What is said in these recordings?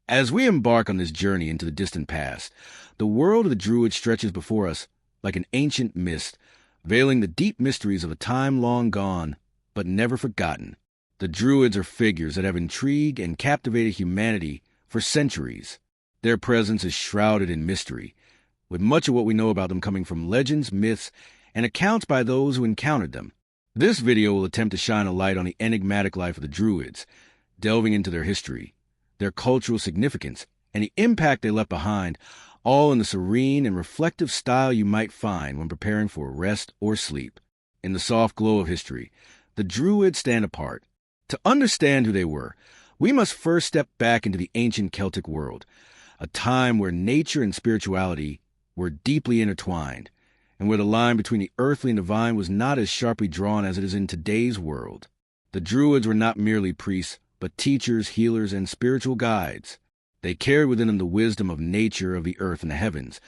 As we embark on this journey into the distant past, the world of the Druids stretches before us like an ancient mist, veiling the deep mysteries of a time long gone, but never forgotten. The Druids are figures that have intrigued and captivated humanity for centuries. Their presence is shrouded in mystery, with much of what we know about them coming from legends, myths, and accounts by those who encountered them. This video will attempt to shine a light on the enigmatic life of the Druids, delving into their history, their cultural significance, and the impact they left behind, all in the serene and reflective style you might find when preparing for rest or sleep. In the soft glow of history, the Druids stand apart. To understand who they were, we must first step back into the ancient Celtic world, a time where nature and spirituality were deeply intertwined, and where the line between the earthly and divine was not as sharply drawn as it is in today's world. The Druids were not merely priests, but teachers, healers, and spiritual guides. They carried within them the wisdom of nature, of the earth and the heavens,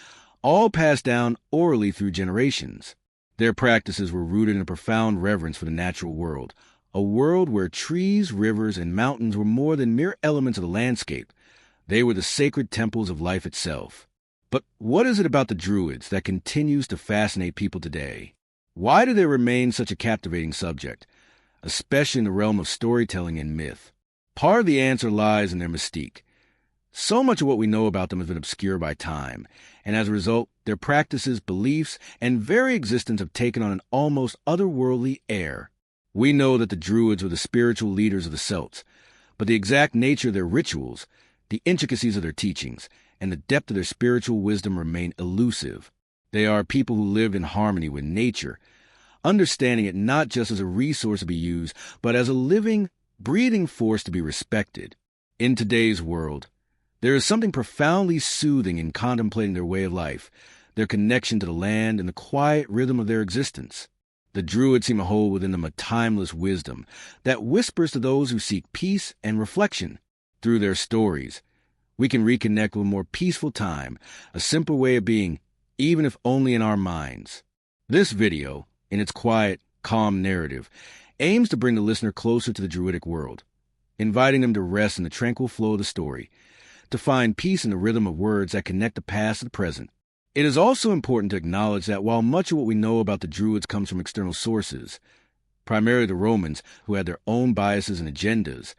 all passed down orally through generations. Their practices were rooted in a profound reverence for the natural world, a world where trees, rivers, and mountains were more than mere elements of the landscape. They were the sacred temples of life itself. But what is it about the Druids that continues to fascinate people today? Why do they remain such a captivating subject, especially in the realm of storytelling and myth? Part of the answer lies in their mystique. So much of what we know about them has been obscured by time, and as a result, their practices, beliefs, and very existence have taken on an almost otherworldly air. We know that the Druids were the spiritual leaders of the Celts, but the exact nature of their rituals, the intricacies of their teachings, and the depth of their spiritual wisdom remain elusive. They are people who lived in harmony with nature, understanding it not just as a resource to be used, but as a living, breathing force to be respected. In today's world, there is something profoundly soothing in contemplating their way of life, their connection to the land, and the quiet rhythm of their existence. The Druids seem to hold within them a timeless wisdom that whispers to those who seek peace and reflection. Through their stories, we can reconnect with a more peaceful time, a simple way of being, even if only in our minds. This video, in its quiet, calm narrative, aims to bring the listener closer to the Druidic world, inviting them to rest in the tranquil flow of the story, to find peace in the rhythm of words that connect the past to the present. It is also important to acknowledge that while much of what we know about the Druids comes from external sources, primarily the Romans, who had their own biases and agendas,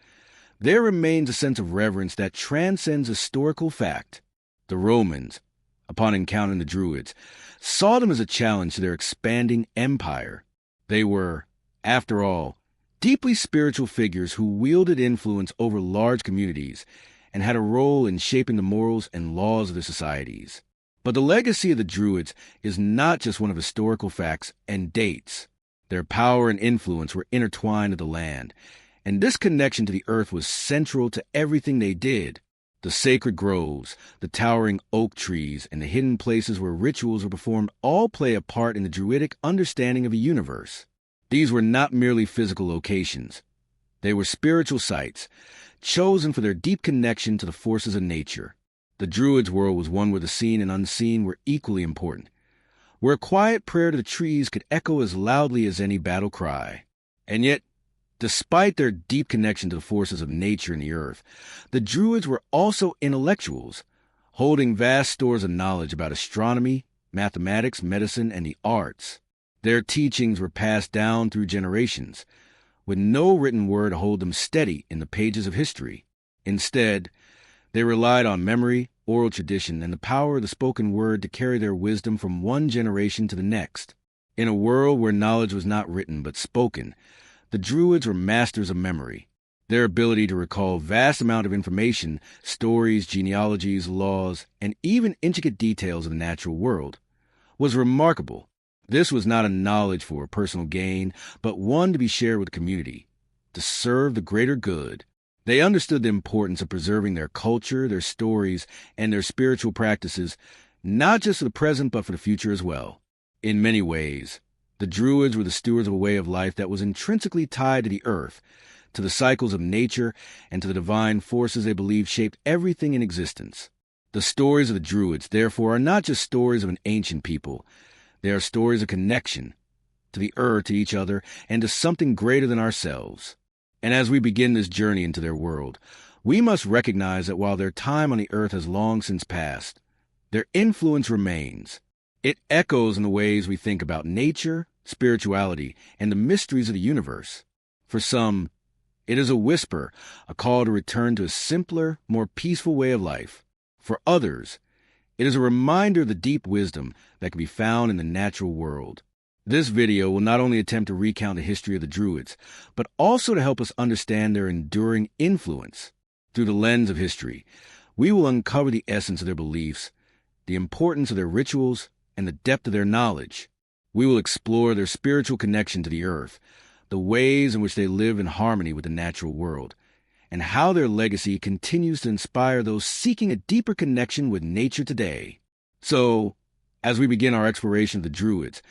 there remains a sense of reverence that transcends historical fact. The Romans, upon encountering the Druids, saw them as a challenge to their expanding empire. They were, after all, deeply spiritual figures who wielded influence over large communities and had a role in shaping the morals and laws of their societies. But the legacy of the Druids is not just one of historical facts and dates. Their power and influence were intertwined with the land, and this connection to the earth was central to everything they did. The sacred groves, the towering oak trees, and the hidden places where rituals were performed all play a part in the Druidic understanding of the universe. These were not merely physical locations. They were spiritual sites, chosen for their deep connection to the forces of nature. The Druids' world was one where the seen and unseen were equally important, where a quiet prayer to the trees could echo as loudly as any battle cry. And yet, despite their deep connection to the forces of nature and the earth, the Druids were also intellectuals, holding vast stores of knowledge about astronomy, mathematics, medicine, and the arts. Their teachings were passed down through generations, with no written word to hold them steady in the pages of history. Instead, they relied on memory, oral tradition, and the power of the spoken word to carry their wisdom from one generation to the next. In a world where knowledge was not written but spoken, the Druids were masters of memory. Their ability to recall vast amounts of information, stories, genealogies, laws, and even intricate details of the natural world, was remarkable. This was not a knowledge for personal gain, but one to be shared with the community, to serve the greater good. They understood the importance of preserving their culture, their stories, and their spiritual practices, not just for the present but for the future as well. In many ways, the Druids were the stewards of a way of life that was intrinsically tied to the earth, to the cycles of nature, and to the divine forces they believed shaped everything in existence. The stories of the Druids, therefore, are not just stories of an ancient people. They are stories of connection, to the earth, to each other, and to something greater than ourselves. And as we begin this journey into their world, We must recognize that while their time on the earth has long since passed, their influence remains. It echoes in the ways we think about nature, spirituality, and the mysteries of the universe. For some, it is a whisper, a call to return to a simpler, more peaceful way of life. For others, it is a reminder of the deep wisdom that can be found in the natural world. This video will not only attempt to recount the history of the Druids, but also to help us understand their enduring influence. Through the lens of history, we will uncover the essence of their beliefs, the importance of their rituals, and the depth of their knowledge. We will explore their spiritual connection to the earth, the ways in which they live in harmony with the natural world, and how their legacy continues to inspire those seeking a deeper connection with nature today. So, as we begin our exploration of the Druids,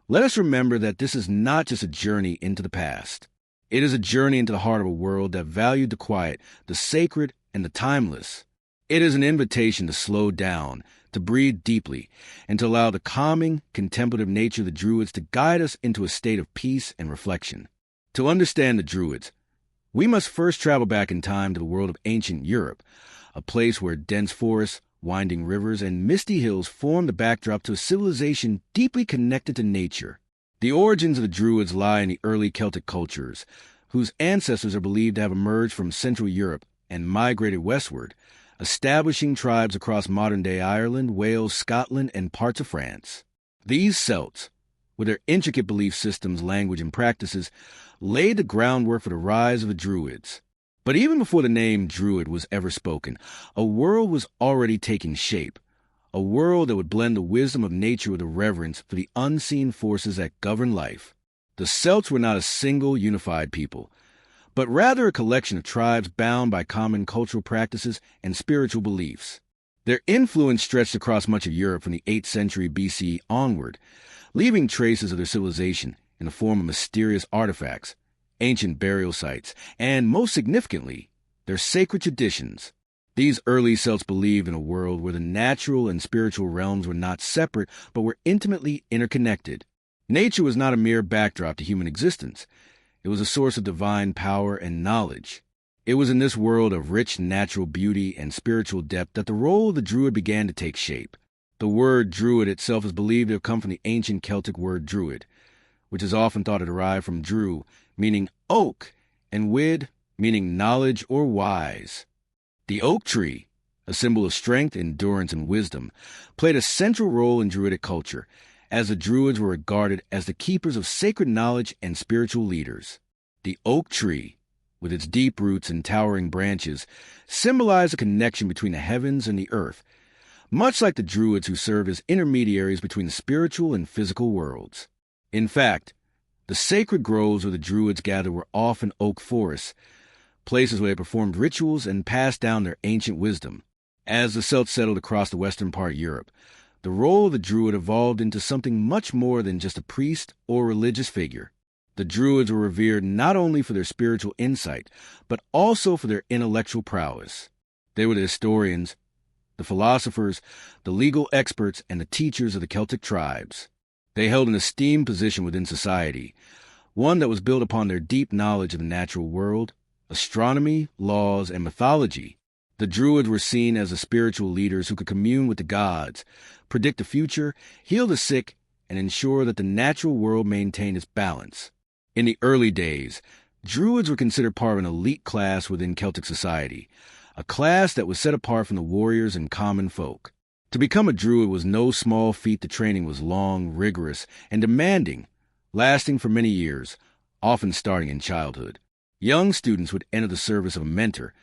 let us remember that this is not just a journey into the past. It is a journey into the heart of a world that valued the quiet, the sacred, and the timeless. It is an invitation to slow down, to breathe deeply, and to allow the calming, contemplative nature of the Druids to guide us into a state of peace and reflection. To understand the Druids, we must first travel back in time to the world of ancient Europe, a place where dense forests, winding rivers, and misty hills form the backdrop to a civilization deeply connected to nature. The origins of the Druids lie in the early Celtic cultures, whose ancestors are believed to have emerged from Central Europe and migrated westward, establishing tribes across modern-day Ireland, Wales, Scotland, and parts of France. These Celts, with their intricate belief systems, language, and practices, laid the groundwork for the rise of the Druids. But even before the name Druid was ever spoken, a world was already taking shape, a world that would blend the wisdom of nature with a reverence for the unseen forces that govern life. The Celts were not a single unified people, but rather a collection of tribes bound by common cultural practices and spiritual beliefs. Their influence stretched across much of Europe from the 8th century BC onward, leaving traces of their civilization in the form of mysterious artifacts, ancient burial sites, and, most significantly, their sacred traditions. These early Celts believed in a world where the natural and spiritual realms were not separate, but were intimately interconnected. Nature was not a mere backdrop to human existence. It was a source of divine power and knowledge. It was in this world of rich natural beauty and spiritual depth that the role of the Druid began to take shape. The word Druid itself is believed to have come from the ancient Celtic word Druid, which is often thought to derive from Dru, meaning oak, and Wid, meaning knowledge or wise. The oak tree, a symbol of strength, endurance, and wisdom, played a central role in Druidic culture, as the Druids were regarded as the keepers of sacred knowledge and spiritual leaders. The oak tree, with its deep roots and towering branches, symbolized a connection between the heavens and the earth, much like the Druids who served as intermediaries between the spiritual and physical worlds. In fact, the sacred groves where the Druids gathered were often oak forests, places where they performed rituals and passed down their ancient wisdom. As the Celts settled across the western part of Europe, the role of the Druid evolved into something much more than just a priest or religious figure. The Druids were revered not only for their spiritual insight, but also for their intellectual prowess. They were the historians, the philosophers, the legal experts, and the teachers of the Celtic tribes. They held an esteemed position within society, one that was built upon their deep knowledge of the natural world, astronomy, laws, and mythology. The Druids were seen as the spiritual leaders who could commune with the gods, predict the future, heal the sick, and ensure that the natural world maintained its balance. In the early days, Druids were considered part of an elite class within Celtic society, a class that was set apart from the warriors and common folk. To become a Druid was no small feat. The training was long, rigorous, and demanding, lasting for many years, often starting in childhood. Young students would enter the service of a mentor,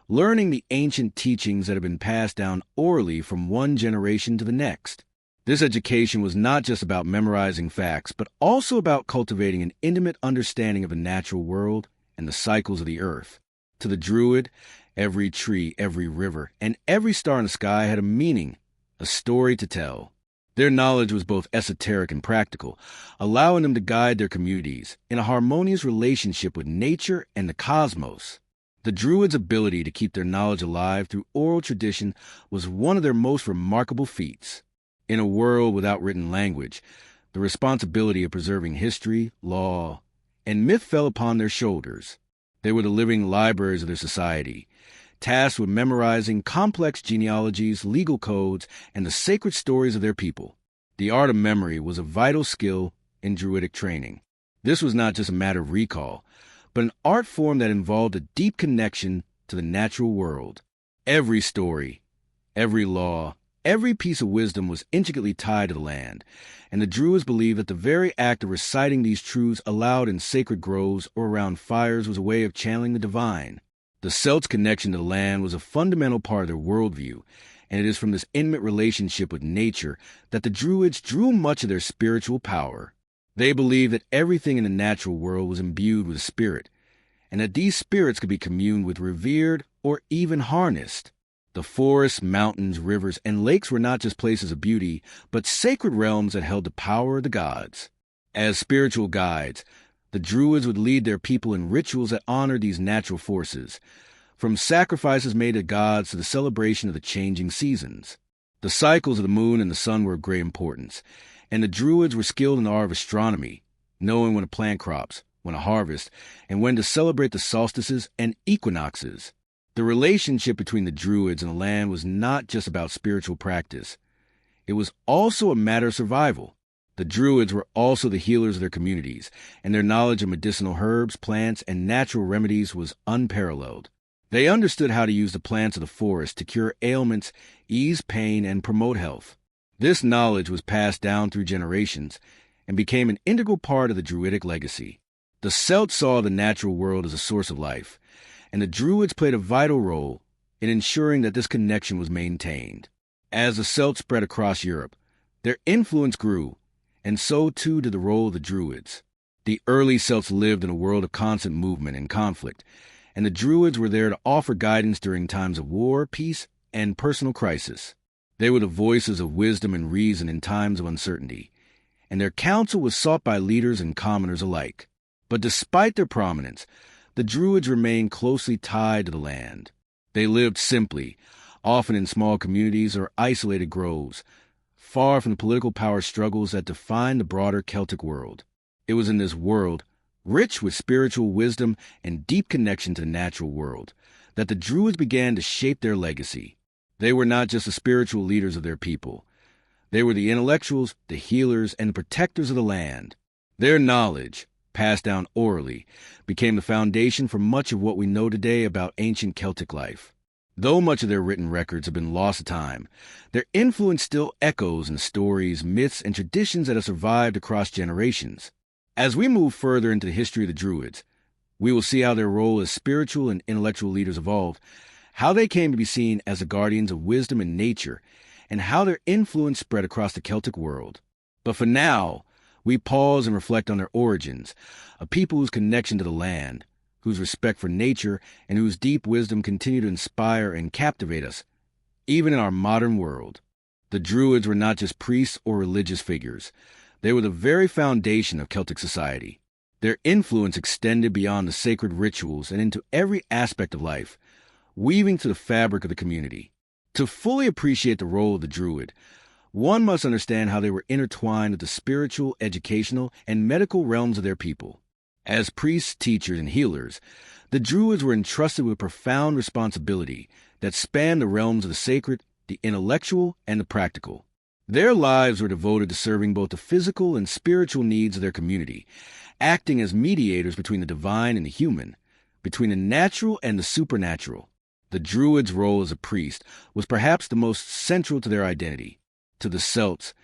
learning the ancient teachings that had been passed down orally from one generation to the next. This education was not just about memorizing facts, but also about cultivating an intimate understanding of the natural world and the cycles of the earth. To the Druid, every tree, every river, and every star in the sky had a meaning, a story to tell. Their knowledge was both esoteric and practical, allowing them to guide their communities in a harmonious relationship with nature and the cosmos. The Druids' ability to keep their knowledge alive through oral tradition was one of their most remarkable feats. In a world without written language, the responsibility of preserving history, law, and myth fell upon their shoulders. They were the living libraries of their society, tasked with memorizing complex genealogies, legal codes, and the sacred stories of their people. The art of memory was a vital skill in Druidic training. This was not just a matter of recall, but an art form that involved a deep connection to the natural world. Every story, every law, every piece of wisdom was intricately tied to the land, and the Druids believed that the very act of reciting these truths aloud in sacred groves or around fires was a way of channeling the divine. The Celts' connection to the land was a fundamental part of their worldview, and it is from this intimate relationship with nature that the Druids drew much of their spiritual power. They believed that everything in the natural world was imbued with a spirit, and that these spirits could be communed with, revered, or even harnessed. The forests, mountains, rivers, and lakes were not just places of beauty, but sacred realms that held the power of the gods. As spiritual guides, the Druids would lead their people in rituals that honored these natural forces, from sacrifices made to gods to the celebration of the changing seasons. The cycles of the moon and the sun were of great importance, and the Druids were skilled in the art of astronomy, knowing when to plant crops, when to harvest, and when to celebrate the solstices and equinoxes. The relationship between the Druids and the land was not just about spiritual practice. It was also a matter of survival. The Druids were also the healers of their communities, and their knowledge of medicinal herbs, plants, and natural remedies was unparalleled. They understood how to use the plants of the forest to cure ailments, ease pain, and promote health. This knowledge was passed down through generations and became an integral part of the Druidic legacy. The Celts saw the natural world as a source of life, and the Druids played a vital role in ensuring that this connection was maintained. As the Celts spread across Europe, their influence grew, and so too did the role of the Druids. The early Celts lived in a world of constant movement and conflict, and the Druids were there to offer guidance during times of war, peace, and personal crisis. They were the voices of wisdom and reason in times of uncertainty, and their counsel was sought by leaders and commoners alike. But despite their prominence, the Druids remained closely tied to the land. They lived simply, often in small communities or isolated groves, far from the political power struggles that defined the broader Celtic world. It was in this world, rich with spiritual wisdom and deep connection to the natural world, that the Druids began to shape their legacy. They were not just the spiritual leaders of their people. They were the intellectuals, the healers, and the protectors of the land. Their knowledge, passed down orally, became the foundation for much of what we know today about ancient Celtic life. Though much of their written records have been lost to time, their influence still echoes in stories, myths, and traditions that have survived across generations. As we move further into the history of the Druids, we will see how their role as spiritual and intellectual leaders evolved, how they came to be seen as the guardians of wisdom and nature, and how their influence spread across the Celtic world. But for now, we pause and reflect on their origins, a people whose connection to the land, whose respect for nature, and whose deep wisdom continue to inspire and captivate us, even in our modern world. The Druids were not just priests or religious figures. They were the very foundation of Celtic society. Their influence extended beyond the sacred rituals and into every aspect of life, weaving through the fabric of the community. To fully appreciate the role of the Druid, one must understand how they were intertwined with the spiritual, educational, and medical realms of their people. As priests, teachers, and healers, the Druids were entrusted with profound responsibility that spanned the realms of the sacred, the intellectual, and the practical. Their lives were devoted to serving both the physical and spiritual needs of their community, acting as mediators between the divine and the human, between the natural and the supernatural. The Druid's role as a priest was perhaps the most central to their identity. To the Celts,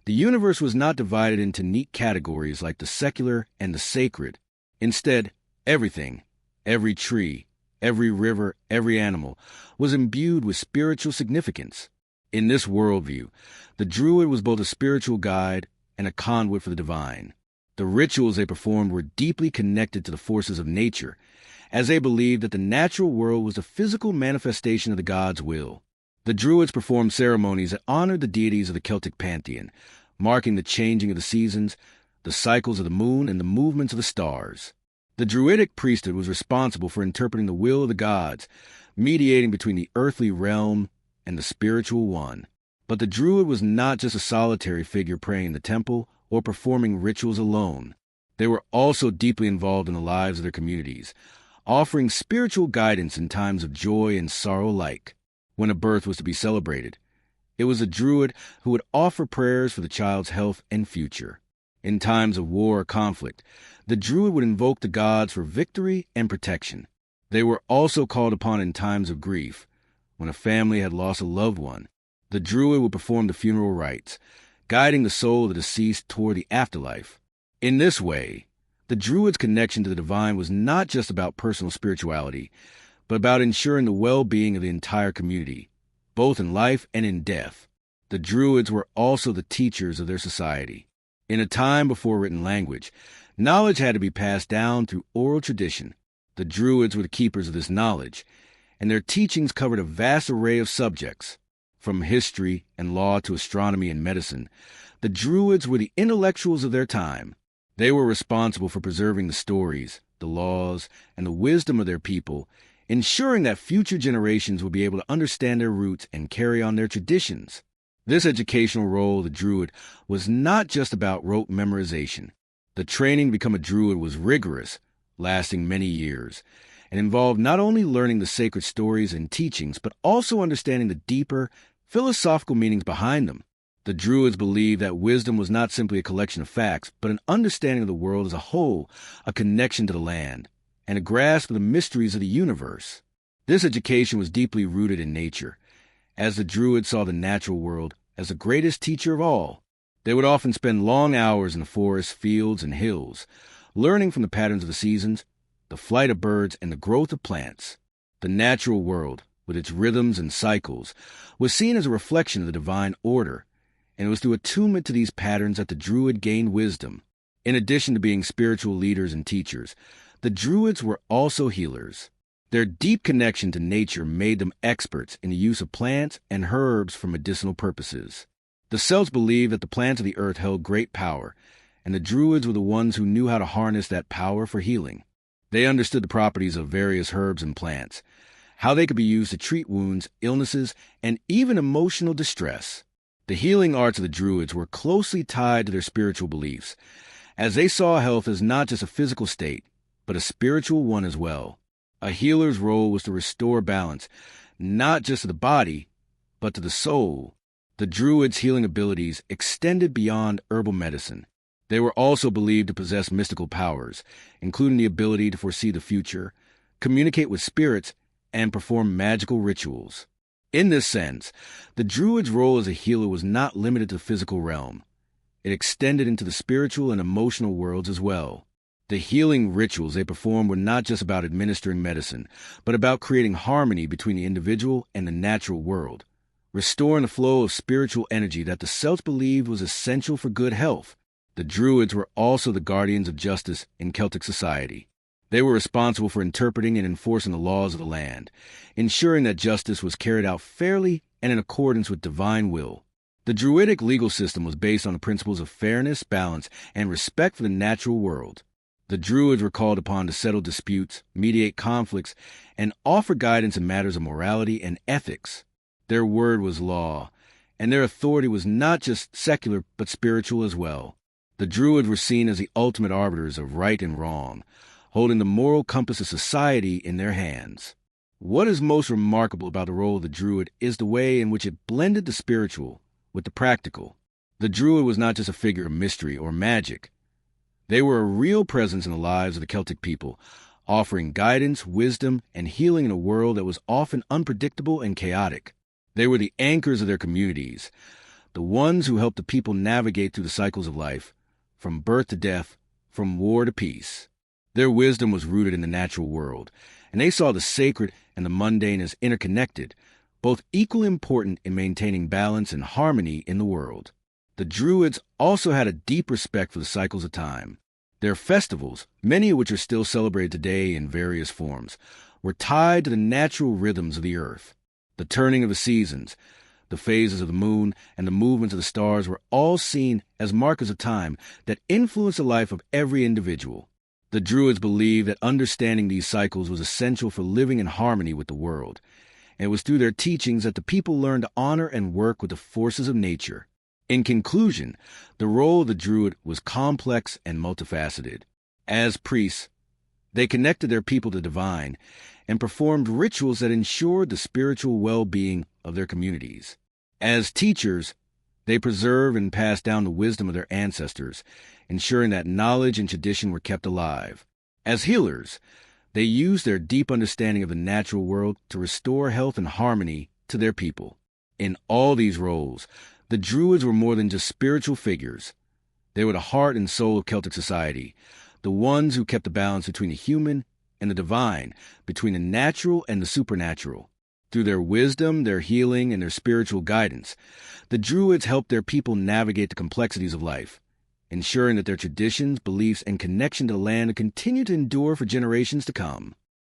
the universe was not divided into neat categories like the secular and the sacred. Instead, everything, every tree, every river, every animal, was imbued with spiritual significance. In this worldview, the Druid was both a spiritual guide and a conduit for the divine. The rituals they performed were deeply connected to the forces of nature, as they believed that the natural world was the physical manifestation of the god's will. The Druids performed ceremonies that honored the deities of the Celtic pantheon, marking the changing of the seasons, the cycles of the moon, and the movements of the stars. The Druidic priesthood was responsible for interpreting the will of the gods, mediating between the earthly realm and the spiritual one. But the Druid was not just a solitary figure praying in the temple or performing rituals alone. They were also deeply involved in the lives of their communities, offering spiritual guidance in times of joy and sorrow alike. When a birth was to be celebrated, it was a Druid who would offer prayers for the child's health and future. In times of war or conflict, the Druid would invoke the gods for victory and protection. They were also called upon in times of grief. When a family had lost a loved one, the Druid would perform the funeral rites, guiding the soul of the deceased toward the afterlife. In this way, the Druid's connection to the divine was not just about personal spirituality, but about ensuring the well-being of the entire community, both in life and in death. The Druids were also the teachers of their society. In a time before written language, knowledge had to be passed down through oral tradition. The Druids were the keepers of this knowledge, and their teachings covered a vast array of subjects. From history and law to astronomy and medicine, the Druids were the intellectuals of their time. They were responsible for preserving the stories, the laws, and the wisdom of their people, ensuring that future generations would be able to understand their roots and carry on their traditions. This educational role of the Druid was not just about rote memorization. The training to become a Druid was rigorous, lasting many years, and involved not only learning the sacred stories and teachings, but also understanding the deeper, philosophical meanings behind them. The Druids believed that wisdom was not simply a collection of facts, but an understanding of the world as a whole, a connection to the land, and a grasp of the mysteries of the universe. This education was deeply rooted in nature, as the Druids saw the natural world as the greatest teacher of all. They would often spend long hours in the forests, fields, and hills, learning from the patterns of the seasons, the flight of birds, and the growth of plants. The natural world, with its rhythms and cycles, was seen as a reflection of the divine order, and it was through attunement to these patterns that the Druid gained wisdom. In addition to being spiritual leaders and teachers, the Druids were also healers. Their deep connection to nature made them experts in the use of plants and herbs for medicinal purposes. The Celts believed that the plants of the earth held great power, and the Druids were the ones who knew how to harness that power for healing. They understood the properties of various herbs and plants, how they could be used to treat wounds, illnesses, and even emotional distress. The healing arts of the Druids were closely tied to their spiritual beliefs, as they saw health as not just a physical state, but a spiritual one as well. A healer's role was to restore balance, not just to the body, but to the soul. The Druids' healing abilities extended beyond herbal medicine. They were also believed to possess mystical powers, including the ability to foresee the future, communicate with spirits, and perform magical rituals. In this sense, the Druid's role as a healer was not limited to the physical realm. It extended into the spiritual and emotional worlds as well. The healing rituals they performed were not just about administering medicine, but about creating harmony between the individual and the natural world, restoring the flow of spiritual energy that the Celts believed was essential for good health. The Druids were also the guardians of justice in Celtic society. They were responsible for interpreting and enforcing the laws of the land, ensuring that justice was carried out fairly and in accordance with divine will. The Druidic legal system was based on the principles of fairness, balance, and respect for the natural world. The Druids were called upon to settle disputes, mediate conflicts, and offer guidance in matters of morality and ethics. Their word was law, and their authority was not just secular but spiritual as well. The Druids were seen as the ultimate arbiters of right and wrong, holding the moral compass of society in their hands. What is most remarkable about the role of the Druid is the way in which it blended the spiritual with the practical. The Druid was not just a figure of mystery or magic. They were a real presence in the lives of the Celtic people, offering guidance, wisdom, and healing in a world that was often unpredictable and chaotic. They were the anchors of their communities, the ones who helped the people navigate through the cycles of life, from birth to death, from war to peace. Their wisdom was rooted in the natural world, and they saw the sacred and the mundane as interconnected, both equally important in maintaining balance and harmony in the world. The Druids also had a deep respect for the cycles of time. Their festivals, many of which are still celebrated today in various forms, were tied to the natural rhythms of the earth. The turning of the seasons, the phases of the moon, and the movements of the stars were all seen as markers of time that influenced the life of every individual. The Druids believed that understanding these cycles was essential for living in harmony with the world, and it was through their teachings that the people learned to honor and work with the forces of nature. In conclusion, the role of the Druid was complex and multifaceted. As priests, They connected their people to the divine and performed rituals that ensured the spiritual well-being of their communities. As teachers, they preserved and passed down the wisdom of their ancestors, ensuring that knowledge and tradition were kept alive. As healers, they used their deep understanding of the natural world to restore health and harmony to their people. In all these roles, the Druids were more than just spiritual figures. They were the heart and soul of Celtic society, the ones who kept the balance between the human and the divine, between the natural and the supernatural. Through their wisdom, their healing, and their spiritual guidance, the Druids helped their people navigate the complexities of life, ensuring that their traditions, beliefs, and connection to the land would continue to endure for generations to come.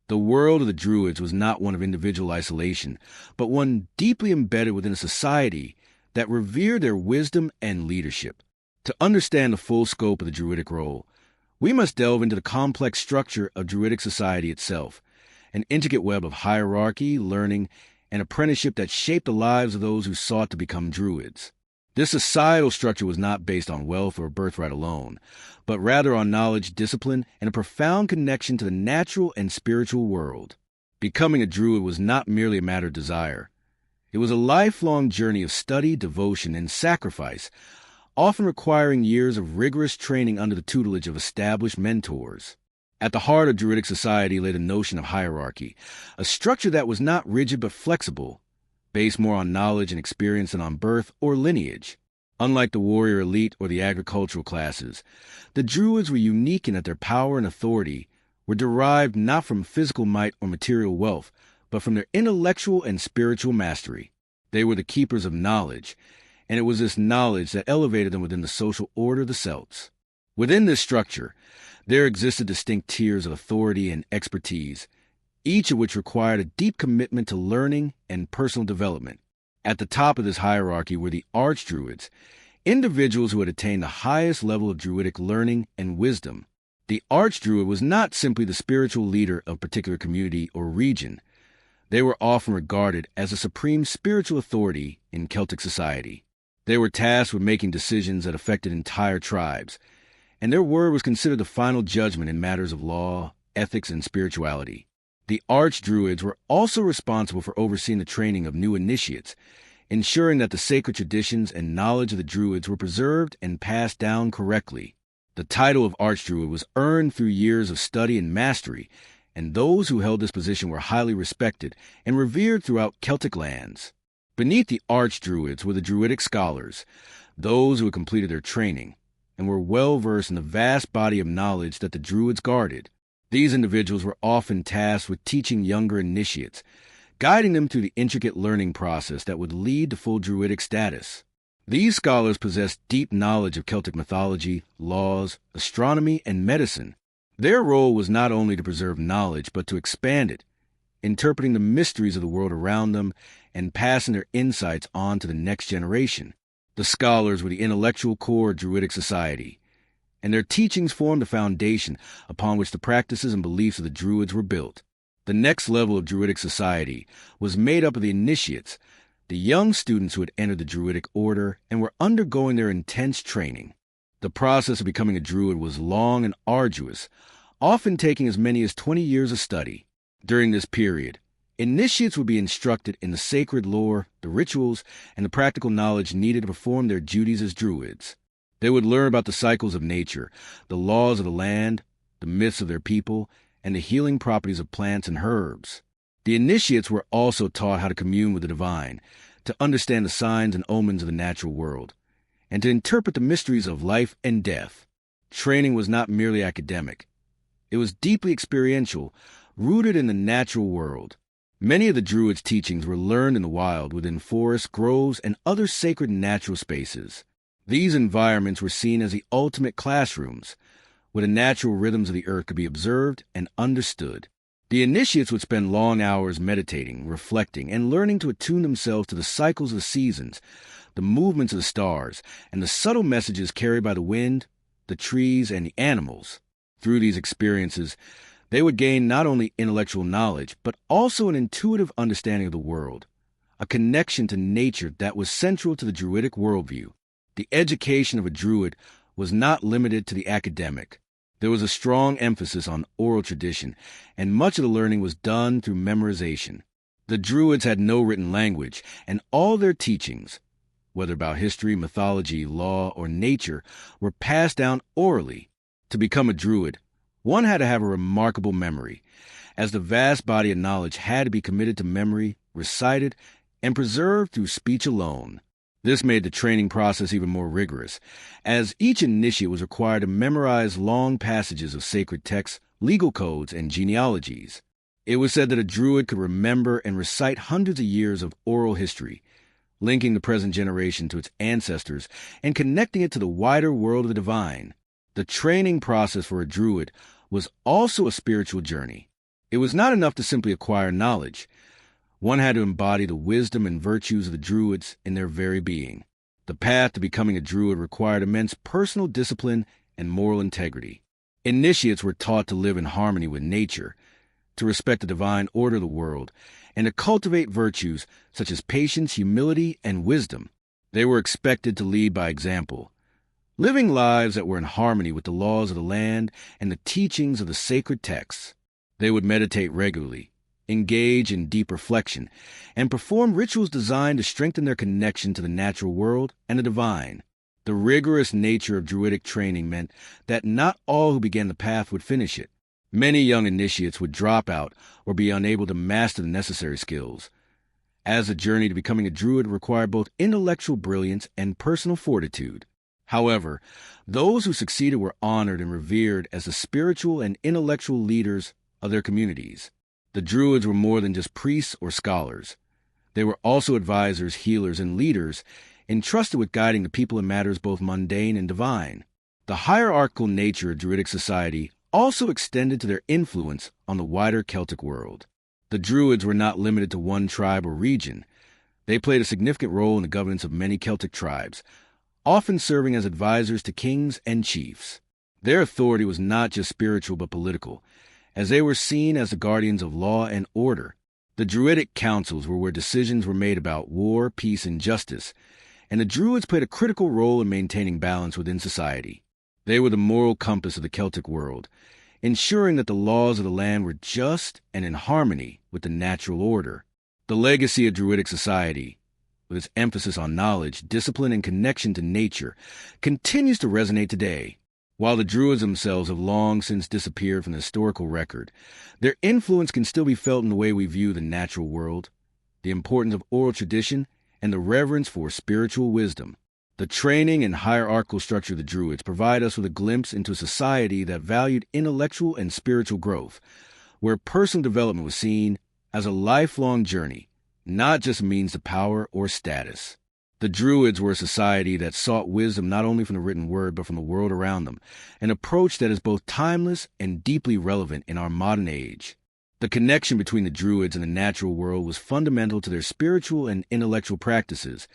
The world of the Druids was not one of individual isolation, but one deeply embedded within a society that revered their wisdom and leadership. To understand the full scope of the Druidic role, we must delve into the complex structure of Druidic society itself, an intricate web of hierarchy, learning, and apprenticeship that shaped the lives of those who sought to become Druids. This societal structure was not based on wealth or birthright alone, but rather on knowledge, discipline, and a profound connection to the natural and spiritual world. Becoming a Druid was not merely a matter of desire. It was a lifelong journey of study, devotion, and sacrifice, often requiring years of rigorous training under the tutelage of established mentors. At the heart of Druidic society lay the notion of hierarchy, a structure that was not rigid but flexible, based more on knowledge and experience than on birth or lineage. Unlike the warrior elite or the agricultural classes, the Druids were unique in that their power and authority were derived not from physical might or material wealth, but from their intellectual and spiritual mastery. They were the keepers of knowledge, and it was this knowledge that elevated them within the social order of the Celts. Within this structure, there existed distinct tiers of authority and expertise, each of which required a deep commitment to learning and personal development. At the top of this hierarchy were the Archdruids, individuals who had attained the highest level of Druidic learning and wisdom. The Archdruid was not simply the spiritual leader of a particular community or region. They were often regarded as a supreme spiritual authority in Celtic society. They were tasked with making decisions that affected entire tribes, and their word was considered the final judgment in matters of law, ethics, and spirituality. The Archdruids were also responsible for overseeing the training of new initiates, ensuring that the sacred traditions and knowledge of the Druids were preserved and passed down correctly. The title of Archdruid was earned through years of study and mastery, and those who held this position were highly respected and revered throughout Celtic lands. Beneath the Archdruids were the Druidic scholars, those who had completed their training, and were well-versed in the vast body of knowledge that the Druids guarded. These individuals were often tasked with teaching younger initiates, guiding them through the intricate learning process that would lead to full Druidic status. These scholars possessed deep knowledge of Celtic mythology, laws, astronomy, and medicine. Their role was not only to preserve knowledge, but to expand it, interpreting the mysteries of the world around them and passing their insights on to the next generation. The scholars were the intellectual core of Druidic society, and their teachings formed the foundation upon which the practices and beliefs of the Druids were built. The next level of Druidic society was made up of the initiates, the young students who had entered the Druidic order and were undergoing their intense training. The process of becoming a Druid was long and arduous, often taking as many as 20 years of study. During this period, initiates would be instructed in the sacred lore, the rituals, and the practical knowledge needed to perform their duties as Druids. They would learn about the cycles of nature, the laws of the land, the myths of their people, and the healing properties of plants and herbs. The initiates were also taught how to commune with the divine, to understand the signs and omens of the natural world, and to interpret the mysteries of life and death. Training was not merely academic. It was deeply experiential, rooted in the natural world. Many of the Druids' teachings were learned in the wild within forests, groves, and other sacred natural spaces. These environments were seen as the ultimate classrooms, where the natural rhythms of the earth could be observed and understood. The initiates would spend long hours meditating, reflecting, and learning to attune themselves to the cycles of the seasons, the movements of the stars, and the subtle messages carried by the wind, the trees, and the animals. Through these experiences, they would gain not only intellectual knowledge, but also an intuitive understanding of the world, a connection to nature that was central to the Druidic worldview. The education of a Druid was not limited to the academic. There was a strong emphasis on oral tradition, and much of the learning was done through memorization. The Druids had no written language, and all their teachings, whether about history, mythology, law, or nature, were passed down orally. To become a Druid, one had to have a remarkable memory, as the vast body of knowledge had to be committed to memory, recited, and preserved through speech alone. This made the training process even more rigorous, as each initiate was required to memorize long passages of sacred texts, legal codes, and genealogies. It was said that a Druid could remember and recite hundreds of years of oral history, linking the present generation to its ancestors and connecting it to the wider world of the divine. The training process for a Druid was also a spiritual journey. It was not enough to simply acquire knowledge. One had to embody the wisdom and virtues of the Druids in their very being. The path to becoming a Druid required immense personal discipline and moral integrity. Initiates were taught to live in harmony with nature, to respect the divine order of the world, and to cultivate virtues such as patience, humility, and wisdom. They were expected to lead by example, living lives that were in harmony with the laws of the land and the teachings of the sacred texts. They would meditate regularly, engage in deep reflection, and perform rituals designed to strengthen their connection to the natural world and the divine. The rigorous nature of Druidic training meant that not all who began the path would finish it. Many young initiates would drop out or be unable to master the necessary skills, as the journey to becoming a Druid required both intellectual brilliance and personal fortitude. However, those who succeeded were honored and revered as the spiritual and intellectual leaders of their communities. The Druids were more than just priests or scholars. They were also advisors, healers, and leaders, entrusted with guiding the people in matters both mundane and divine. The hierarchical nature of Druidic society also extended to their influence on the wider Celtic world. The Druids were not limited to one tribe or region. They played a significant role in the governance of many Celtic tribes, often serving as advisors to kings and chiefs. Their authority was not just spiritual but political, as they were seen as the guardians of law and order. The Druidic councils were where decisions were made about war, peace, and justice, and the Druids played a critical role in maintaining balance within society. They were the moral compass of the Celtic world, ensuring that the laws of the land were just and in harmony with the natural order. The legacy of Druidic society, with its emphasis on knowledge, discipline, and connection to nature, continues to resonate today. While the Druids themselves have long since disappeared from the historical record, their influence can still be felt in the way we view the natural world, the importance of oral tradition, and the reverence for spiritual wisdom. The training and hierarchical structure of the Druids provide us with a glimpse into a society that valued intellectual and spiritual growth, where personal development was seen as a lifelong journey, not just a means to power or status. The Druids were a society that sought wisdom not only from the written word but from the world around them, an approach that is both timeless and deeply relevant in our modern age. The connection between the Druids and the natural world was fundamental to their spiritual and intellectual practices,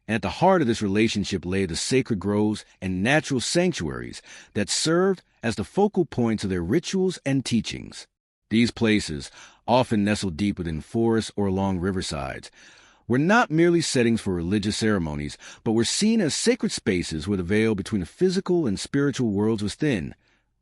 and at the heart of this relationship lay the sacred groves and natural sanctuaries that served as the focal points of their rituals and teachings. These places, often nestled deep within forests or along riversides, were not merely settings for religious ceremonies, but were seen as sacred spaces where the veil between the physical and spiritual worlds was thin,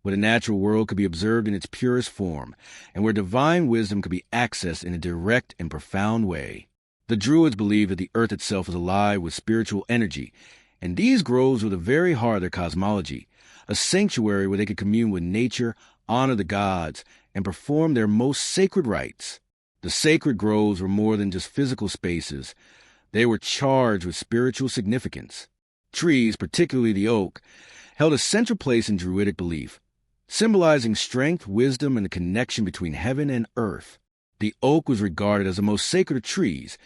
where the natural world could be observed in its purest form, and where divine wisdom could be accessed in a direct and profound way. The Druids believed that the earth itself was alive with spiritual energy, and these groves were the very heart of their cosmology, a sanctuary where they could commune with nature, honor the gods, and perform their most sacred rites. The sacred groves were more than just physical spaces. They were charged with spiritual significance. Trees, particularly the oak, held a central place in Druidic belief, symbolizing strength, wisdom, and the connection between heaven and earth. The oak was regarded as the most sacred of trees,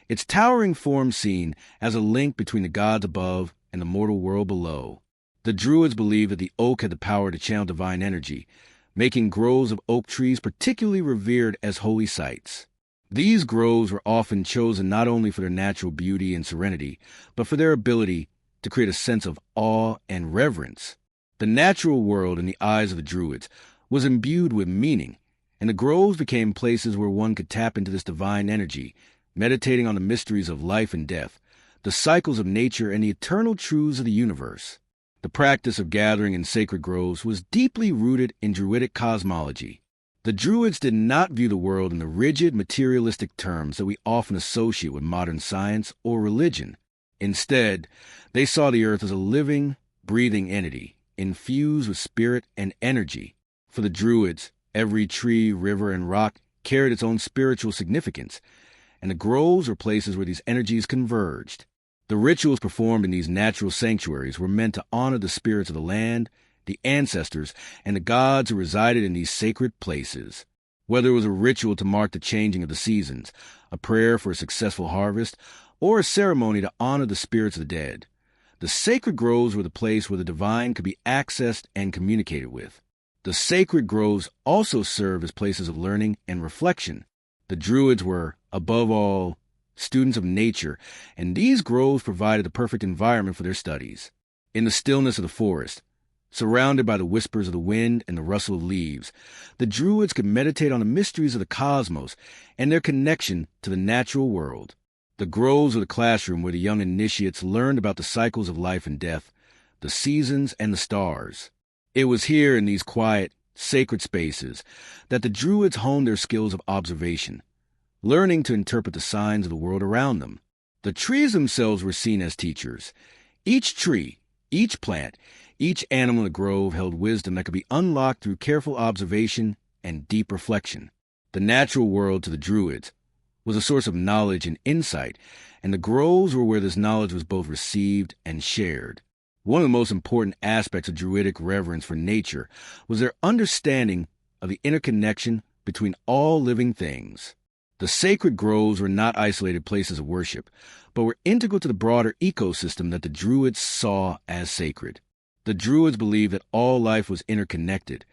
its towering form seen as a link between the gods above and the mortal world below. The Druids believed that the oak had the power to channel divine energy, making groves of oak trees particularly revered as holy sites. These groves were often chosen not only for their natural beauty and serenity, but for their ability to create a sense of awe and reverence. The natural world, in the eyes of the Druids, was imbued with meaning, and the groves became places where one could tap into this divine energy, meditating on the mysteries of life and death, the cycles of nature, and the eternal truths of the universe. The practice of gathering in sacred groves was deeply rooted in Druidic cosmology. The Druids did not view the world in the rigid, materialistic terms that we often associate with modern science or religion. Instead, they saw the earth as a living, breathing entity, infused with spirit and energy. For the Druids, every tree, river, and rock carried its own spiritual significance, and the groves were places where these energies converged. The rituals performed in these natural sanctuaries were meant to honor the spirits of the land, the ancestors, and the gods who resided in these sacred places. Whether it was a ritual to mark the changing of the seasons, a prayer for a successful harvest, or a ceremony to honor the spirits of the dead, the sacred groves were the place where the divine could be accessed and communicated with. The sacred groves also served as places of learning and reflection. The Druids were, above all, students of nature, and these groves provided the perfect environment for their studies. In the stillness of the forest, surrounded by the whispers of the wind and the rustle of leaves, the Druids could meditate on the mysteries of the cosmos and their connection to the natural world. The groves were the classroom where the young initiates learned about the cycles of life and death, the seasons and the stars. It was here in these quiet, sacred spaces that the Druids honed their skills of observation, learning to interpret the signs of the world around them. The trees themselves were seen as teachers. Each tree, each plant, each animal in the grove held wisdom that could be unlocked through careful observation and deep reflection. The natural world to the Druids was a source of knowledge and insight, and the groves were where this knowledge was both received and shared. One of the most important aspects of Druidic reverence for nature was their understanding of the interconnection between all living things. The sacred groves were not isolated places of worship, but were integral to the broader ecosystem that the Druids saw as sacred. The Druids believed that all life was interconnected,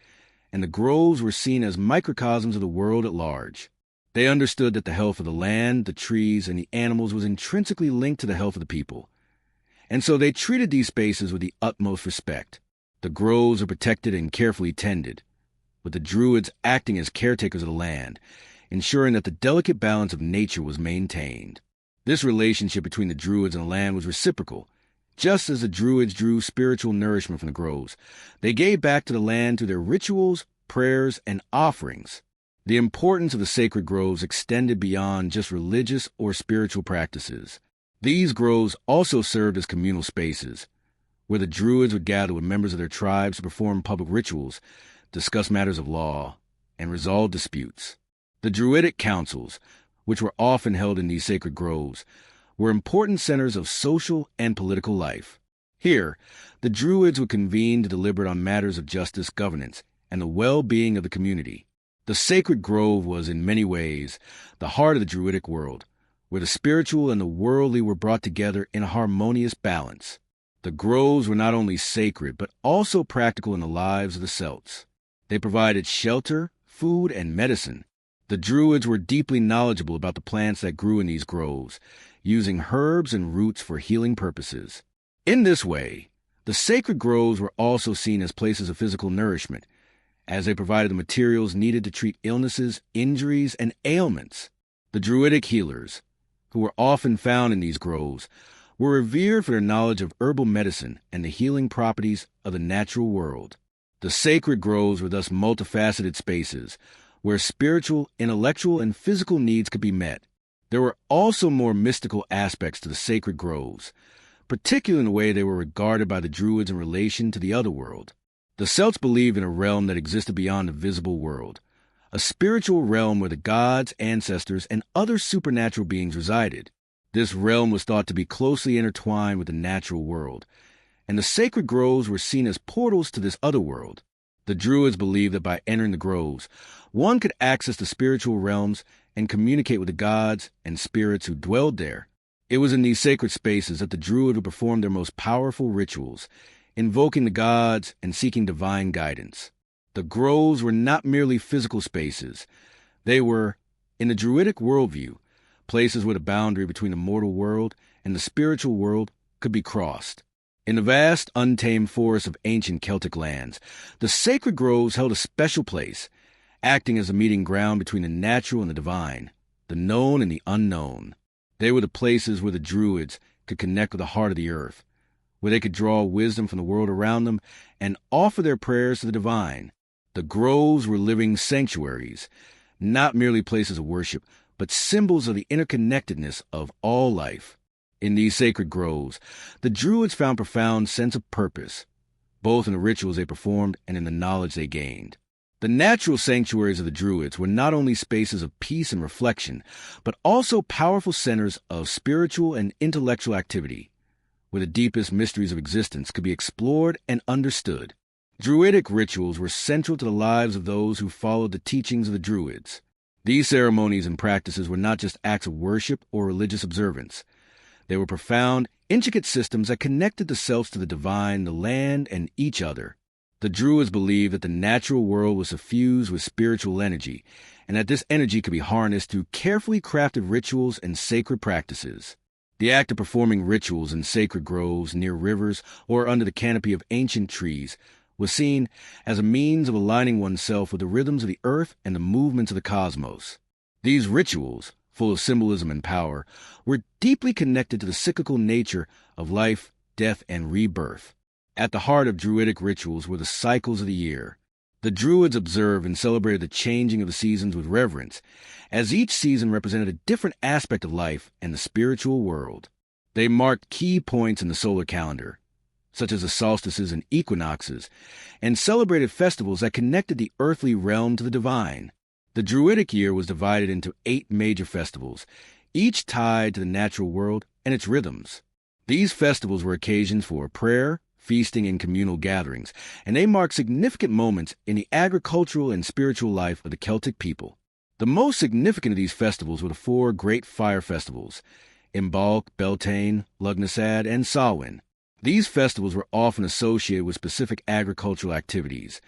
and the groves were seen as microcosms of the world at large. They understood that the health of the land, the trees, and the animals was intrinsically linked to the health of the people, and so they treated these spaces with the utmost respect. The groves were protected and carefully tended, with the Druids acting as caretakers of the land, ensuring that the delicate balance of nature was maintained. This relationship between the Druids and the land was reciprocal. Just as the Druids drew spiritual nourishment from the groves, they gave back to the land through their rituals, prayers, and offerings. The importance of the sacred groves extended beyond just religious or spiritual practices. These groves also served as communal spaces, where the Druids would gather with members of their tribes to perform public rituals, discuss matters of law, and resolve disputes. The Druidic councils, which were often held in these sacred groves, were important centers of social and political life. Here, the Druids would convene to deliberate on matters of justice, governance, and the well-being of the community. The sacred grove was, in many ways, the heart of the Druidic world, where the spiritual and the worldly were brought together in a harmonious balance. The groves were not only sacred, but also practical in the lives of the Celts. They provided shelter, food, and medicine. The Druids were deeply knowledgeable about the plants that grew in these groves, using herbs and roots for healing purposes. In this way, the sacred groves were also seen as places of physical nourishment, as they provided the materials needed to treat illnesses, injuries, and ailments. The Druidic healers, who were often found in these groves, were revered for their knowledge of herbal medicine and the healing properties of the natural world. The sacred groves were thus multifaceted spaces, where spiritual, intellectual, and physical needs could be met. There were also more mystical aspects to the sacred groves, particularly in the way they were regarded by the Druids in relation to the other world. The Celts believed in a realm that existed beyond the visible world, a spiritual realm where the gods, ancestors, and other supernatural beings resided. This realm was thought to be closely intertwined with the natural world, and the sacred groves were seen as portals to this other world. The Druids believed that by entering the groves, one could access the spiritual realms and communicate with the gods and spirits who dwelled there. It was in these sacred spaces that the Druid would perform their most powerful rituals, invoking the gods and seeking divine guidance. The groves were not merely physical spaces. They were, in the Druidic worldview, places where the boundary between the mortal world and the spiritual world could be crossed. In the vast, untamed forests of ancient Celtic lands, the sacred groves held a special place, acting as a meeting ground between the natural and the divine, the known and the unknown. They were the places where the Druids could connect with the heart of the earth, where they could draw wisdom from the world around them and offer their prayers to the divine. The groves were living sanctuaries, not merely places of worship, but symbols of the interconnectedness of all life. In these sacred groves, the Druids found profound sense of purpose, both in the rituals they performed and in the knowledge they gained. The natural sanctuaries of the Druids were not only spaces of peace and reflection, but also powerful centers of spiritual and intellectual activity, where the deepest mysteries of existence could be explored and understood. Druidic rituals were central to the lives of those who followed the teachings of the Druids. These ceremonies and practices were not just acts of worship or religious observance. They were profound, intricate systems that connected the selves to the divine, the land, and each other. The Druids believed that the natural world was suffused with spiritual energy, and that this energy could be harnessed through carefully crafted rituals and sacred practices. The act of performing rituals in sacred groves, near rivers, or under the canopy of ancient trees was seen as a means of aligning oneself with the rhythms of the earth and the movements of the cosmos. These rituals, full of symbolism and power, were deeply connected to the cyclical nature of life, death, and rebirth. At the heart of Druidic rituals were the cycles of the year. The Druids observed and celebrated the changing of the seasons with reverence, as each season represented a different aspect of life and the spiritual world. They marked key points in the solar calendar, such as the solstices and equinoxes, and celebrated festivals that connected the earthly realm to the divine. The Druidic year was divided into 8 major festivals, each tied to the natural world and its rhythms. These festivals were occasions for prayer, feasting, and communal gatherings, and they marked significant moments in the agricultural and spiritual life of the Celtic people. The most significant of these festivals were the 4 great fire festivals, Imbolc, Beltane, Lughnasadh, and Samhain. These festivals were often associated with specific agricultural activities,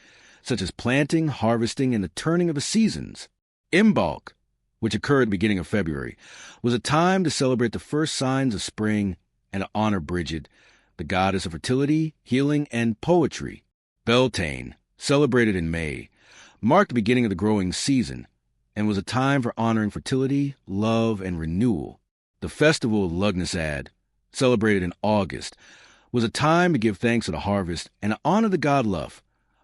such as planting, harvesting, and the turning of the seasons. Imbolc, which occurred at the beginning of February, was a time to celebrate the first signs of spring and to honor Brigid, the goddess of fertility, healing, and poetry. Beltane, celebrated in May, marked the beginning of the growing season and was a time for honoring fertility, love, and renewal. The festival of Lughnasadh, celebrated in August, was a time to give thanks for the harvest and to honor the god Lugh,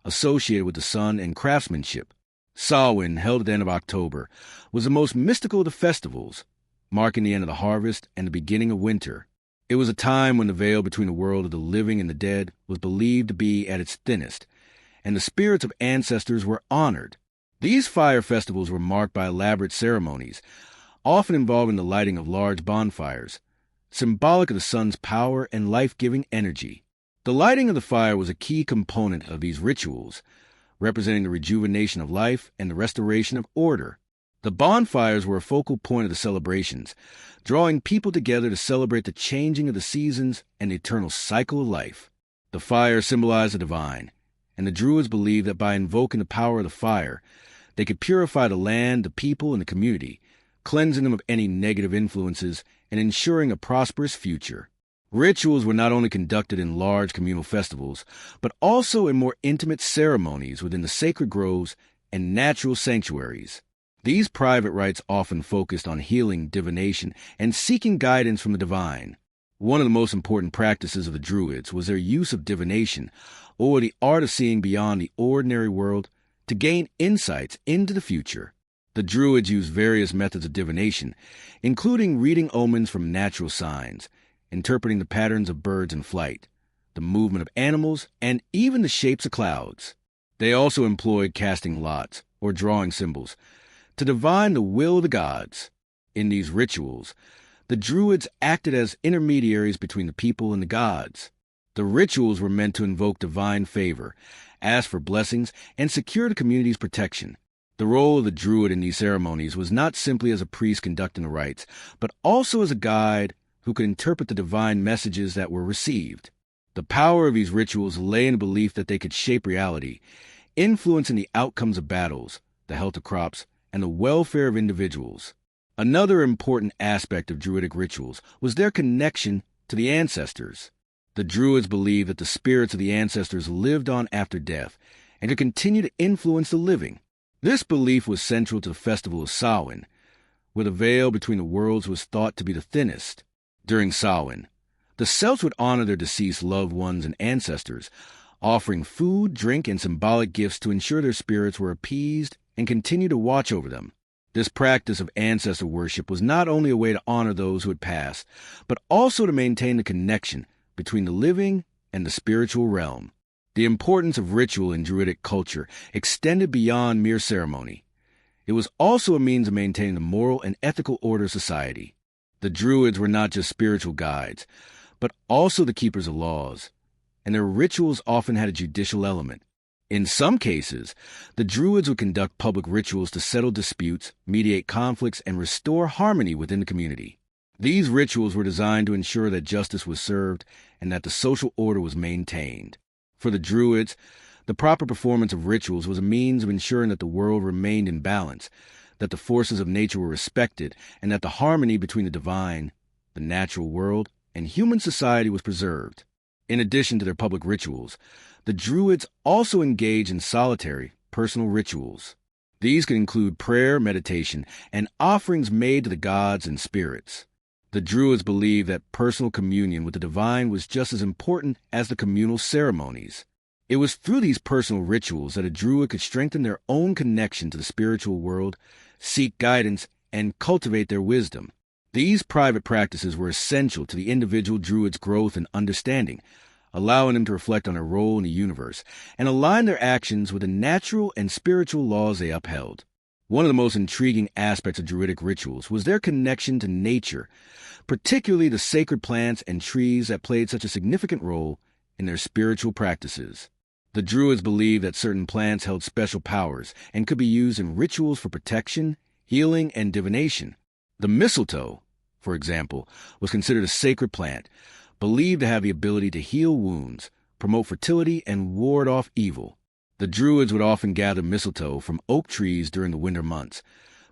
associated with the sun and craftsmanship. Samhain, held at the end of October, was the most mystical of the festivals, marking the end of the harvest and the beginning of winter. It was a time when the veil between the world of the living and the dead was believed to be at its thinnest, and the spirits of ancestors were honored. These fire festivals were marked by elaborate ceremonies, often involving the lighting of large bonfires, symbolic of the sun's power and life-giving energy. The lighting of the fire was a key component of these rituals, representing the rejuvenation of life and the restoration of order. The bonfires were a focal point of the celebrations, drawing people together to celebrate the changing of the seasons and the eternal cycle of life. The fire symbolized the divine, and the Druids believed that by invoking the power of the fire, they could purify the land, the people, and the community, cleansing them of any negative influences and ensuring a prosperous future. Rituals were not only conducted in large communal festivals, but also in more intimate ceremonies within the sacred groves and natural sanctuaries. These private rites often focused on healing, divination, and seeking guidance from the divine. One of the most important practices of the Druids was their use of divination, or the art of seeing beyond the ordinary world to gain insights into the future. The Druids used various methods of divination, including reading omens from natural signs, interpreting the patterns of birds in flight, the movement of animals, and even the shapes of clouds. They also employed casting lots, or drawing symbols, to divine the will of the gods. In these rituals, the Druids acted as intermediaries between the people and the gods. The rituals were meant to invoke divine favor, ask for blessings, and secure the community's protection. The role of the Druid in these ceremonies was not simply as a priest conducting the rites, but also as a guide who could interpret the divine messages that were received. The power of these rituals lay in the belief that they could shape reality, influencing the outcomes of battles, the health of crops, and the welfare of individuals. Another important aspect of Druidic rituals was their connection to the ancestors. The Druids believed that the spirits of the ancestors lived on after death and could continue to influence the living. This belief was central to the festival of Samhain, where the veil between the worlds was thought to be the thinnest. During Samhain, The Celts would honor their deceased loved ones and ancestors, offering food, drink, and symbolic gifts to ensure their spirits were appeased and continue to watch over them. This practice of ancestor worship was not only a way to honor those who had passed, but also to maintain the connection between the living and the spiritual realm. The importance of ritual in Druidic culture extended beyond mere ceremony. It was also a means of maintaining the moral and ethical order of society. The Druids were not just spiritual guides, but also the keepers of laws, and their rituals often had a judicial element. In some cases, the Druids would conduct public rituals to settle disputes, mediate conflicts, and restore harmony within the community. These rituals were designed to ensure that justice was served and that the social order was maintained. For the Druids, the proper performance of rituals was a means of ensuring that the world remained in balance, that the forces of nature were respected, and that the harmony between the divine, the natural world, and human society was preserved. In addition to their public rituals, the Druids also engaged in solitary, personal rituals. These could include prayer, meditation, and offerings made to the gods and spirits. The Druids believed that personal communion with the divine was just as important as the communal ceremonies. It was through these personal rituals that a Druid could strengthen their own connection to the spiritual world, seek guidance, and cultivate their wisdom. These private practices were essential to the individual Druid's growth and understanding, allowing them to reflect on their role in the universe and align their actions with the natural and spiritual laws they upheld. One of the most intriguing aspects of Druidic rituals was their connection to nature, particularly the sacred plants and trees that played such a significant role in their spiritual practices. The Druids believed that certain plants held special powers and could be used in rituals for protection, healing, and divination. The mistletoe, for example, was considered a sacred plant, believed to have the ability to heal wounds, promote fertility, and ward off evil. The Druids would often gather mistletoe from oak trees during the winter months,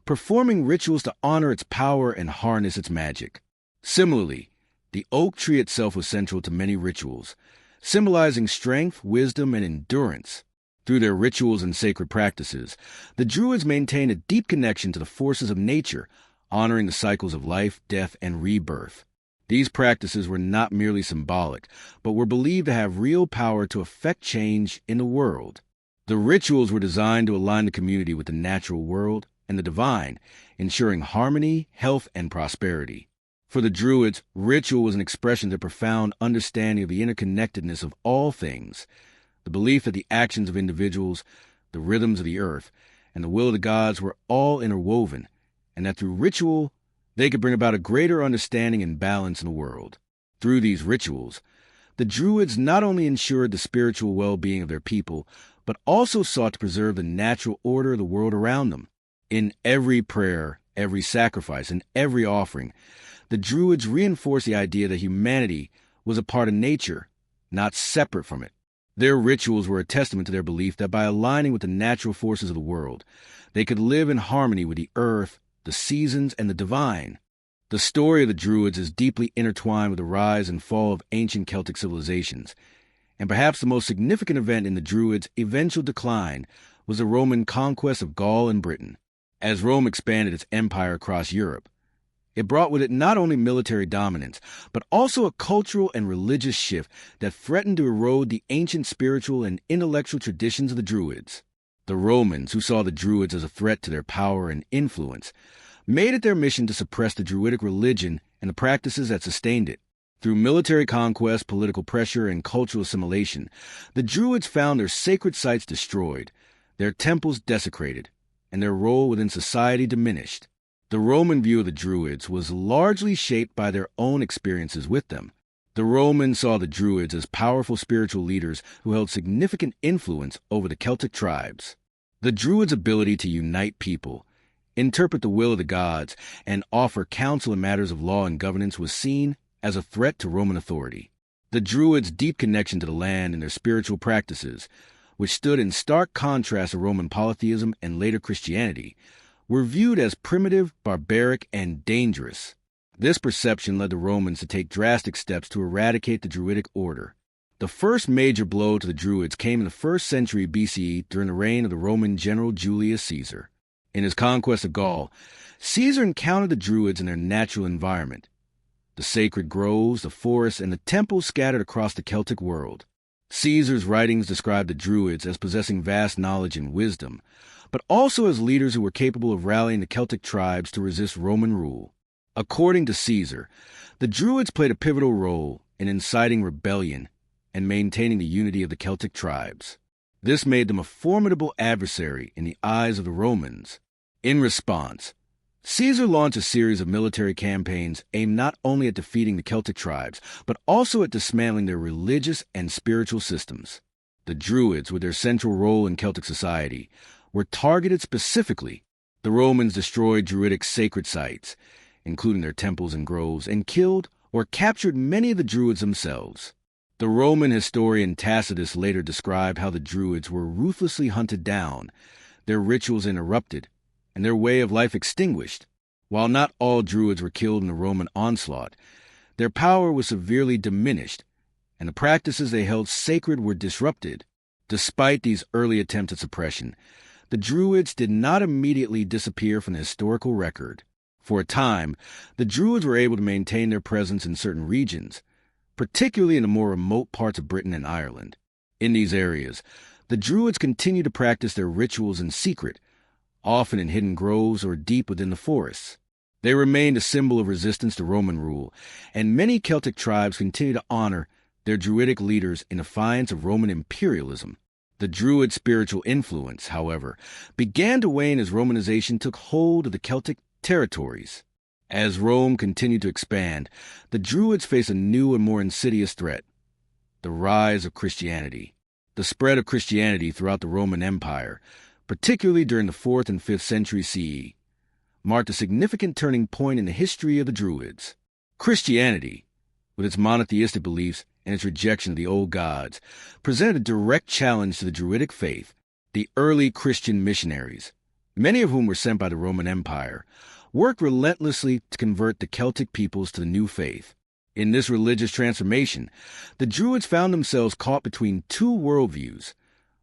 performing rituals to honor its power and harness its magic. Similarly, the oak tree itself was central to many rituals, symbolizing strength, wisdom, and endurance. Through their rituals and sacred practices, the Druids maintained a deep connection to the forces of nature, honoring the cycles of life, death, and rebirth. These practices were not merely symbolic, but were believed to have real power to effect change in the world. The rituals were designed to align the community with the natural world and the divine, ensuring harmony, health, and prosperity. For the Druids, ritual was an expression of their profound understanding of the interconnectedness of all things, the belief that the actions of individuals, the rhythms of the earth, and the will of the gods were all interwoven, and that through ritual, they could bring about a greater understanding and balance in the world. Through these rituals, the Druids not only ensured the spiritual well-being of their people, but also sought to preserve the natural order of the world around them. In every prayer, every sacrifice, and every offering, the Druids reinforced the idea that humanity was a part of nature, not separate from it. Their rituals were a testament to their belief that by aligning with the natural forces of the world, they could live in harmony with the earth, the seasons, and the divine. The story of the Druids is deeply intertwined with the rise and fall of ancient Celtic civilizations, and perhaps the most significant event in the Druids' eventual decline was the Roman conquest of Gaul and Britain. As Rome expanded its empire across Europe, it brought with it not only military dominance, but also a cultural and religious shift that threatened to erode the ancient spiritual and intellectual traditions of the Druids. The Romans, who saw the Druids as a threat to their power and influence, made it their mission to suppress the Druidic religion and the practices that sustained it. Through military conquest, political pressure, and cultural assimilation, the Druids found their sacred sites destroyed, their temples desecrated, and their role within society diminished. The Roman view of the Druids was largely shaped by their own experiences with them. The Romans saw the Druids as powerful spiritual leaders who held significant influence over the Celtic tribes. The Druids' ability to unite people, interpret the will of the gods, and offer counsel in matters of law and governance was seen as a threat to Roman authority. The Druids' deep connection to the land and their spiritual practices, which stood in stark contrast to Roman polytheism and later Christianity, were viewed as primitive, barbaric, and dangerous. This perception led the Romans to take drastic steps to eradicate the Druidic order. The first major blow to the Druids came in the 1st century BCE during the reign of the Roman general Julius Caesar. In his conquest of Gaul, Caesar encountered the Druids in their natural environment. the sacred groves, the forests, and the temples scattered across the Celtic world. Caesar's writings describe the Druids as possessing vast knowledge and wisdom, but also as leaders who were capable of rallying the Celtic tribes to resist Roman rule. According to Caesar, the Druids played a pivotal role in inciting rebellion and maintaining the unity of the Celtic tribes. This made them a formidable adversary in the eyes of the Romans. In response, Caesar launched a series of military campaigns aimed not only at defeating the Celtic tribes, but also at dismantling their religious and spiritual systems. The Druids, with their central role in Celtic society, were targeted specifically. The Romans destroyed Druidic sacred sites, including their temples and groves, and killed or captured many of the Druids themselves. The Roman historian Tacitus later described how the Druids were ruthlessly hunted down, their rituals interrupted, and their way of life extinguished. While not all Druids were killed in the Roman onslaught, their power was severely diminished, and the practices they held sacred were disrupted. Despite these early attempts at suppression, the Druids did not immediately disappear from the historical record. For a time, the Druids were able to maintain their presence in certain regions, particularly in the more remote parts of Britain and Ireland. In these areas, the Druids continued to practice their rituals in secret, often in hidden groves or deep within the forests. They remained a symbol of resistance to Roman rule, and many Celtic tribes continued to honor their Druidic leaders in defiance of Roman imperialism. The Druid spiritual influence, however, began to wane as Romanization took hold of the Celtic territories. As Rome continued to expand, the Druids faced a new and more insidious threat: the rise of Christianity. The spread of Christianity throughout the Roman Empire, particularly during the 4th and 5th centuries CE, marked a significant turning point in the history of the Druids. Christianity, with its monotheistic beliefs and its rejection of the old gods, presented a direct challenge to the Druidic faith. The early Christian missionaries, many of whom were sent by the Roman Empire, worked relentlessly to convert the Celtic peoples to the new faith. In this religious transformation, the Druids found themselves caught between two worldviews,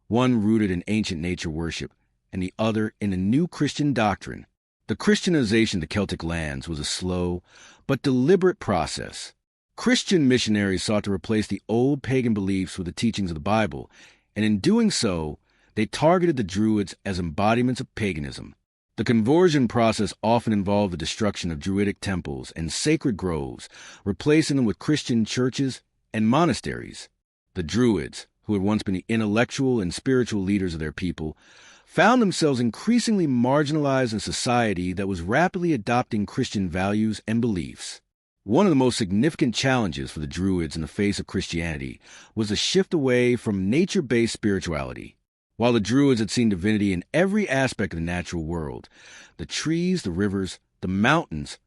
one rooted in ancient nature worship and the other in a new Christian doctrine. The Christianization of the Celtic lands was a slow but deliberate process. Christian missionaries sought to replace the old pagan beliefs with the teachings of the Bible, and in doing so, they targeted the Druids as embodiments of paganism. The conversion process often involved the destruction of Druidic temples and sacred groves, replacing them with Christian churches and monasteries. The Druids, who had once been the intellectual and spiritual leaders of their people, found themselves increasingly marginalized in a society that was rapidly adopting Christian values and beliefs. One of the most significant challenges for the Druids in the face of Christianity was the shift away from nature-based spirituality. While the Druids had seen divinity in every aspect of the natural world, the trees, the rivers, the mountains,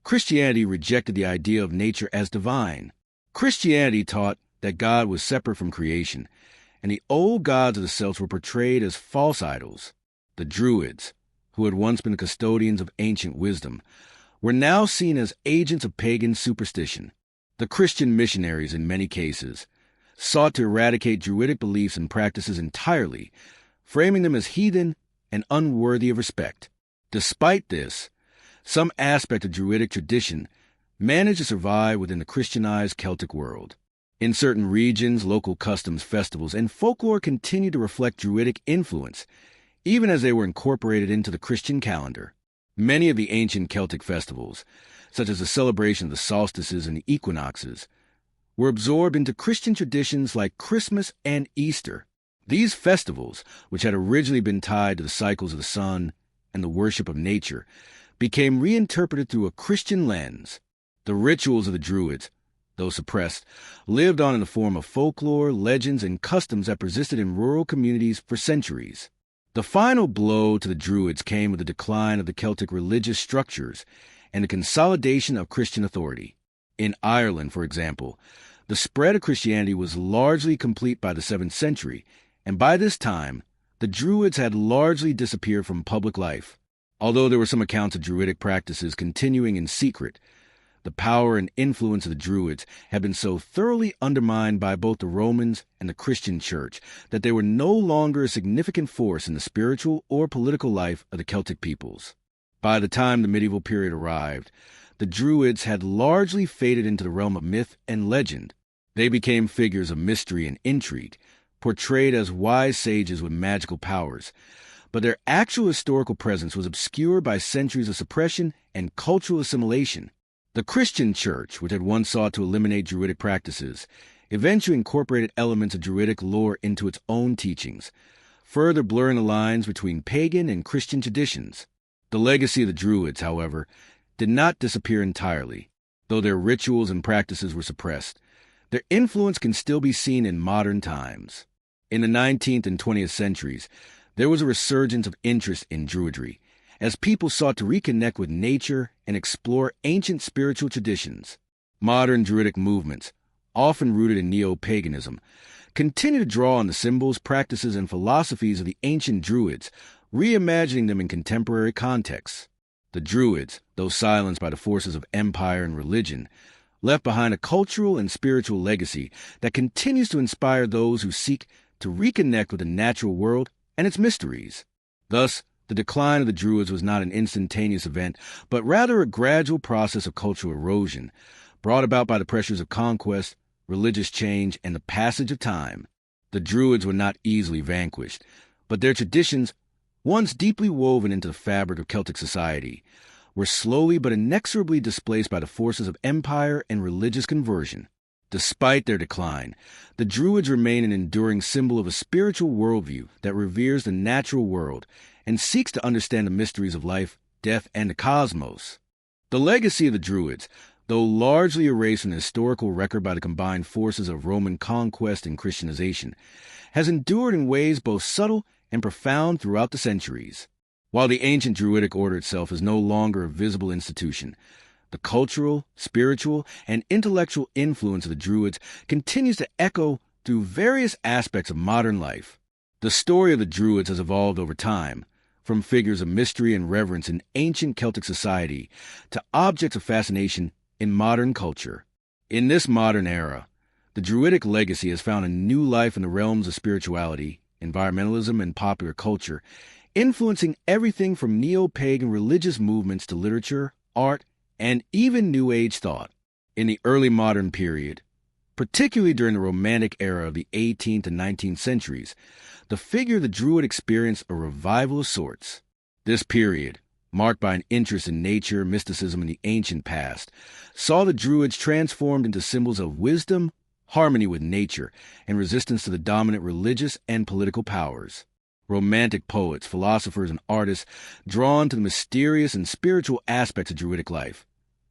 Christianity rejected the idea of nature as divine. Christianity taught that God was separate from creation, and the old gods of the Celts were portrayed as false idols. The Druids, who had once been the custodians of ancient wisdom, were now seen as agents of pagan superstition. The Christian missionaries, in many cases, sought to eradicate Druidic beliefs and practices entirely, framing them as heathen and unworthy of respect. Despite this, some aspect of Druidic tradition managed to survive within the Christianized Celtic world. In certain regions, local customs, festivals, and folklore continued to reflect Druidic influence, even as they were incorporated into the Christian calendar. Many of the ancient Celtic festivals, such as the celebration of the solstices and the equinoxes, were absorbed into Christian traditions like Christmas and Easter. These festivals, which had originally been tied to the cycles of the sun and the worship of nature, became reinterpreted through a Christian lens. The rituals of the Druids, though suppressed, lived on in the form of folklore, legends, and customs that persisted in rural communities for centuries. The final blow to the Druids came with the decline of the Celtic religious structures and the consolidation of Christian authority. In Ireland, for example, the spread of Christianity was largely complete by the 7th century, and by this time, the Druids had largely disappeared from public life. Although there were some accounts of Druidic practices continuing in secret, the power and influence of the Druids had been so thoroughly undermined by both the Romans and the Christian Church that they were no longer a significant force in the spiritual or political life of the Celtic peoples. By the time the medieval period arrived, the Druids had largely faded into the realm of myth and legend. They became figures of mystery and intrigue, portrayed as wise sages with magical powers, but their actual historical presence was obscured by centuries of suppression and cultural assimilation. The Christian Church, which had once sought to eliminate Druidic practices, eventually incorporated elements of Druidic lore into its own teachings, further blurring the lines between pagan and Christian traditions. The legacy of the Druids, however, did not disappear entirely. Though their rituals and practices were suppressed, their influence can still be seen in modern times. In the 19th and 20th centuries, there was a resurgence of interest in Druidry, as people sought to reconnect with nature and explore ancient spiritual traditions. Modern Druidic movements, often rooted in neo-paganism, continue to draw on the symbols, practices, and philosophies of the ancient Druids, reimagining them in contemporary contexts. The Druids, though silenced by the forces of empire and religion, left behind a cultural and spiritual legacy that continues to inspire those who seek to reconnect with the natural world and its mysteries. Thus, the decline of the Druids was not an instantaneous event, but rather a gradual process of cultural erosion, brought about by the pressures of conquest, religious change, and the passage of time. The Druids were not easily vanquished, but their traditions, once deeply woven into the fabric of Celtic society, were slowly but inexorably displaced by the forces of empire and religious conversion. Despite their decline, the Druids remain an enduring symbol of a spiritual worldview that reveres the natural world and seeks to understand the mysteries of life, death, and the cosmos. The legacy of the Druids, though largely erased from the historical record by the combined forces of Roman conquest and Christianization, has endured in ways both subtle and profound throughout the centuries. While the ancient Druidic order itself is no longer a visible institution, the cultural, spiritual, and intellectual influence of the Druids continues to echo through various aspects of modern life. The story of the Druids has evolved over time, from figures of mystery and reverence in ancient Celtic society to objects of fascination in modern culture. In this modern era, the Druidic legacy has found a new life in the realms of spirituality, environmentalism, and popular culture, influencing everything from neo-pagan religious movements to literature, art, and even New Age thought. In the early modern period, particularly during the Romantic era of the 18th and 19th centuries, the figure of the Druid experienced a revival of sorts. This period, marked by an interest in nature, mysticism, and the ancient past, saw the Druids transformed into symbols of wisdom, harmony with nature, and resistance to the dominant religious and political powers. Romantic poets, philosophers, and artists, drawn to the mysterious and spiritual aspects of Druidic life,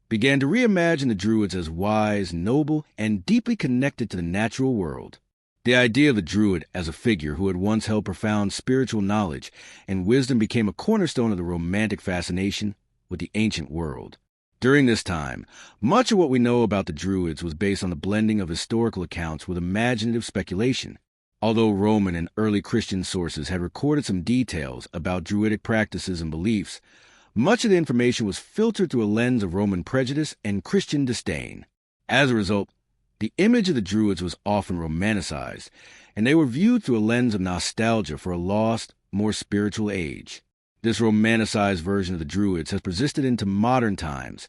began to reimagine the Druids as wise, noble, and deeply connected to the natural world. The idea of the Druid as a figure who had once held profound spiritual knowledge and wisdom became a cornerstone of the romantic fascination with the ancient world. During this time, much of what we know about the Druids was based on the blending of historical accounts with imaginative speculation. Although Roman and early Christian sources had recorded some details about Druidic practices and beliefs, much of the information was filtered through a lens of Roman prejudice and Christian disdain. As a result, the image of the Druids was often romanticized, and they were viewed through a lens of nostalgia for a lost, more spiritual age. This romanticized version of the Druids has persisted into modern times,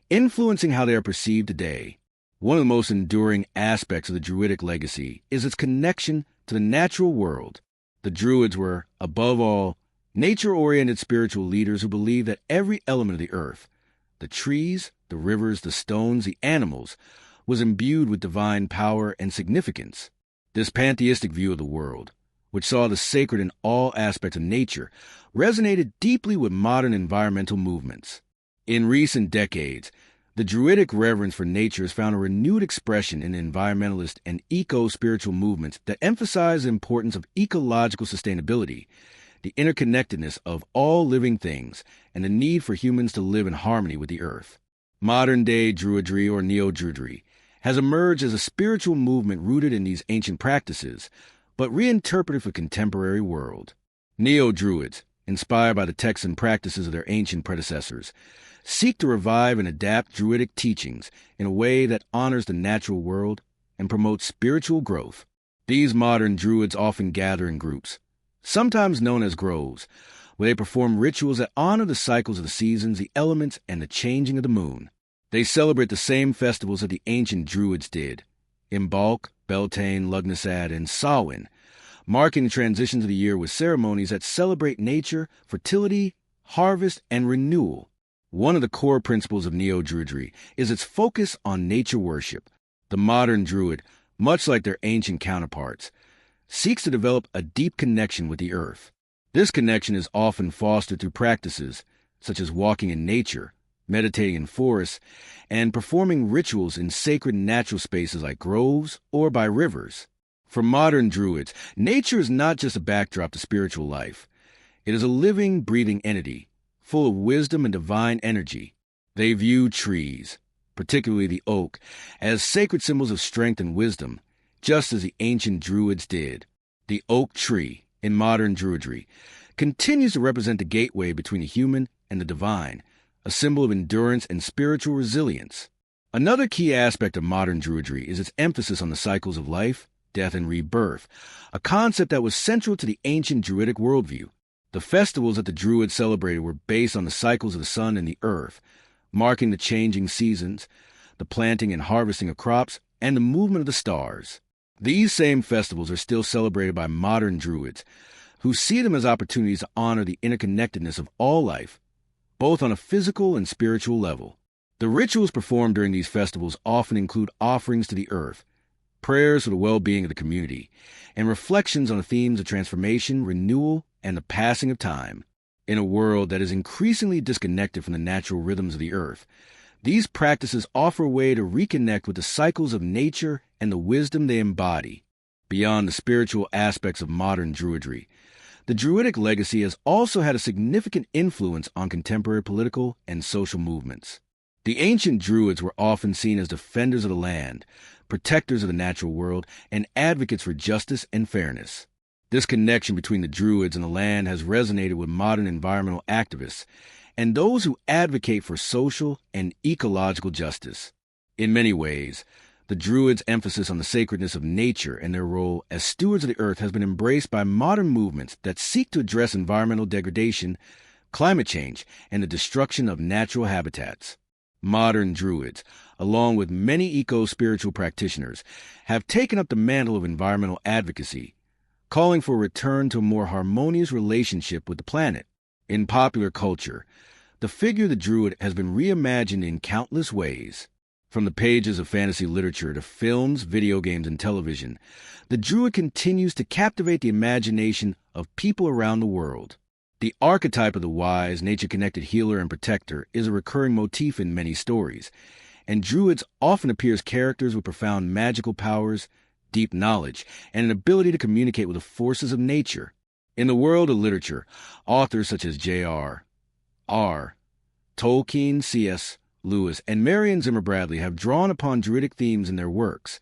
influencing how they are perceived today. One of the most enduring aspects of the Druidic legacy is its connection to the natural world. The Druids were, above all, nature-oriented spiritual leaders who believed that every element of the earth, the trees, the rivers, the stones, the animals, was imbued with divine power and significance. This pantheistic view of the world, which saw the sacred in all aspects of nature, resonated deeply with modern environmental movements. In recent decades, the Druidic reverence for nature has found a renewed expression in environmentalist and eco-spiritual movements that emphasize the importance of ecological sustainability, the interconnectedness of all living things, and the need for humans to live in harmony with the earth. Modern-day Druidry or Neo-Druidry has emerged as a spiritual movement rooted in these ancient practices, but reinterpreted for the contemporary world. Neo-Druids, inspired by the texts and practices of their ancient predecessors, seek to revive and adapt Druidic teachings in a way that honors the natural world and promotes spiritual growth. These modern Druids often gather in groups, sometimes known as groves, where they perform rituals that honor the cycles of the seasons, the elements, and the changing of the moon. They celebrate the same festivals that the ancient Druids did: Imbolc, Beltane, Lughnasadh, and Samhain, marking the transitions of the year with ceremonies that celebrate nature, fertility, harvest, and renewal. One of the core principles of Neo-Druidry is its focus on nature worship. The modern Druid, much like their ancient counterparts, seeks to develop a deep connection with the earth. This connection is often fostered through practices such as walking in nature, meditating in forests, and performing rituals in sacred natural spaces like groves or by rivers. For modern Druids, nature is not just a backdrop to spiritual life. It is a living, breathing entity, full of wisdom and divine energy. They view trees, particularly the oak, as sacred symbols of strength and wisdom, just as the ancient Druids did. The oak tree, in modern Druidry, continues to represent the gateway between the human and the divine, a symbol of endurance and spiritual resilience. Another key aspect of modern Druidry is its emphasis on the cycles of life, death, and rebirth, a concept that was central to the ancient Druidic worldview. The festivals that the Druids celebrated were based on the cycles of the sun and the earth, marking the changing seasons, the planting and harvesting of crops, and the movement of the stars. These same festivals are still celebrated by modern Druids, who see them as opportunities to honor the interconnectedness of all life, both on a physical and spiritual level. The rituals performed during these festivals often include offerings to the earth, prayers for the well-being of the community, and reflections on the themes of transformation, renewal, and the passing of time. In a world that is increasingly disconnected from the natural rhythms of the earth, these practices offer a way to reconnect with the cycles of nature and the wisdom they embody. Beyond the spiritual aspects of modern Druidry, the Druidic legacy has also had a significant influence on contemporary political and social movements. The ancient Druids were often seen as defenders of the land, protectors of the natural world, and advocates for justice and fairness. This connection between the Druids and the land has resonated with modern environmental activists and those who advocate for social and ecological justice. In many ways, the Druids' emphasis on the sacredness of nature and their role as stewards of the earth has been embraced by modern movements that seek to address environmental degradation, climate change, and the destruction of natural habitats. Modern Druids, along with many eco-spiritual practitioners, have taken up the mantle of environmental advocacy, calling for a return to a more harmonious relationship with the planet. In popular culture, the figure of the Druid has been reimagined in countless ways. From the pages of fantasy literature to films, video games, and television, the Druid continues to captivate the imagination of people around the world. The archetype of the wise, nature-connected healer and protector is a recurring motif in many stories, and Druids often appear as characters with profound magical powers, deep knowledge, and an ability to communicate with the forces of nature. In the world of literature, authors such as J.R.R. Tolkien, C.S. Lewis, and Marion Zimmer Bradley have drawn upon Druidic themes in their works,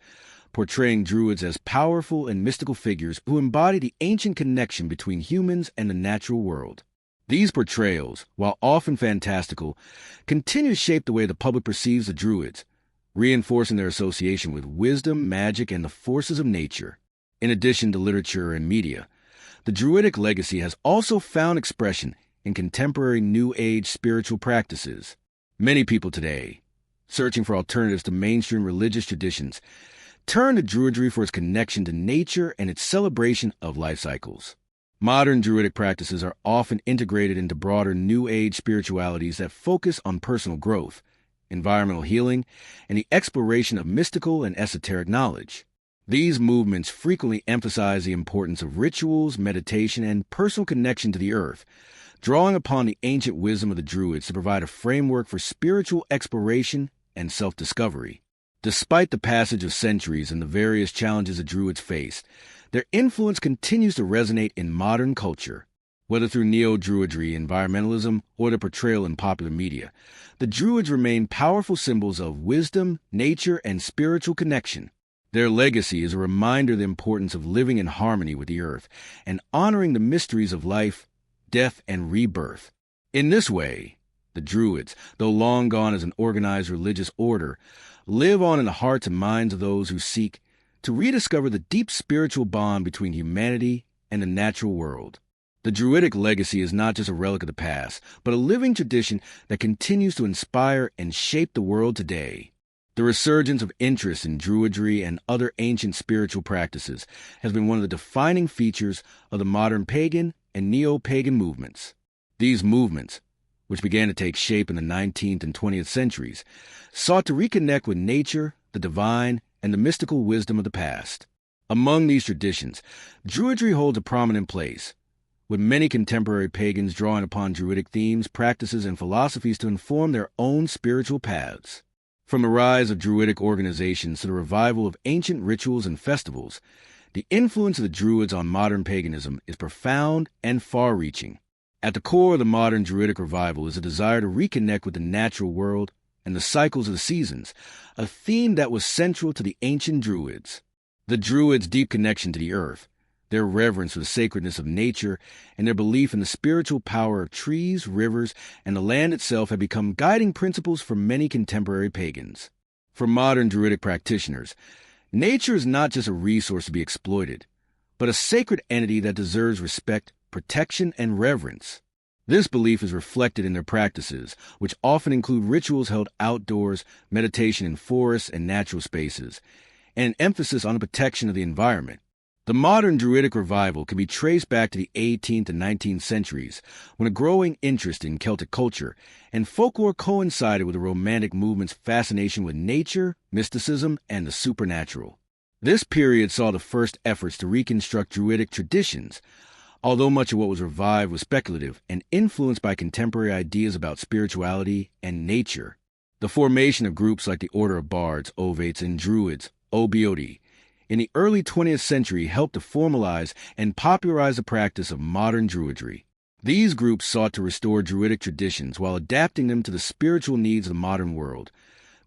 portraying Druids as powerful and mystical figures who embody the ancient connection between humans and the natural world. These portrayals, while often fantastical, continue to shape the way the public perceives the Druids, reinforcing their association with wisdom, magic, and the forces of nature. In addition to literature and media, the Druidic legacy has also found expression in contemporary New Age spiritual practices. Many people today, searching for alternatives to mainstream religious traditions, turn to Druidry for its connection to nature and its celebration of life cycles. Modern Druidic practices are often integrated into broader New Age spiritualities that focus on personal growth, environmental healing, and the exploration of mystical and esoteric knowledge. These movements frequently emphasize the importance of rituals, meditation, and personal connection to the earth, drawing upon the ancient wisdom of the Druids to provide a framework for spiritual exploration and self-discovery. Despite the passage of centuries and the various challenges the Druids faced, their influence continues to resonate in modern culture. Whether through neo-Druidry, environmentalism, or their portrayal in popular media, the Druids remain powerful symbols of wisdom, nature, and spiritual connection. Their legacy is a reminder of the importance of living in harmony with the earth and honoring the mysteries of life, death, and rebirth. In this way, the Druids, though long gone as an organized religious order, live on in the hearts and minds of those who seek to rediscover the deep spiritual bond between humanity and the natural world. The Druidic legacy is not just a relic of the past, but a living tradition that continues to inspire and shape the world today. The resurgence of interest in Druidry and other ancient spiritual practices has been one of the defining features of the modern pagan and neo-pagan movements. These movements, which began to take shape in the 19th and 20th centuries, sought to reconnect with nature, the divine, and the mystical wisdom of the past. Among these traditions, Druidry holds a prominent place, with many contemporary pagans drawing upon Druidic themes, practices, and philosophies to inform their own spiritual paths. From the rise of Druidic organizations to the revival of ancient rituals and festivals, the influence of the Druids on modern paganism is profound and far-reaching. At the core of the modern Druidic revival is a desire to reconnect with the natural world and the cycles of the seasons, a theme that was central to the ancient Druids. The Druids' deep connection to the earth, their reverence for the sacredness of nature, and their belief in the spiritual power of trees, rivers, and the land itself have become guiding principles for many contemporary pagans. For modern Druidic practitioners, nature is not just a resource to be exploited, but a sacred entity that deserves respect, protection, and reverence. This belief is reflected in their practices, which often include rituals held outdoors, meditation in forests and natural spaces, and an emphasis on the protection of the environment. The modern Druidic revival can be traced back to the 18th and 19th centuries, when a growing interest in Celtic culture and folklore coincided with the Romantic movement's fascination with nature, mysticism, and the supernatural. This period saw the first efforts to reconstruct Druidic traditions, although much of what was revived was speculative and influenced by contemporary ideas about spirituality and nature. The formation of groups like the Order of Bards, Ovates, and Druids, Obioti, in the early 20th century helped to formalize and popularize the practice of modern Druidry. These groups sought to restore Druidic traditions while adapting them to the spiritual needs of the modern world,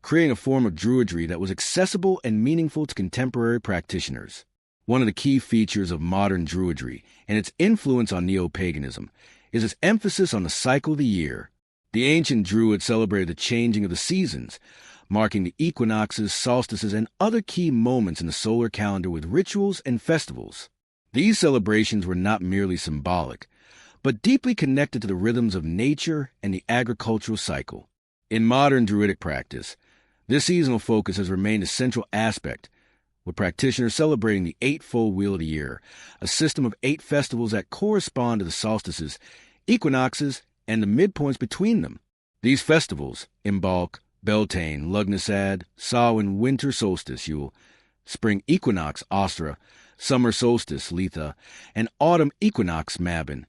creating a form of Druidry that was accessible and meaningful to contemporary practitioners. One of the key features of modern Druidry and its influence on neo-paganism is its emphasis on the cycle of the year. The ancient Druids celebrated the changing of the seasons, marking the equinoxes, solstices, and other key moments in the solar calendar with rituals and festivals. These celebrations were not merely symbolic, but deeply connected to the rhythms of nature and the agricultural cycle. In modern Druidic practice, this seasonal focus has remained a central aspect, with practitioners celebrating the eightfold wheel of the year, a system of 8 festivals that correspond to the solstices, equinoxes, and the midpoints between them. These festivals, Imbolc, Beltane, Lugnasad, Samhain, Winter Solstice, Yule, Spring Equinox, Ostra, Summer Solstice, Letha, and Autumn Equinox, Mabon,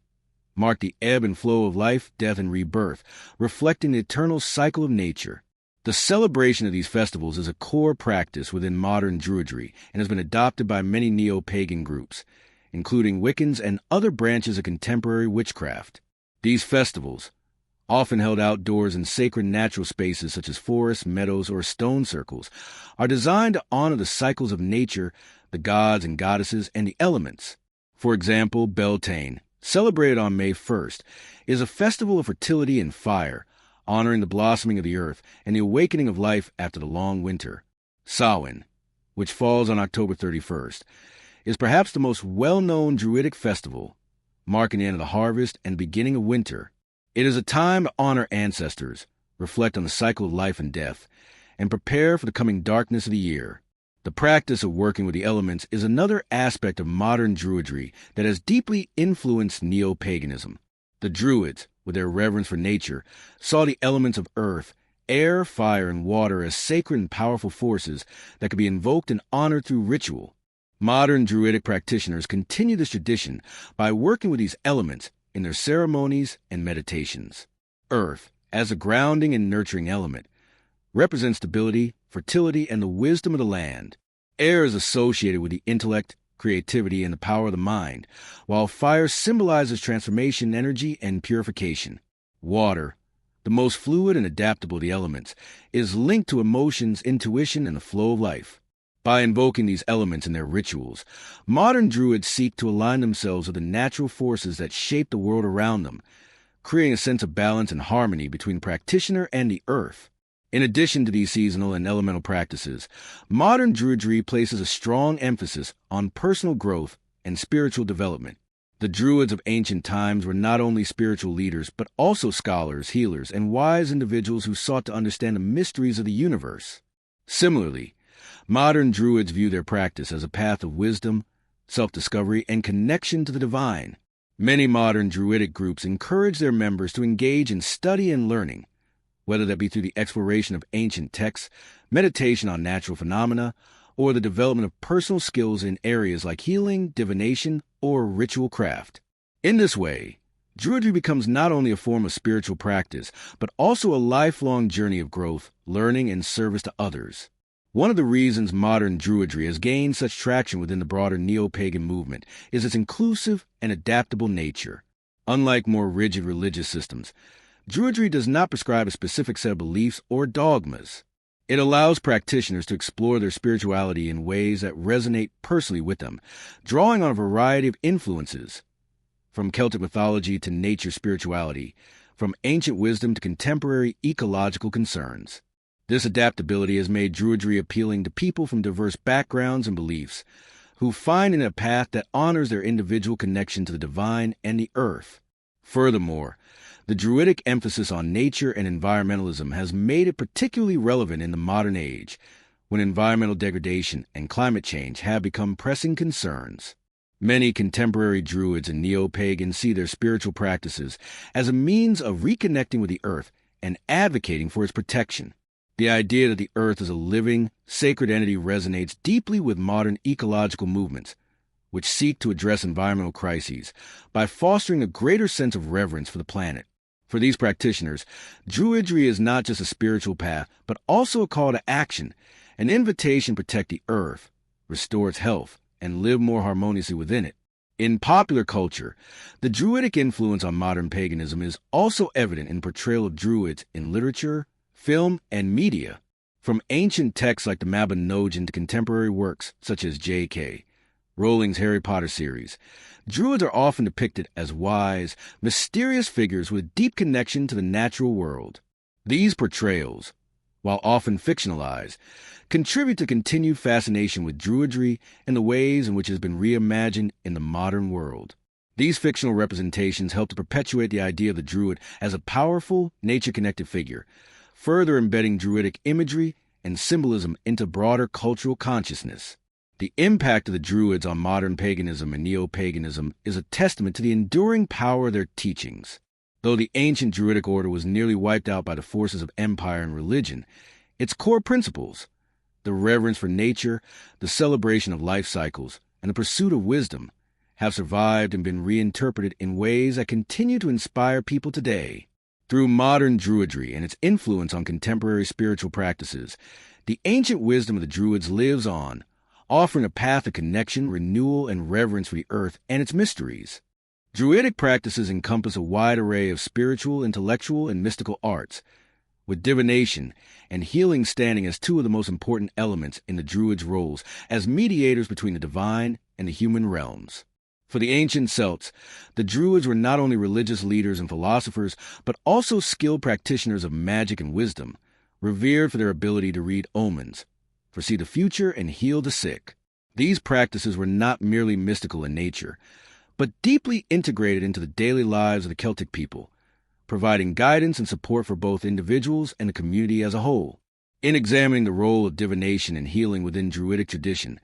mark the ebb and flow of life, death, and rebirth, reflecting the eternal cycle of nature. The celebration of these festivals is a core practice within modern Druidry and has been adopted by many neo-pagan groups, including Wiccans and other branches of contemporary witchcraft. These festivals, often held outdoors in sacred natural spaces such as forests, meadows, or stone circles, are designed to honor the cycles of nature, the gods and goddesses, and the elements. For example, Beltane, celebrated on May 1st, is a festival of fertility and fire, honoring the blossoming of the earth and the awakening of life after the long winter. Samhain, which falls on October 31st, is perhaps the most well-known Druidic festival, marking the end of the harvest and the beginning of winter. It is a time to honor ancestors, reflect on the cycle of life and death, and prepare for the coming darkness of the year. The practice of working with the elements is another aspect of modern Druidry that has deeply influenced neo-paganism. The Druids, with their reverence for nature, saw the elements of earth, air, fire, and water as sacred and powerful forces that could be invoked and honored through ritual. Modern Druidic practitioners continue this tradition by working with these elements in their ceremonies and meditations. Earth, as a grounding and nurturing element, represents stability, fertility, and the wisdom of the land. Air is associated with the intellect, creativity, and the power of the mind, while fire symbolizes transformation, energy, and purification. Water, the most fluid and adaptable of the elements, is linked to emotions, intuition, and the flow of life. By invoking these elements in their rituals, modern Druids seek to align themselves with the natural forces that shape the world around them, creating a sense of balance and harmony between the practitioner and the earth. In addition to these seasonal and elemental practices, modern Druidry places a strong emphasis on personal growth and spiritual development. The Druids of ancient times were not only spiritual leaders, but also scholars, healers, and wise individuals who sought to understand the mysteries of the universe. Similarly, modern Druids view their practice as a path of wisdom, self-discovery, and connection to the divine. Many modern Druidic groups encourage their members to engage in study and learning, whether that be through the exploration of ancient texts, meditation on natural phenomena, or the development of personal skills in areas like healing, divination, or ritual craft. In this way, Druidry becomes not only a form of spiritual practice, but also a lifelong journey of growth, learning, and service to others. One of the reasons modern Druidry has gained such traction within the broader neo-pagan movement is its inclusive and adaptable nature. Unlike more rigid religious systems, Druidry does not prescribe a specific set of beliefs or dogmas. It allows practitioners to explore their spirituality in ways that resonate personally with them, drawing on a variety of influences, from Celtic mythology to nature spirituality, from ancient wisdom to contemporary ecological concerns. This adaptability has made Druidry appealing to people from diverse backgrounds and beliefs, who find in it a path that honors their individual connection to the divine and the earth. Furthermore, the Druidic emphasis on nature and environmentalism has made it particularly relevant in the modern age, when environmental degradation and climate change have become pressing concerns. Many contemporary Druids and neo-pagans see their spiritual practices as a means of reconnecting with the earth and advocating for its protection. The idea that the earth is a living, sacred entity resonates deeply with modern ecological movements, which seek to address environmental crises by fostering a greater sense of reverence for the planet. For these practitioners, Druidry is not just a spiritual path, but also a call to action, an invitation to protect the earth, restore its health, and live more harmoniously within it. In popular culture, the Druidic influence on modern paganism is also evident in the portrayal of Druids in literature, film, and media. From ancient texts like the Mabinogion to contemporary works such as J.K. Rowling's Harry Potter series, Druids are often depicted as wise, mysterious figures with deep connection to the natural world. These portrayals, while often fictionalized, contribute to continued fascination with Druidry and the ways in which it has been reimagined in the modern world. These fictional representations help to perpetuate the idea of the Druid as a powerful, nature-connected figure, further embedding Druidic imagery and symbolism into broader cultural consciousness. The impact of the Druids on modern paganism and neo-paganism is a testament to the enduring power of their teachings. Though the ancient Druidic order was nearly wiped out by the forces of empire and religion, its core principles, the reverence for nature, the celebration of life cycles, and the pursuit of wisdom, have survived and been reinterpreted in ways that continue to inspire people today. Through modern Druidry and its influence on contemporary spiritual practices, the ancient wisdom of the Druids lives on, offering a path of connection, renewal, and reverence for the earth and its mysteries. Druidic practices encompass a wide array of spiritual, intellectual, and mystical arts, with divination and healing standing as two of the most important elements in the Druids' roles as mediators between the divine and the human realms. For the ancient Celts, the Druids were not only religious leaders and philosophers, but also skilled practitioners of magic and wisdom, revered for their ability to read omens, foresee the future, and heal the sick. These practices were not merely mystical in nature, but deeply integrated into the daily lives of the Celtic people, providing guidance and support for both individuals and the community as a whole. In examining the role of divination and healing within Druidic tradition,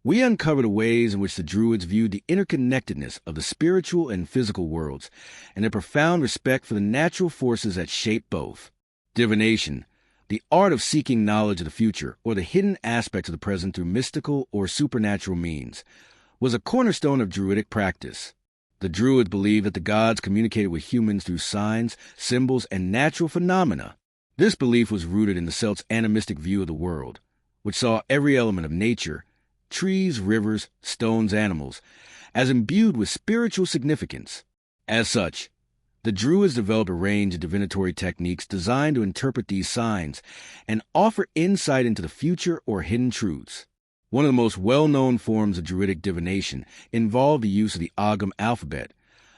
we uncover the ways in which the Druids viewed the interconnectedness of the spiritual and physical worlds, and their profound respect for the natural forces that shape both. Divination, the art of seeking knowledge of the future or the hidden aspects of the present through mystical or supernatural means, was a cornerstone of Druidic practice. The Druids believed that the gods communicated with humans through signs, symbols, and natural phenomena. This belief was rooted in the Celts' animistic view of the world, which saw every element of nature, trees, rivers, stones, animals, as imbued with spiritual significance. As such, the Druids developed a range of divinatory techniques designed to interpret these signs and offer insight into the future or hidden truths. One of the most well-known forms of Druidic divination involved the use of the Ogham alphabet,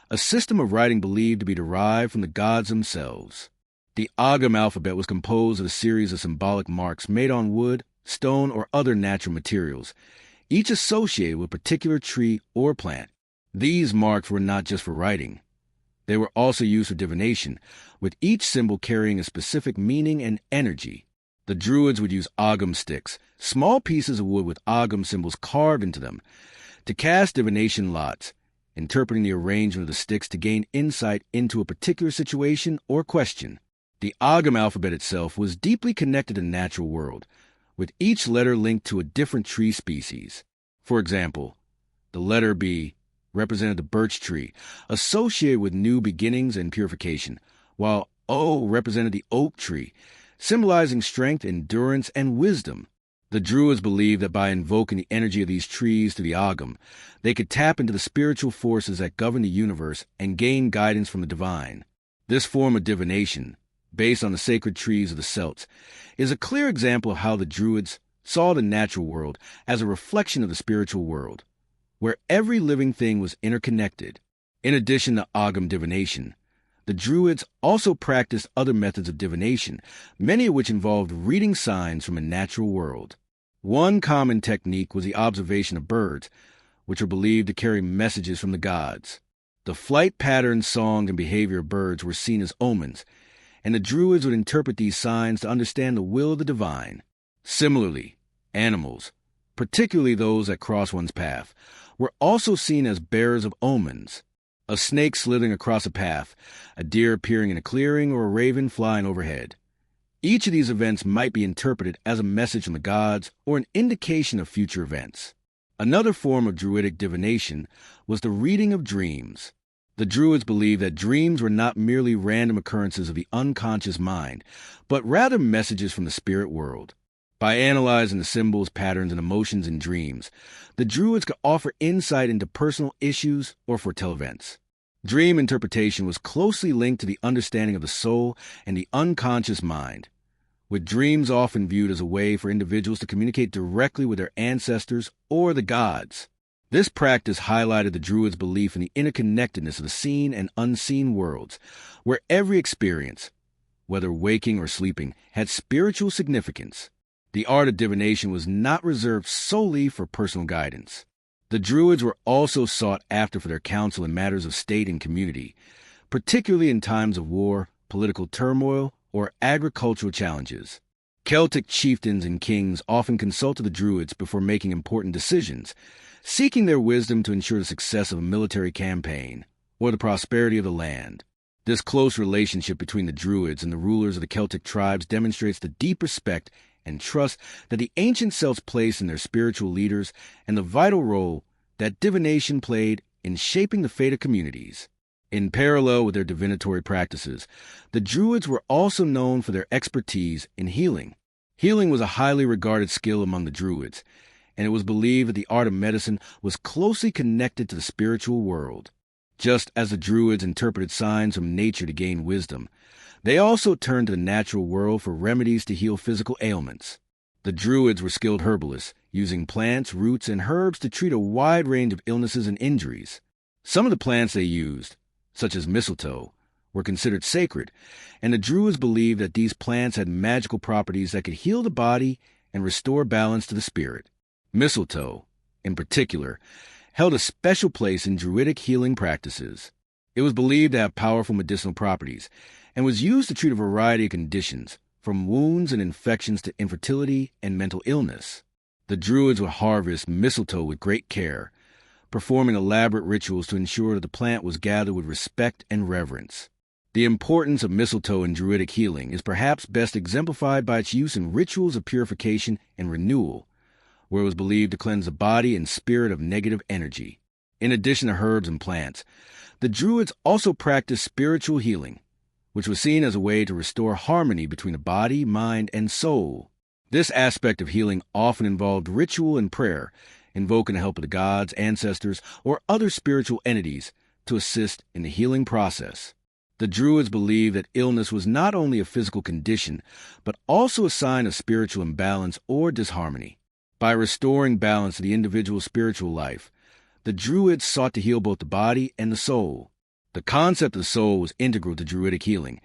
a system of writing believed to be derived from the gods themselves. The Ogham alphabet was composed of a series of symbolic marks made on wood, stone, or other natural materials, each associated with a particular tree or plant. These marks were not just for writing. They were also used for divination, with each symbol carrying a specific meaning and energy. The Druids would use ogham sticks, small pieces of wood with ogham symbols carved into them, to cast divination lots, interpreting the arrangement of the sticks to gain insight into a particular situation or question. The ogham alphabet itself was deeply connected to the natural world, with each letter linked to a different tree species. For example, the letter B represented the birch tree, associated with new beginnings and purification, while O represented the oak tree, symbolizing strength, endurance, and wisdom. The Druids believed that by invoking the energy of these trees through the ogham, they could tap into the spiritual forces that govern the universe and gain guidance from the divine. This form of divination, based on the sacred trees of the Celts, is a clear example of how the Druids saw the natural world as a reflection of the spiritual world, where every living thing was interconnected. In addition to ogham divination, the Druids also practiced other methods of divination, many of which involved reading signs from a natural world. One common technique was the observation of birds, which were believed to carry messages from the gods. The flight patterns, songs, and behavior of birds were seen as omens, and the Druids would interpret these signs to understand the will of the divine. Similarly, animals, particularly those that cross one's path, were also seen as bearers of omens. A snake slithering across a path, a deer appearing in a clearing, or a raven flying overhead. Each of these events might be interpreted as a message from the gods or an indication of future events. Another form of Druidic divination was the reading of dreams. The Druids believed that dreams were not merely random occurrences of the unconscious mind, but rather messages from the spirit world. By analyzing the symbols, patterns, and emotions in dreams, the Druids could offer insight into personal issues or foretell events. Dream interpretation was closely linked to the understanding of the soul and the unconscious mind, with dreams often viewed as a way for individuals to communicate directly with their ancestors or the gods. This practice highlighted the Druids' belief in the interconnectedness of the seen and unseen worlds, where every experience, whether waking or sleeping, had spiritual significance. The art of divination was not reserved solely for personal guidance. The Druids were also sought after for their counsel in matters of state and community, particularly in times of war, political turmoil, or agricultural challenges. Celtic chieftains and kings often consulted the Druids before making important decisions, seeking their wisdom to ensure the success of a military campaign or the prosperity of the land. This close relationship between the Druids and the rulers of the Celtic tribes demonstrates the deep respect and trust that the ancient Celts placed in their spiritual leaders and the vital role that divination played in shaping the fate of communities. In parallel with their divinatory practices, the Druids were also known for their expertise in healing. Healing was a highly regarded skill among the Druids, and it was believed that the art of medicine was closely connected to the spiritual world. Just as the Druids interpreted signs from nature to gain wisdom, they also turned to the natural world for remedies to heal physical ailments. The Druids were skilled herbalists, using plants, roots, and herbs to treat a wide range of illnesses and injuries. Some of the plants they used, such as mistletoe, were considered sacred, and the Druids believed that these plants had magical properties that could heal the body and restore balance to the spirit. Mistletoe, in particular, held a special place in Druidic healing practices. It was believed to have powerful medicinal properties, and was used to treat a variety of conditions, from wounds and infections to infertility and mental illness. The Druids would harvest mistletoe with great care, performing elaborate rituals to ensure that the plant was gathered with respect and reverence. The importance of mistletoe in Druidic healing is perhaps best exemplified by its use in rituals of purification and renewal, where it was believed to cleanse the body and spirit of negative energy. In addition to herbs and plants, the Druids also practiced spiritual healing, which was seen as a way to restore harmony between the body, mind, and soul. This aspect of healing often involved ritual and prayer, invoking the help of the gods, ancestors, or other spiritual entities to assist in the healing process. The Druids believed that illness was not only a physical condition, but also a sign of spiritual imbalance or disharmony. By restoring balance to the individual's spiritual life, the Druids sought to heal both the body and the soul. The concept of the soul was integral to Druidic healing,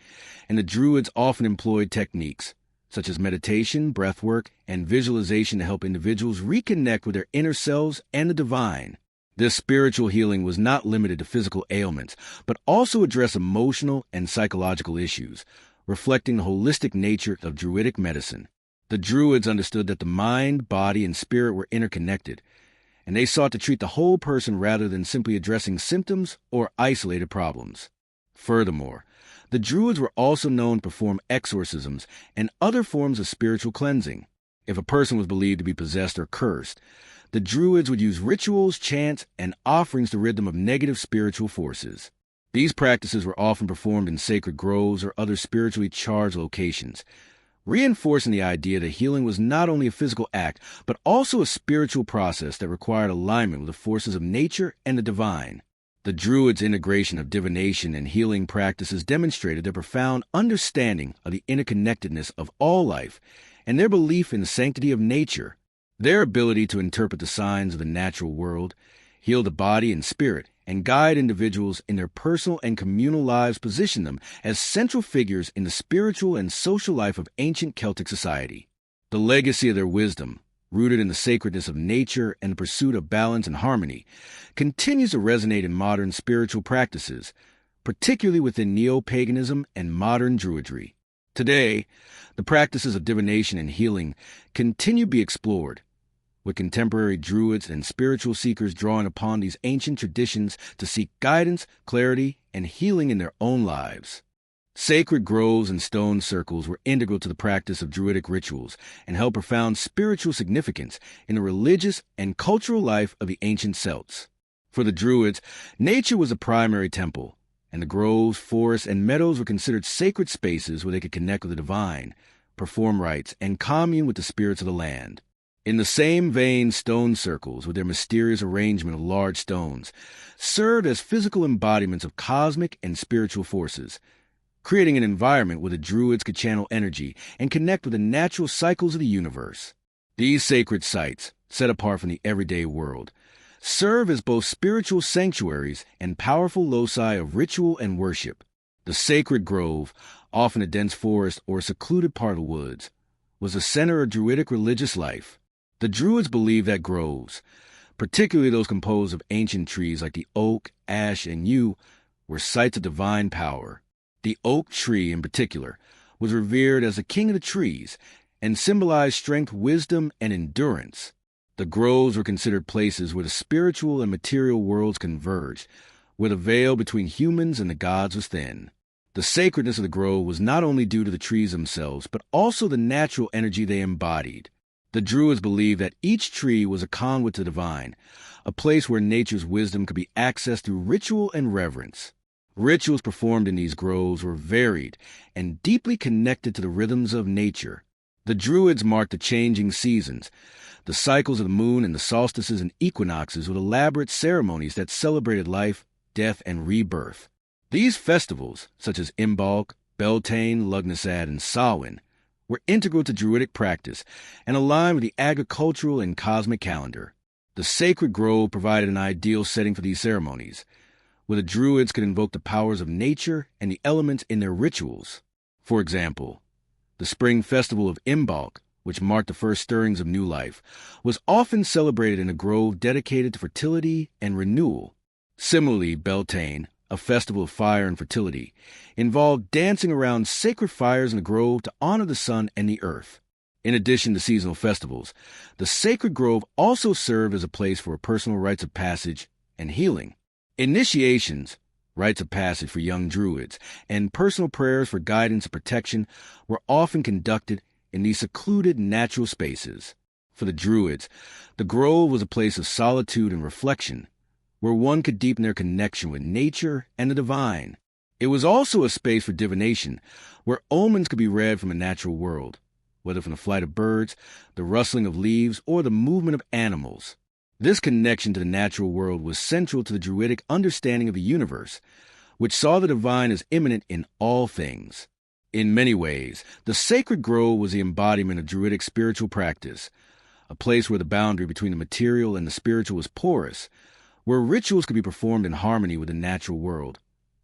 and the Druids often employed techniques such as meditation, breathwork, and visualization to help individuals reconnect with their inner selves and the divine. This spiritual healing was not limited to physical ailments, but also addressed emotional and psychological issues, reflecting the holistic nature of Druidic medicine. The Druids understood that the mind, body, and spirit were interconnected, and they sought to treat the whole person rather than simply addressing symptoms or isolated problems. Furthermore, the Druids were also known to perform exorcisms and other forms of spiritual cleansing. If a person was believed to be possessed or cursed, the Druids would use rituals, chants, and offerings to rid them of negative spiritual forces. These practices were often performed in sacred groves or other spiritually charged locations, reinforcing the idea that healing was not only a physical act, but also a spiritual process that required alignment with the forces of nature and the divine. The Druids' integration of divination and healing practices demonstrated their profound understanding of the interconnectedness of all life and their belief in the sanctity of nature. Their ability to interpret the signs of the natural world, heal the body and spirit, and guide individuals in their personal and communal lives position them as central figures in the spiritual and social life of ancient Celtic society. The legacy of their wisdom, rooted in the sacredness of nature and the pursuit of balance and harmony, continues to resonate in modern spiritual practices, particularly within neo-paganism and modern Druidry. Today, the practices of divination and healing continue to be explored, with contemporary Druids and spiritual seekers drawing upon these ancient traditions to seek guidance, clarity, and healing in their own lives. Sacred groves and stone circles were integral to the practice of Druidic rituals and held profound spiritual significance in the religious and cultural life of the ancient Celts. For the Druids, nature was a primary temple, and the groves, forests, and meadows were considered sacred spaces where they could connect with the divine, perform rites, and commune with the spirits of the land. In the same vein, stone circles, with their mysterious arrangement of large stones, served as physical embodiments of cosmic and spiritual forces, creating an environment where the Druids could channel energy and connect with the natural cycles of the universe. These sacred sites, set apart from the everyday world, serve as both spiritual sanctuaries and powerful loci of ritual and worship. The sacred grove, often a dense forest or a secluded part of the woods, was the center of Druidic religious life. The Druids believed that groves, particularly those composed of ancient trees like the oak, ash, and yew, were sites of divine power. The oak tree, in particular, was revered as the king of the trees and symbolized strength, wisdom, and endurance. The groves were considered places where the spiritual and material worlds converged, where the veil between humans and the gods was thin. The sacredness of the grove was not only due to the trees themselves, but also the natural energy they embodied. The Druids believed that each tree was a conduit to the divine, a place where nature's wisdom could be accessed through ritual and reverence. Rituals performed in these groves were varied and deeply connected to the rhythms of nature. The Druids marked the changing seasons, the cycles of the moon and the solstices and equinoxes with elaborate ceremonies that celebrated life, death, and rebirth. These festivals, such as Imbolc, Beltane, Lughnasadh, and Samhain, were integral to Druidic practice and aligned with the agricultural and cosmic calendar. The sacred grove provided an ideal setting for these ceremonies, where the Druids could invoke the powers of nature and the elements in their rituals. For example, the spring festival of Imbolc, which marked the first stirrings of new life, was often celebrated in a grove dedicated to fertility and renewal. Similarly, Beltane, a festival of fire and fertility, involved dancing around sacred fires in the grove to honor the sun and the earth. In addition to seasonal festivals, the sacred grove also served as a place for personal rites of passage and healing. Initiations, rites of passage for young Druids, and personal prayers for guidance and protection were often conducted in these secluded natural spaces. For the Druids, the grove was a place of solitude and reflection, where one could deepen their connection with nature and the divine. It was also a space for divination, where omens could be read from the natural world, whether from the flight of birds, the rustling of leaves, or the movement of animals. This connection to the natural world was central to the Druidic understanding of the universe, which saw the divine as immanent in all things. In many ways, the sacred grove was the embodiment of Druidic spiritual practice, a place where the boundary between the material and the spiritual was porous, where rituals could be performed in harmony with the natural world,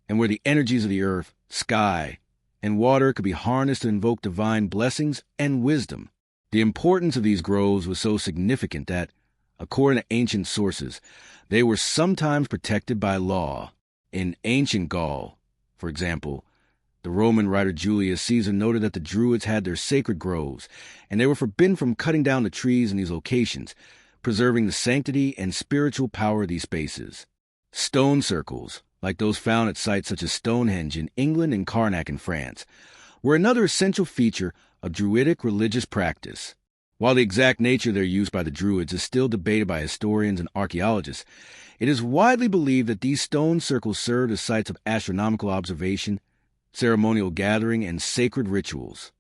and where the energies of the earth, sky, and water could be harnessed to invoke divine blessings and wisdom. The importance of these groves was so significant that, According to ancient sources, they were sometimes protected by law. In ancient Gaul, for example, the Roman writer Julius Caesar noted that the Druids had their sacred groves, and they were forbidden from cutting down the trees in these locations, preserving the sanctity and spiritual power of these spaces. Stone circles, like those found at sites such as Stonehenge in England and Karnak in France, were another essential feature of Druidic religious practice. While the exact nature of their use by the Druids is still debated by historians and archaeologists, it is widely believed that these stone circles served as sites of astronomical observation, ceremonial gathering, and sacred rituals.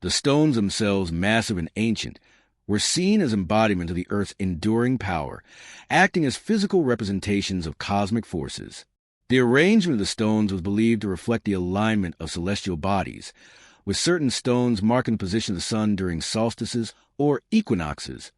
The stones themselves, massive and ancient, were seen as embodiments of the Earth's enduring power, acting as physical representations of cosmic forces. The arrangement of the stones was believed to reflect the alignment of celestial bodies, with certain stones marking the position of the sun during solstices or equinoxes,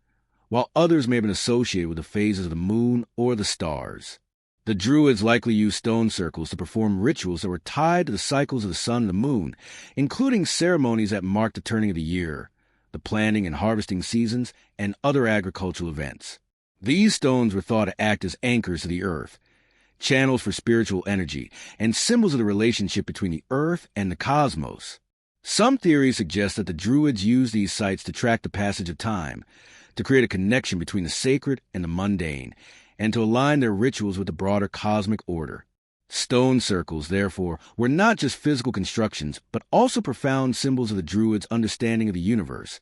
while others may have been associated with the phases of the moon or the stars. The Druids likely used stone circles to perform rituals that were tied to the cycles of the sun and the moon, including ceremonies that marked the turning of the year, the planting and harvesting seasons, and other agricultural events. These stones were thought to act as anchors to the earth, channels for spiritual energy, and symbols of the relationship between the earth and the cosmos. Some theories suggest that the Druids used these sites to track the passage of time, to create a connection between the sacred and the mundane, and to align their rituals with the broader cosmic order. Stone circles, therefore, were not just physical constructions, but also profound symbols of the Druids' understanding of the universe,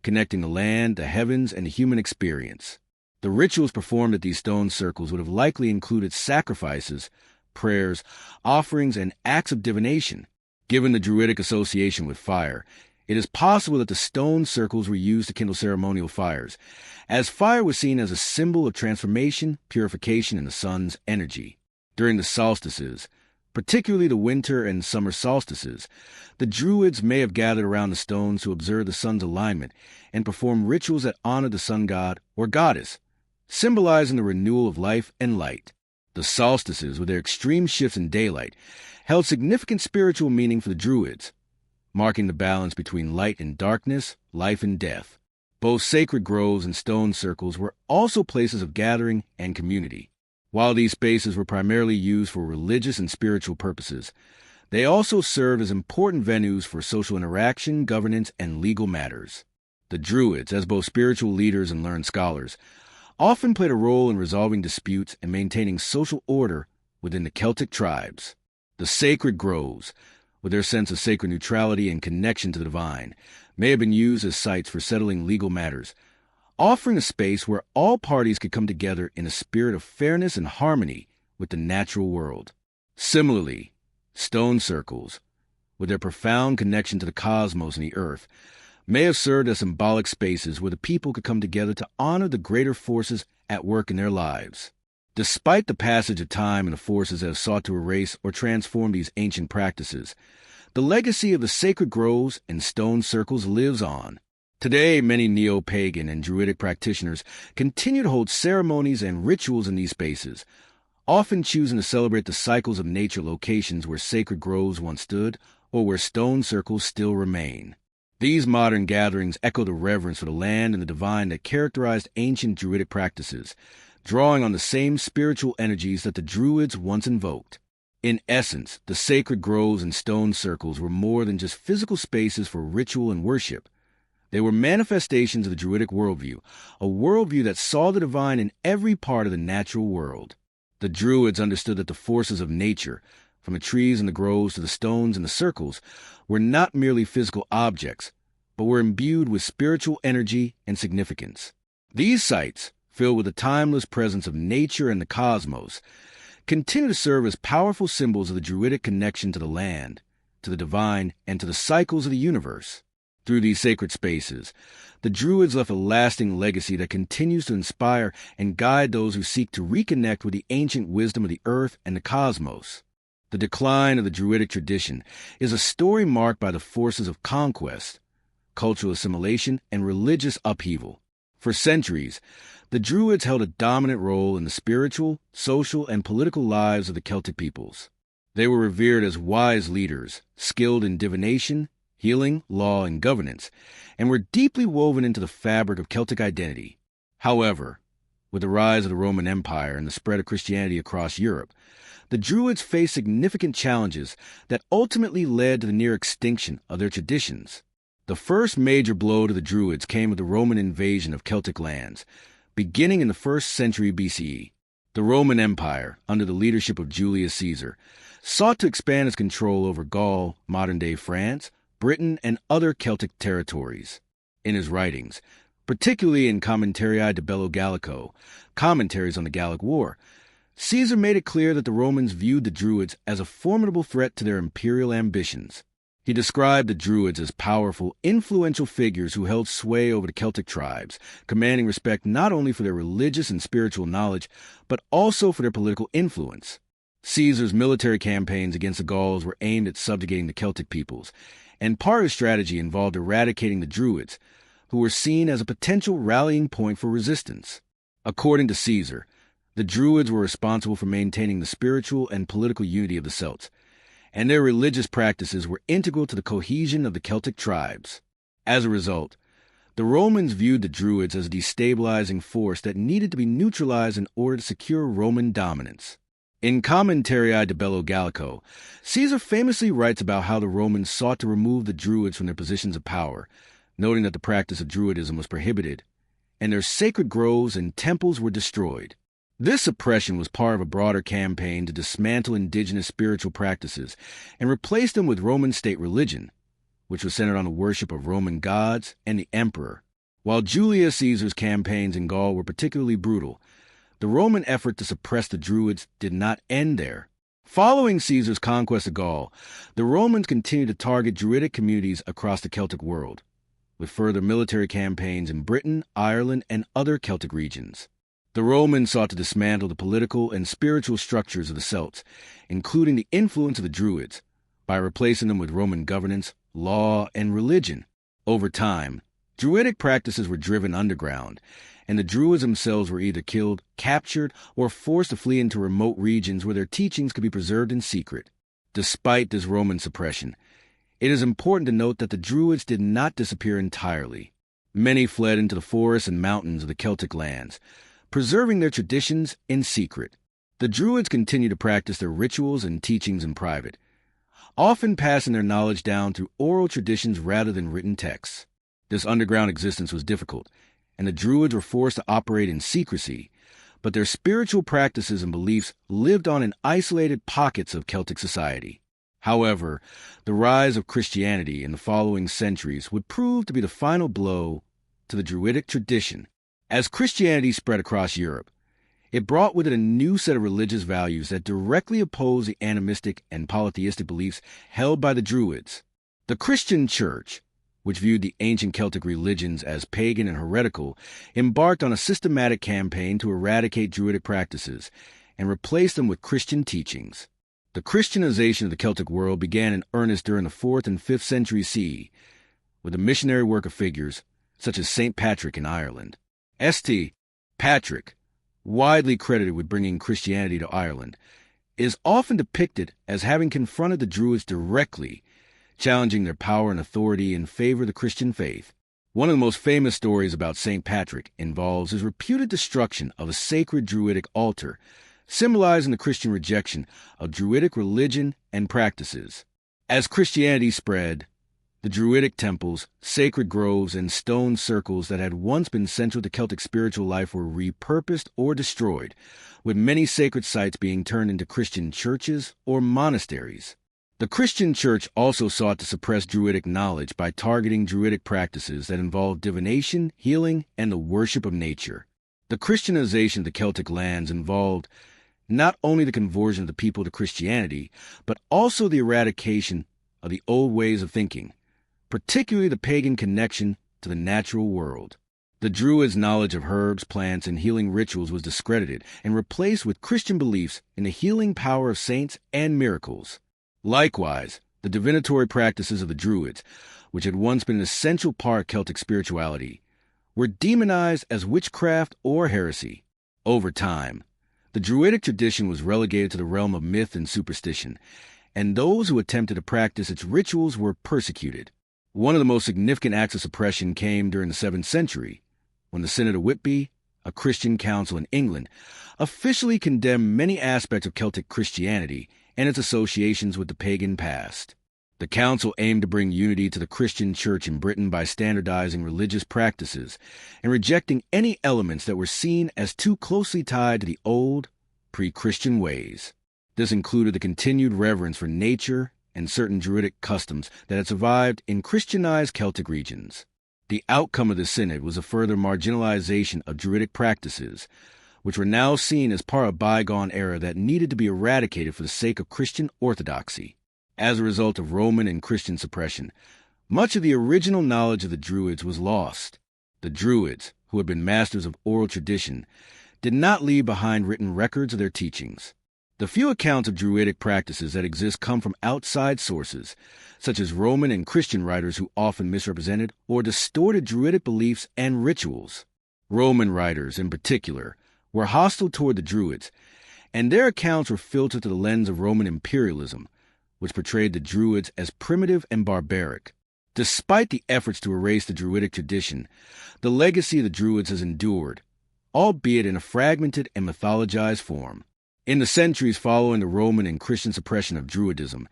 connecting the land, the heavens, and the human experience. The rituals performed at these stone circles would have likely included sacrifices, prayers, offerings, and acts of divination. Given the Druidic association with fire, it is possible that the stone circles were used to kindle ceremonial fires, as fire was seen as a symbol of transformation, purification, and the sun's energy. During the solstices, particularly the winter and summer solstices, the Druids may have gathered around the stones to observe the sun's alignment and perform rituals that honored the sun god or goddess, symbolizing the renewal of life and light. The solstices, with their extreme shifts in daylight, held significant spiritual meaning for the Druids, marking the balance between light and darkness, life and death. Both sacred groves and stone circles were also places of gathering and community. While these spaces were primarily used for religious and spiritual purposes, they also served as important venues for social interaction, governance, and legal matters. The Druids, as both spiritual leaders and learned scholars, often played a role in resolving disputes and maintaining social order within the Celtic tribes. The sacred groves, with their sense of sacred neutrality and connection to the divine, may have been used as sites for settling legal matters, offering a space where all parties could come together in a spirit of fairness and harmony with the natural world. Similarly, stone circles, with their profound connection to the cosmos and the earth, may have served as symbolic spaces where the people could come together to honor the greater forces at work in their lives. Despite the passage of time and the forces that have sought to erase or transform these ancient practices, the legacy of the sacred groves and stone circles lives on. Today, many neo-pagan and Druidic practitioners continue to hold ceremonies and rituals in these spaces, often choosing to celebrate the cycles of nature locations where sacred groves once stood or where stone circles still remain. These modern gatherings echo the reverence for the land and the divine that characterized ancient Druidic practices, drawing on the same spiritual energies that the Druids once invoked. In essence, the sacred groves and stone circles were more than just physical spaces for ritual and worship. They were manifestations of the Druidic worldview, a worldview that saw the divine in every part of the natural world. The Druids understood that the forces of nature, from the trees and the groves to the stones and the circles, were not merely physical objects, but were imbued with spiritual energy and significance. These sites, filled with the timeless presence of nature and the cosmos, continue to serve as powerful symbols of the Druidic connection to the land, to the divine, and to the cycles of the universe. Through these sacred spaces, the Druids left a lasting legacy that continues to inspire and guide those who seek to reconnect with the ancient wisdom of the earth and the cosmos. The decline of the Druidic tradition is a story marked by the forces of conquest, cultural assimilation, and religious upheaval. For centuries, the Druids held a dominant role in the spiritual, social, and political lives of the Celtic peoples. They were revered as wise leaders, skilled in divination, healing, law, and governance, and were deeply woven into the fabric of Celtic identity. However, With the rise of the Roman Empire and the spread of Christianity across Europe, the Druids faced significant challenges that ultimately led to the near extinction of their traditions. The first major blow to the Druids came with the Roman invasion of Celtic lands, beginning in the 1st century BCE. The Roman Empire, under the leadership of Julius Caesar, sought to expand its control over Gaul, modern-day France, Britain, and other Celtic territories. In his writings, particularly in Commentarii de Bello Gallico, commentaries on the Gallic War, Caesar made it clear that the Romans viewed the Druids as a formidable threat to their imperial ambitions. He described the Druids as powerful, influential figures who held sway over the Celtic tribes, commanding respect not only for their religious and spiritual knowledge, but also for their political influence. Caesar's military campaigns against the Gauls were aimed at subjugating the Celtic peoples, and part of his strategy involved eradicating the Druids, who were seen as a potential rallying point for resistance. According to Caesar, the Druids were responsible for maintaining the spiritual and political unity of the Celts, and their religious practices were integral to the cohesion of the Celtic tribes. As a result, the Romans viewed the Druids as a destabilizing force that needed to be neutralized in order to secure Roman dominance. In Commentarii de Bello Gallico, Caesar famously writes about how the Romans sought to remove the Druids from their positions of power, noting that the practice of Druidism was prohibited, and their sacred groves and temples were destroyed. This suppression was part of a broader campaign to dismantle indigenous spiritual practices and replace them with Roman state religion, which was centered on the worship of Roman gods and the emperor. While Julius Caesar's campaigns in Gaul were particularly brutal, the Roman effort to suppress the Druids did not end there. Following Caesar's conquest of Gaul, the Romans continued to target Druidic communities across the Celtic world, with further military campaigns in Britain, Ireland, and other Celtic regions. The Romans sought to dismantle the political and spiritual structures of the Celts, including the influence of the Druids, by replacing them with Roman governance, law, and religion. Over time, Druidic practices were driven underground, and the Druids themselves were either killed, captured, or forced to flee into remote regions where their teachings could be preserved in secret. Despite this Roman suppression, it is important to note that the Druids did not disappear entirely. Many fled into the forests and mountains of the Celtic lands, preserving their traditions in secret. The Druids continued to practice their rituals and teachings in private, often passing their knowledge down through oral traditions rather than written texts. This underground existence was difficult, and the Druids were forced to operate in secrecy, but their spiritual practices and beliefs lived on in isolated pockets of Celtic society. However, the rise of Christianity in the following centuries would prove to be the final blow to the Druidic tradition. As Christianity spread across Europe, it brought with it a new set of religious values that directly opposed the animistic and polytheistic beliefs held by the Druids. The Christian Church, which viewed the ancient Celtic religions as pagan and heretical, embarked on a systematic campaign to eradicate Druidic practices and replace them with Christian teachings. The Christianization of the Celtic world began in earnest during the 4th and 5th centuries CE, with the missionary work of figures such as St. Patrick in Ireland. St. Patrick, widely credited with bringing Christianity to Ireland, is often depicted as having confronted the Druids directly, challenging their power and authority in favor of the Christian faith. One of the most famous stories about St. Patrick involves his reputed destruction of a sacred Druidic altar, symbolizing the Christian rejection of Druidic religion and practices. As Christianity spread, the Druidic temples, sacred groves, and stone circles that had once been central to Celtic spiritual life were repurposed or destroyed, with many sacred sites being turned into Christian churches or monasteries. The Christian Church also sought to suppress Druidic knowledge by targeting Druidic practices that involved divination, healing, and the worship of nature. The Christianization of the Celtic lands involved not only the conversion of the people to Christianity, but also the eradication of the old ways of thinking, particularly the pagan connection to the natural world. The Druids' knowledge of herbs, plants, and healing rituals was discredited and replaced with Christian beliefs in the healing power of saints and miracles. Likewise, the divinatory practices of the Druids, which had once been an essential part of Celtic spirituality, were demonized as witchcraft or heresy. Over time, the Druidic tradition was relegated to the realm of myth and superstition, and those who attempted to practice its rituals were persecuted. One of the most significant acts of suppression came during the 7th century, when the Synod of Whitby a Christian council in England, officially condemned many aspects of Celtic Christianity and its associations with the pagan past. The council aimed to bring unity to the Christian church in Britain by standardizing religious practices and rejecting any elements that were seen as too closely tied to the old, pre-Christian ways. This included the continued reverence for nature and certain Druidic customs that had survived in Christianized Celtic regions. The outcome of the synod was a further marginalization of Druidic practices, which were now seen as part of a bygone era that needed to be eradicated for the sake of Christian orthodoxy. As a result of Roman and Christian suppression, much of the original knowledge of the Druids was lost. The Druids, who had been masters of oral tradition, did not leave behind written records of their teachings. The few accounts of Druidic practices that exist come from outside sources, such as Roman and Christian writers who often misrepresented or distorted Druidic beliefs and rituals. Roman writers, in particular, were hostile toward the Druids, and their accounts were filtered through the lens of Roman imperialism, which portrayed the Druids as primitive and barbaric. Despite the efforts to erase the Druidic tradition, the legacy of the Druids has endured, albeit in a fragmented and mythologized form. In the centuries following the Roman and Christian suppression of Druidism,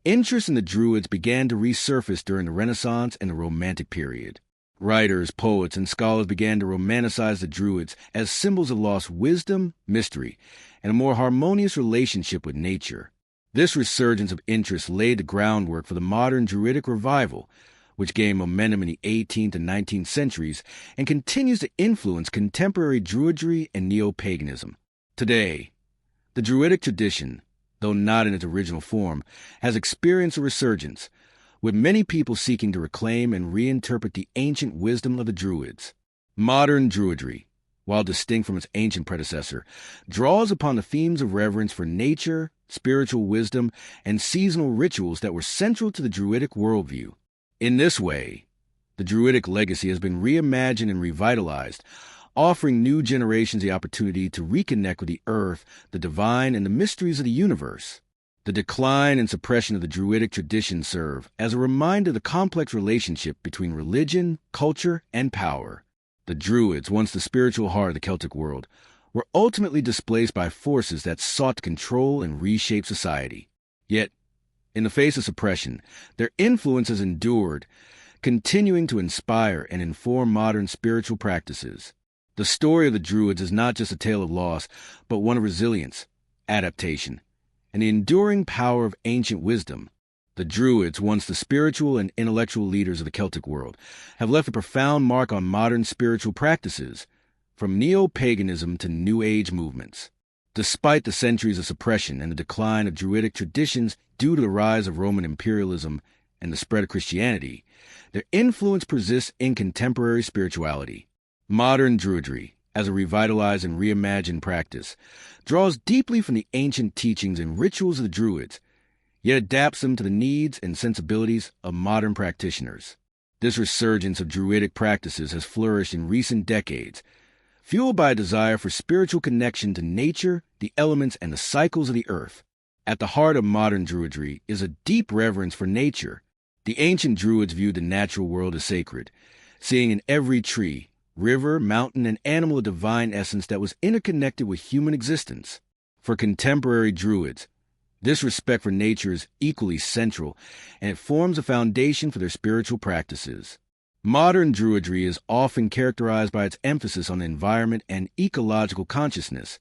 interest in the Druids began to resurface during the Renaissance and the Romantic period. Writers, poets, and scholars began to romanticize the Druids as symbols of lost wisdom, mystery, and a more harmonious relationship with nature. This resurgence of interest laid the groundwork for the modern Druidic revival, which gained momentum in the 18th and 19th centuries and continues to influence contemporary Druidry and neo-paganism. Today, the Druidic tradition, though not in its original form, has experienced a resurgence, with many people seeking to reclaim and reinterpret the ancient wisdom of the Druids. Modern Druidry, while distinct from its ancient predecessor, draws upon the themes of reverence for nature, spiritual wisdom, and seasonal rituals that were central to the Druidic worldview. In this way, the Druidic legacy has been reimagined and revitalized, offering new generations the opportunity to reconnect with the earth, the divine, and the mysteries of the universe. The decline and suppression of the Druidic tradition serve as a reminder of the complex relationship between religion, culture, and power. The Druids, once the spiritual heart of the Celtic world, were ultimately displaced by forces that sought to control and reshape society. Yet, in the face of suppression, their influence has endured, continuing to inspire and inform modern spiritual practices. The story of the Druids is not just a tale of loss, but one of resilience, adaptation, and the enduring power of ancient wisdom. The Druids, once the spiritual and intellectual leaders of the Celtic world, have left a profound mark on modern spiritual practices, from neo-paganism to New Age movements. Despite the centuries of suppression and the decline of Druidic traditions due to the rise of Roman imperialism and the spread of Christianity, their influence persists in contemporary spirituality. Modern Druidry, as a revitalized and reimagined practice, draws deeply from the ancient teachings and rituals of the Druids, yet adapts them to the needs and sensibilities of modern practitioners. This resurgence of Druidic practices has flourished in recent decades, fueled by a desire for spiritual connection to nature, the elements, and the cycles of the earth. At the heart of modern Druidry is a deep reverence for nature. The ancient Druids viewed the natural world as sacred, seeing in every tree, river, mountain, and animal a divine essence that was interconnected with human existence. For contemporary Druids, this respect for nature is equally central, and it forms a foundation for their spiritual practices. Modern Druidry is often characterized by its emphasis on the environment and ecological consciousness,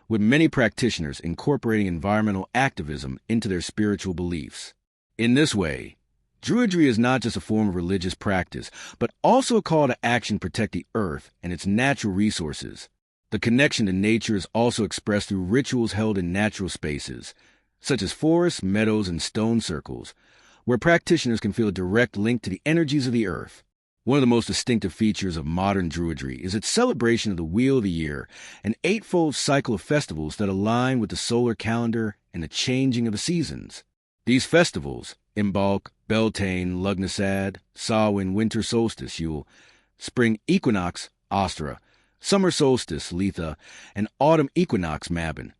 with many practitioners incorporating environmental activism into their spiritual beliefs. In this way, Druidry is not just a form of religious practice, but also a call to action to protect the earth and its natural resources. The connection to nature is also expressed through rituals held in natural spaces, such as forests, meadows, and stone circles, where practitioners can feel a direct link to the energies of the earth. One of the most distinctive features of modern Druidry is its celebration of the Wheel of the Year, an eightfold cycle of festivals that align with the solar calendar and the changing of the seasons. These festivals, Imbolc, Beltane, Lugnasad, Samhain, Winter Solstice, Yule, Spring Equinox, Ostra, Summer Solstice, Letha, and Autumn Equinox, Mabon,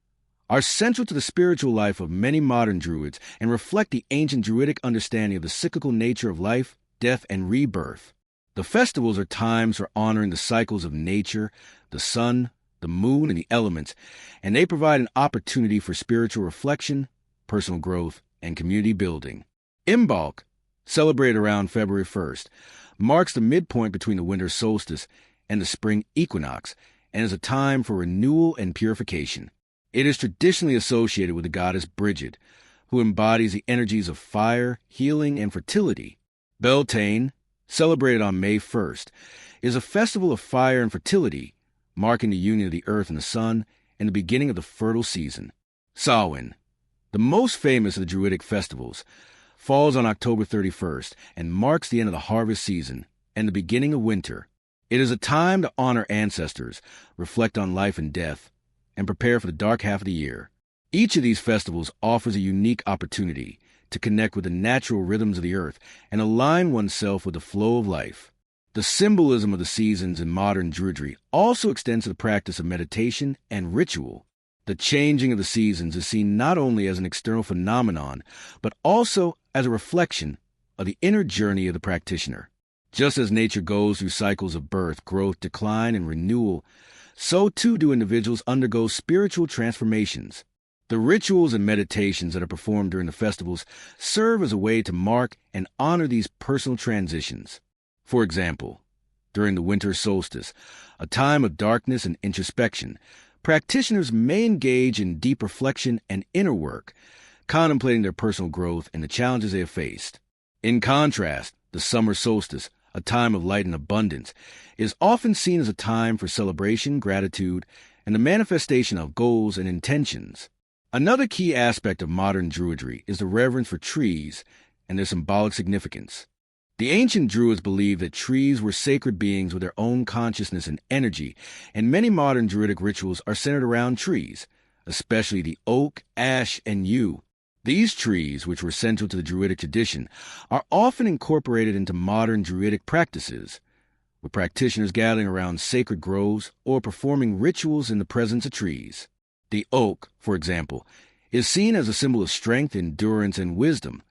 are central to the spiritual life of many modern Druids and reflect the ancient Druidic understanding of the cyclical nature of life, death, and rebirth. The festivals are times for honoring the cycles of nature, the sun, the moon, and the elements, and they provide an opportunity for spiritual reflection, personal growth, and community building. Imbolc, celebrated around February 1st, marks the midpoint between the winter solstice and the spring equinox, and is a time for renewal and purification. It is traditionally associated with the goddess Brigid, who embodies the energies of fire, healing, and fertility. Beltane, celebrated on May 1st, is a festival of fire and fertility, marking the union of the earth and the sun and the beginning of the fertile season. Samhain, the most famous of the Druidic festivals, falls on October 31st and marks the end of the harvest season and the beginning of winter. It is a time to honor ancestors, reflect on life and death, and prepare for the dark half of the year. Each of these festivals offers a unique opportunity to connect with the natural rhythms of the earth and align oneself with the flow of life. The symbolism of the seasons in modern Druidry also extends to the practice of meditation and ritual. The changing of the seasons is seen not only as an external phenomenon, but also as a reflection of the inner journey of the practitioner. Just as nature goes through cycles of birth, growth, decline, and renewal, so too do individuals undergo spiritual transformations. The rituals and meditations that are performed during the festivals serve as a way to mark and honor these personal transitions. For example, during the winter solstice, a time of darkness and introspection, practitioners may engage in deep reflection and inner work, contemplating their personal growth and the challenges they have faced. In contrast, the summer solstice, a time of light and abundance, is often seen as a time for celebration, gratitude, and the manifestation of goals and intentions. Another key aspect of modern Druidry is the reverence for trees and their symbolic significance. The ancient Druids believed that trees were sacred beings with their own consciousness and energy, and many modern Druidic rituals are centered around trees, especially the oak, ash, and yew. These trees, which were central to the Druidic tradition, are often incorporated into modern Druidic practices, with practitioners gathering around sacred groves or performing rituals in the presence of trees. The oak, for example, is seen as a symbol of strength, endurance, and wisdom,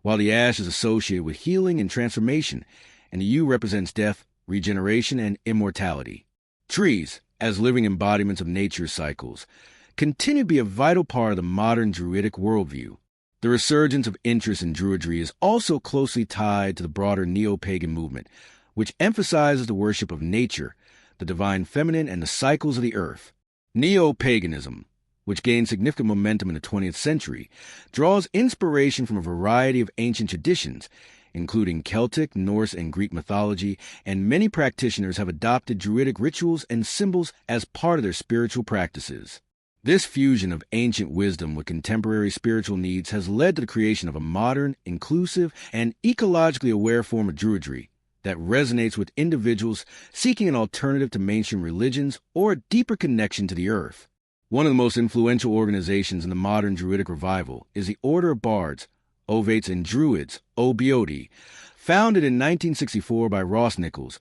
while the ash is associated with healing and transformation, and the yew represents death, regeneration, and immortality. Trees, as living embodiments of nature's cycles, continue to be a vital part of the modern Druidic worldview. The resurgence of interest in Druidry is also closely tied to the broader neo-pagan movement, which emphasizes the worship of nature, the divine feminine, and the cycles of the earth. Neo-paganism, which gained significant momentum in the 20th century, draws inspiration from a variety of ancient traditions, including Celtic, Norse, and Greek mythology, and many practitioners have adopted Druidic rituals and symbols as part of their spiritual practices. This fusion of ancient wisdom with contemporary spiritual needs has led to the creation of a modern, inclusive, and ecologically aware form of Druidry that resonates with individuals seeking an alternative to mainstream religions or a deeper connection to the earth. One of the most influential organizations in the modern Druidic revival is the Order of Bards, Ovates, and Druids, OBOD, founded in 1964 by Ross Nichols,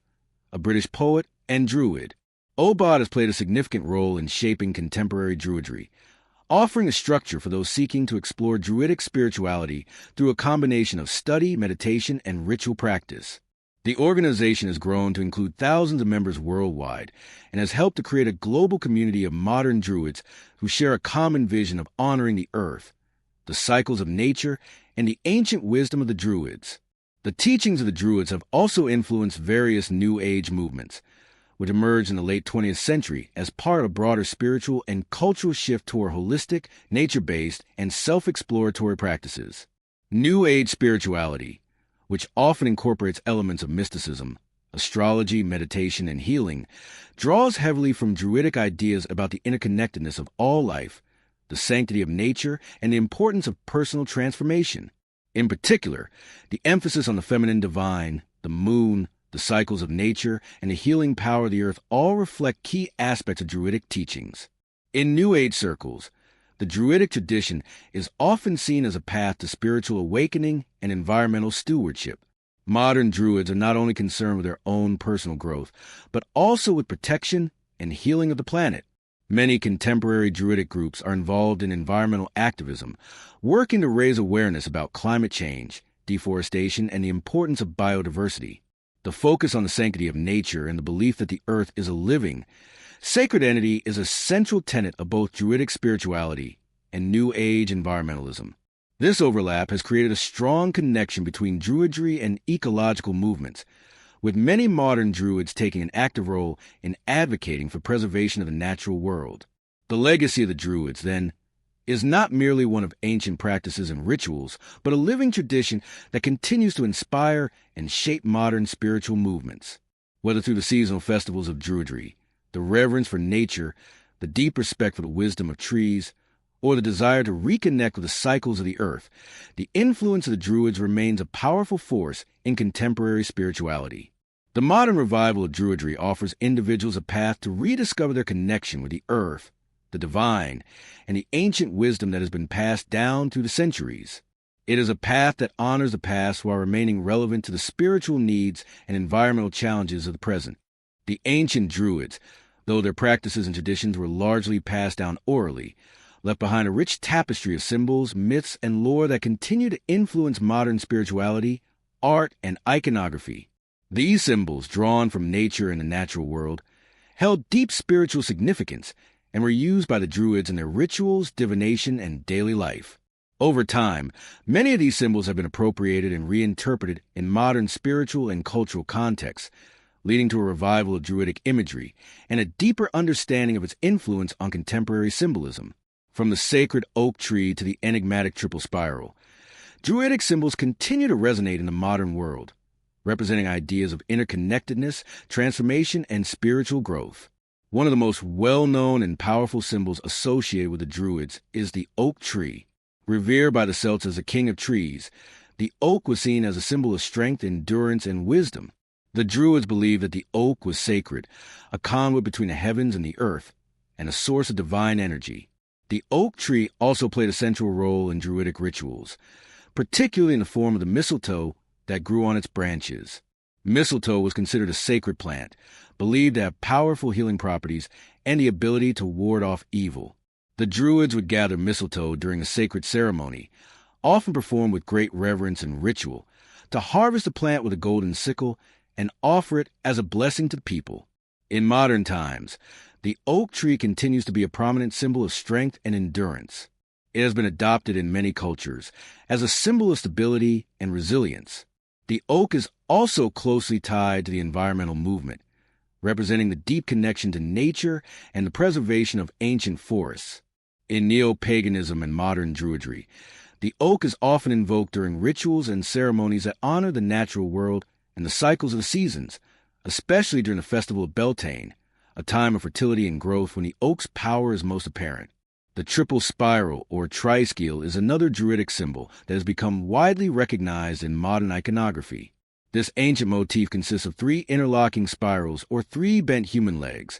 a British poet and Druid. OBOD has played a significant role in shaping contemporary Druidry, offering a structure for those seeking to explore Druidic spirituality through a combination of study, meditation, and ritual practice. The organization has grown to include thousands of members worldwide and has helped to create a global community of modern Druids who share a common vision of honoring the earth, the cycles of nature, and the ancient wisdom of the Druids. The teachings of the Druids have also influenced various New Age movements, which emerged in the late 20th century as part of a broader spiritual and cultural shift toward holistic, nature-based, and self-exploratory practices. New Age spirituality, which often incorporates elements of mysticism, astrology, meditation, and healing, draws heavily from Druidic ideas about the interconnectedness of all life, the sanctity of nature, and the importance of personal transformation. In particular, the emphasis on the feminine divine, the moon, the cycles of nature, and the healing power of the earth all reflect key aspects of Druidic teachings. In New Age circles, the Druidic tradition is often seen as a path to spiritual awakening and environmental stewardship. Modern Druids are not only concerned with their own personal growth, but also with protection and healing of the planet. Many contemporary Druidic groups are involved in environmental activism, working to raise awareness about climate change, deforestation, and the importance of biodiversity. The focus on the sanctity of nature and the belief that the earth is a living, sacred entity is a central tenet of both Druidic spirituality and New Age environmentalism. This overlap has created a strong connection between Druidry and ecological movements, with many modern Druids taking an active role in advocating for preservation of the natural world. The legacy of the Druids, then, is not merely one of ancient practices and rituals, but a living tradition that continues to inspire and shape modern spiritual movements. Whether through the seasonal festivals of Druidry, the reverence for nature, the deep respect for the wisdom of trees, or the desire to reconnect with the cycles of the earth, the influence of the Druids remains a powerful force in contemporary spirituality. The modern revival of Druidry offers individuals a path to rediscover their connection with the earth, the divine, and the ancient wisdom that has been passed down through the centuries. It is a path that honors the past while remaining relevant to the spiritual needs and environmental challenges of the present. The ancient Druids, though their practices and traditions were largely passed down orally, left behind a rich tapestry of symbols, myths, and lore that continue to influence modern spirituality, art, and iconography. These symbols, drawn from nature and the natural world, held deep spiritual significance and were used by the Druids in their rituals, divination, and daily life. Over time, many of these symbols have been appropriated and reinterpreted in modern spiritual and cultural contexts, leading to a revival of Druidic imagery and a deeper understanding of its influence on contemporary symbolism. From the sacred oak tree to the enigmatic triple spiral, Druidic symbols continue to resonate in the modern world, representing ideas of interconnectedness, transformation, and spiritual growth. One of the most well-known and powerful symbols associated with the Druids is the oak tree. Revered by the Celts as a king of trees, the oak was seen as a symbol of strength, endurance, and wisdom. The Druids believed that the oak was sacred, a conduit between the heavens and the earth, and a source of divine energy. The oak tree also played a central role in Druidic rituals, particularly in the form of the mistletoe that grew on its branches. Mistletoe was considered a sacred plant, believed to have powerful healing properties and the ability to ward off evil. The Druids would gather mistletoe during a sacred ceremony, often performed with great reverence and ritual, to harvest the plant with a golden sickle and offer it as a blessing to the people. In modern times, the oak tree continues to be a prominent symbol of strength and endurance. It has been adopted in many cultures as a symbol of stability and resilience. The oak is also closely tied to the environmental movement, representing the deep connection to nature and the preservation of ancient forests. In neo-paganism and modern Druidry, the oak is often invoked during rituals and ceremonies that honor the natural world and the cycles of the seasons, especially during the festival of Beltane, a time of fertility and growth when the oak's power is most apparent. The triple spiral, or triskele, is another Druidic symbol that has become widely recognized in modern iconography. This ancient motif consists of 3 interlocking spirals, or 3 bent human legs,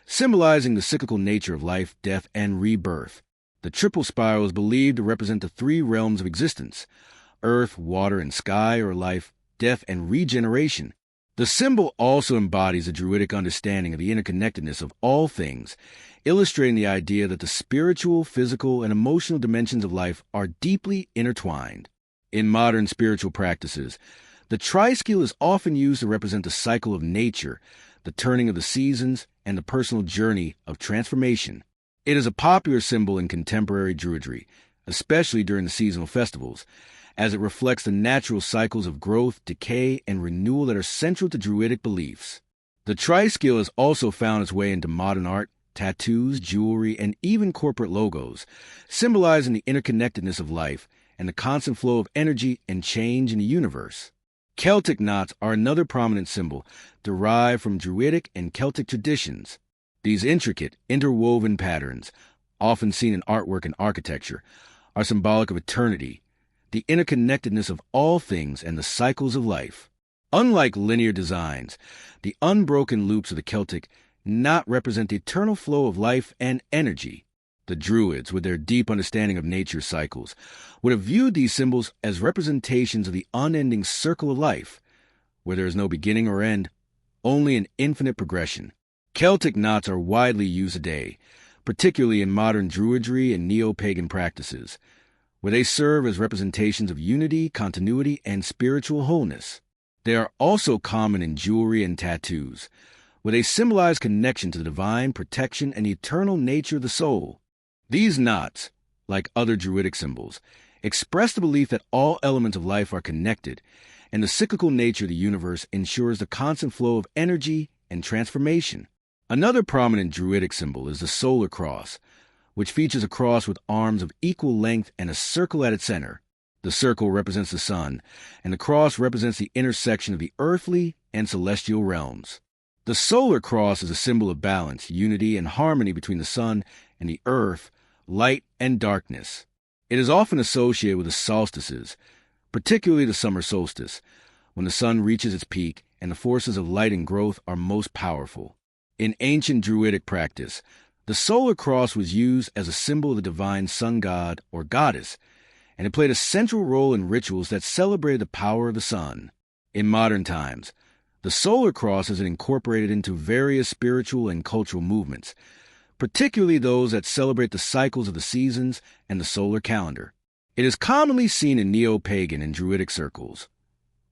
symbolizing the cyclical nature of life, death, and rebirth. The triple spiral is believed to represent the 3 realms of existence: earth, water, and sky, or life, death, and regeneration. The symbol also embodies a Druidic understanding of the interconnectedness of all things, illustrating the idea that the spiritual, physical, and emotional dimensions of life are deeply intertwined. In modern spiritual practices, the triskele is often used to represent the cycle of nature, the turning of the seasons, and the personal journey of transformation. It is a popular symbol in contemporary Druidry, especially during the seasonal festivals, as it reflects the natural cycles of growth, decay, and renewal that are central to Druidic beliefs. The triskele has also found its way into modern art, tattoos, jewelry, and even corporate logos, symbolizing the interconnectedness of life and the constant flow of energy and change in the universe. Celtic knots are another prominent symbol, derived from Druidic and Celtic traditions. These intricate, interwoven patterns, often seen in artwork and architecture, are symbolic of eternity, the interconnectedness of all things, and the cycles of life. Unlike linear designs, the unbroken loops of the Celtic knot represent the eternal flow of life and energy. The Druids, with their deep understanding of nature's cycles, would have viewed these symbols as representations of the unending circle of life, where there is no beginning or end, only an infinite progression. Celtic knots are widely used today, particularly in modern Druidry and neo-pagan practices, where they serve as representations of unity, continuity, and spiritual wholeness. They are also common in jewelry and tattoos, where they symbolize connection to the divine, protection, and eternal nature of the soul. These knots, like other Druidic symbols, express the belief that all elements of life are connected, and the cyclical nature of the universe ensures the constant flow of energy and transformation. Another prominent Druidic symbol is the solar cross, which features a cross with arms of equal length and a circle at its center. The circle represents the sun, and the cross represents the intersection of the earthly and celestial realms. The solar cross is a symbol of balance, unity, and harmony between the sun and the earth, light and darkness. It is often associated with the solstices, particularly the summer solstice, when the sun reaches its peak and the forces of light and growth are most powerful. In ancient Druidic practice, the solar cross was used as a symbol of the divine sun god or goddess, and it played a central role in rituals that celebrated the power of the sun. In modern times, the solar cross has been incorporated into various spiritual and cultural movements, particularly those that celebrate the cycles of the seasons and the solar calendar. It is commonly seen in neo-pagan and Druidic circles,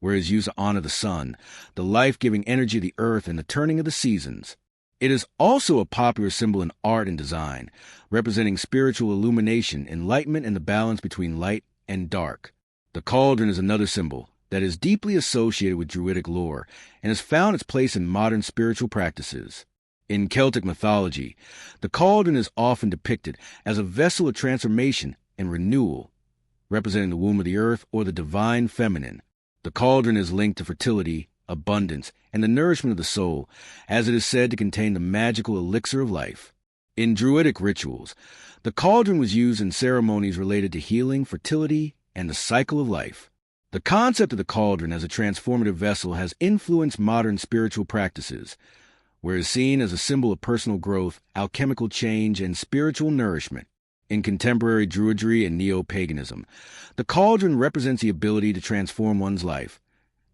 where it is used to honor the sun, the life-giving energy of the earth, and the turning of the seasons. It is also a popular symbol in art and design, representing spiritual illumination, enlightenment, and the balance between light and dark. The cauldron is another symbol that is deeply associated with Druidic lore and has found its place in modern spiritual practices. In Celtic mythology, the cauldron is often depicted as a vessel of transformation and renewal, representing the womb of the earth or the divine feminine. The cauldron is linked to fertility, abundance, and the nourishment of the soul, as it is said to contain the magical elixir of life. In Druidic rituals, the cauldron was used in ceremonies related to healing, fertility, and the cycle of life. The concept of the cauldron as a transformative vessel has influenced modern spiritual practices, where it is seen as a symbol of personal growth, alchemical change, and spiritual nourishment. In contemporary Druidry and neo-paganism, the cauldron represents the ability to transform one's life,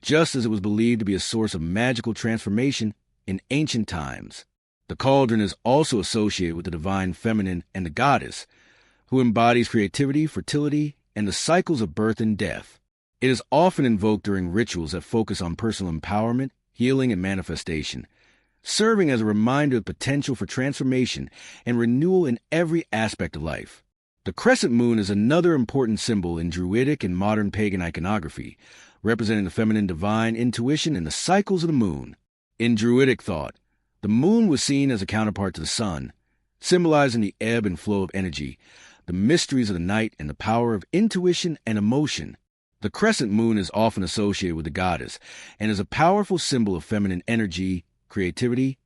just as it was believed to be a source of magical transformation in ancient times. The cauldron is also associated with the divine feminine and the goddess, who embodies creativity, fertility, and the cycles of birth and death. It is often invoked during rituals that focus on personal empowerment, healing, and manifestation, serving as a reminder of the potential for transformation and renewal in every aspect of life. The crescent moon is another important symbol in Druidic and modern pagan iconography, representing the feminine divine intuition and the cycles of the moon. In Druidic thought, the moon was seen as a counterpart to the sun, symbolizing the ebb and flow of energy, the mysteries of the night, and the power of intuition and emotion. The crescent moon is often associated with the goddess and is a powerful symbol of feminine energy, creativity,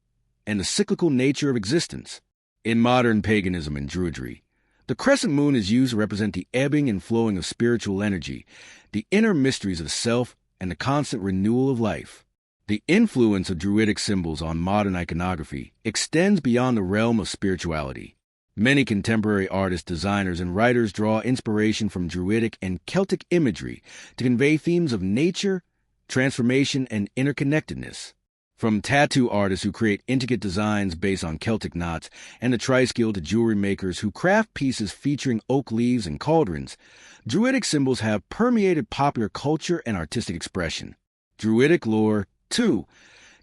and the cyclical nature of existence. In modern paganism and Druidry, the crescent moon is used to represent the ebbing and flowing of spiritual energy, the inner mysteries of the self, and the constant renewal of life. The influence of Druidic symbols on modern iconography extends beyond the realm of spirituality. Many contemporary artists, designers, and writers draw inspiration from Druidic and Celtic imagery to convey themes of nature, transformation, and interconnectedness. From tattoo artists who create intricate designs based on Celtic knots and the triskill to jewelry makers who craft pieces featuring oak leaves and cauldrons, Druidic symbols have permeated popular culture and artistic expression. Druidic lore, too,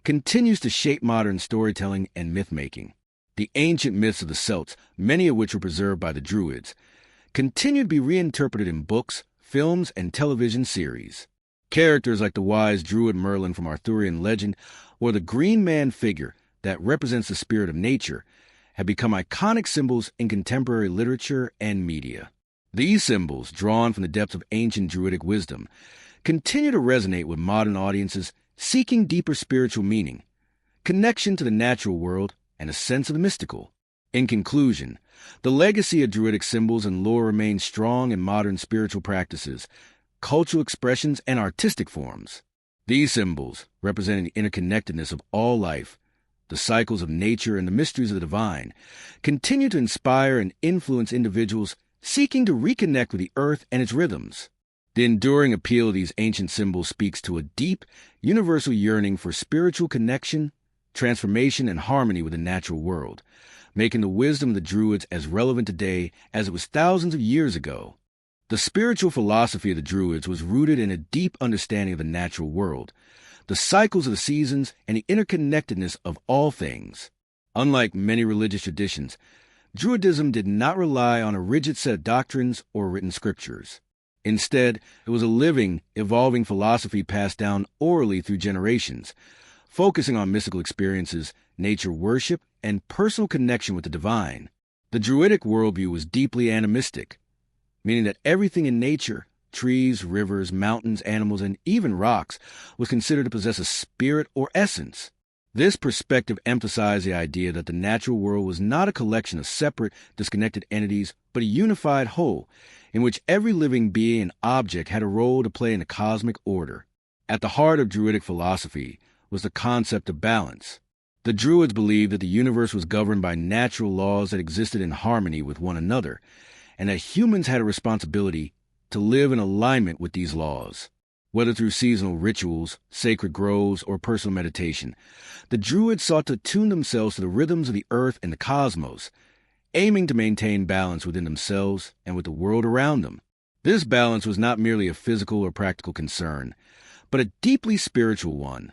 continues to shape modern storytelling and myth-making. The ancient myths of the Celts, many of which were preserved by the Druids, continue to be reinterpreted in books, films, and television series. Characters like the wise Druid Merlin from Arthurian legend or the Green Man figure that represents the spirit of nature have become iconic symbols in contemporary literature and media. These symbols, drawn from the depths of ancient Druidic wisdom, continue to resonate with modern audiences seeking deeper spiritual meaning, connection to the natural world, and a sense of the mystical. In conclusion, the legacy of Druidic symbols and lore remains strong in modern spiritual practices, cultural expressions, and artistic forms. These symbols, representing the interconnectedness of all life, the cycles of nature, and the mysteries of the divine, continue to inspire and influence individuals seeking to reconnect with the earth and its rhythms. The enduring appeal of these ancient symbols speaks to a deep, universal yearning for spiritual connection, transformation, and harmony with the natural world, making the wisdom of the Druids as relevant today as it was thousands of years ago. The spiritual philosophy of the Druids was rooted in a deep understanding of the natural world, the cycles of the seasons, and the interconnectedness of all things. Unlike many religious traditions, Druidism did not rely on a rigid set of doctrines or written scriptures. Instead, it was a living, evolving philosophy passed down orally through generations, focusing on mystical experiences, nature worship, and personal connection with the divine. The Druidic worldview was deeply animistic, meaning that everything in nature, trees, rivers, mountains, animals, and even rocks, was considered to possess a spirit or essence. This perspective emphasized the idea that the natural world was not a collection of separate, disconnected entities, but a unified whole, in which every living being and object had a role to play in the cosmic order. At the heart of Druidic philosophy was the concept of balance. The Druids believed that the universe was governed by natural laws that existed in harmony with one another, and that humans had a responsibility to live in alignment with these laws. Whether through seasonal rituals, sacred groves, or personal meditation, the Druids sought to tune themselves to the rhythms of the earth and the cosmos, aiming to maintain balance within themselves and with the world around them. This balance was not merely a physical or practical concern, but a deeply spiritual one,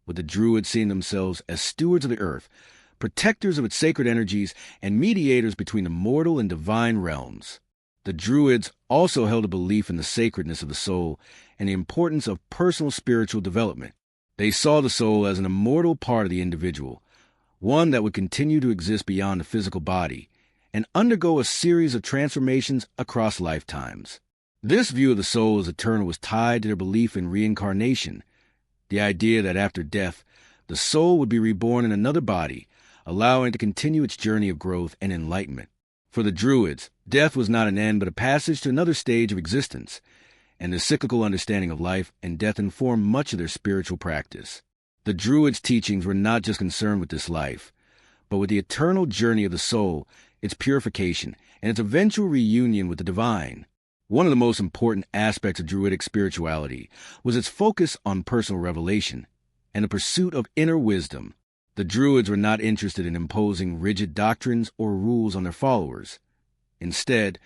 with the Druids seeing themselves as stewards of the earth, protectors of its sacred energies, and mediators between the mortal and divine realms. The Druids also held a belief in the sacredness of the soul and the importance of personal spiritual development. They saw the soul as an immortal part of the individual, one that would continue to exist beyond the physical body, and undergo a series of transformations across lifetimes. This view of the soul as eternal was tied to their belief in reincarnation, the idea that after death, the soul would be reborn in another body, allowing it to continue its journey of growth and enlightenment. For the Druids, death was not an end but a passage to another stage of existence, and the cyclical understanding of life and death informed much of their spiritual practice. The Druids' teachings were not just concerned with this life, but with the eternal journey of the soul, its purification, and its eventual reunion with the divine. One of the most important aspects of Druidic spirituality was its focus on personal revelation and the pursuit of inner wisdom. The Druids were not interested in imposing rigid doctrines or rules on their followers. Instead,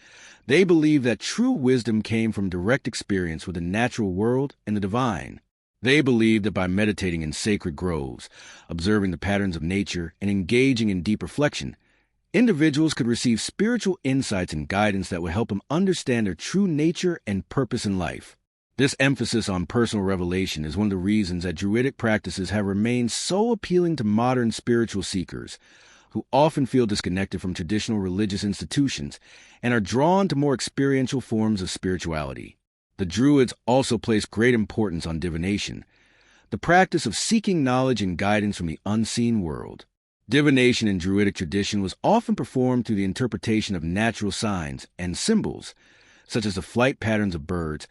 they believed that true wisdom came from direct experience with the natural world and the divine. They believed that by meditating in sacred groves, observing the patterns of nature, and engaging in deep reflection, individuals could receive spiritual insights and guidance that would help them understand their true nature and purpose in life. This emphasis on personal revelation is one of the reasons that Druidic practices have remained so appealing to modern spiritual seekers, who often feel disconnected from traditional religious institutions and are drawn to more experiential forms of spirituality. The Druids also placed great importance on divination, the practice of seeking knowledge and guidance from the unseen world. Divination in Druidic tradition was often performed through the interpretation of natural signs and symbols, such as the flight patterns of birds,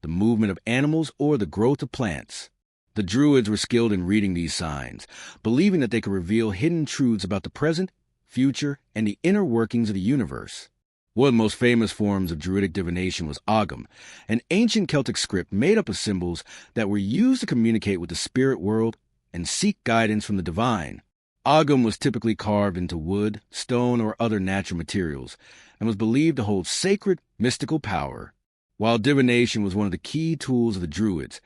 the movement of animals, or the growth of plants. The Druids were skilled in reading these signs, believing that they could reveal hidden truths about the present, future, and the inner workings of the universe. One of the most famous forms of Druidic divination was Ogham, an ancient Celtic script made up of symbols that were used to communicate with the spirit world and seek guidance from the divine. Ogham was typically carved into wood, stone, or other natural materials, and was believed to hold sacred, mystical power. While divination was one of the key tools of the Druids,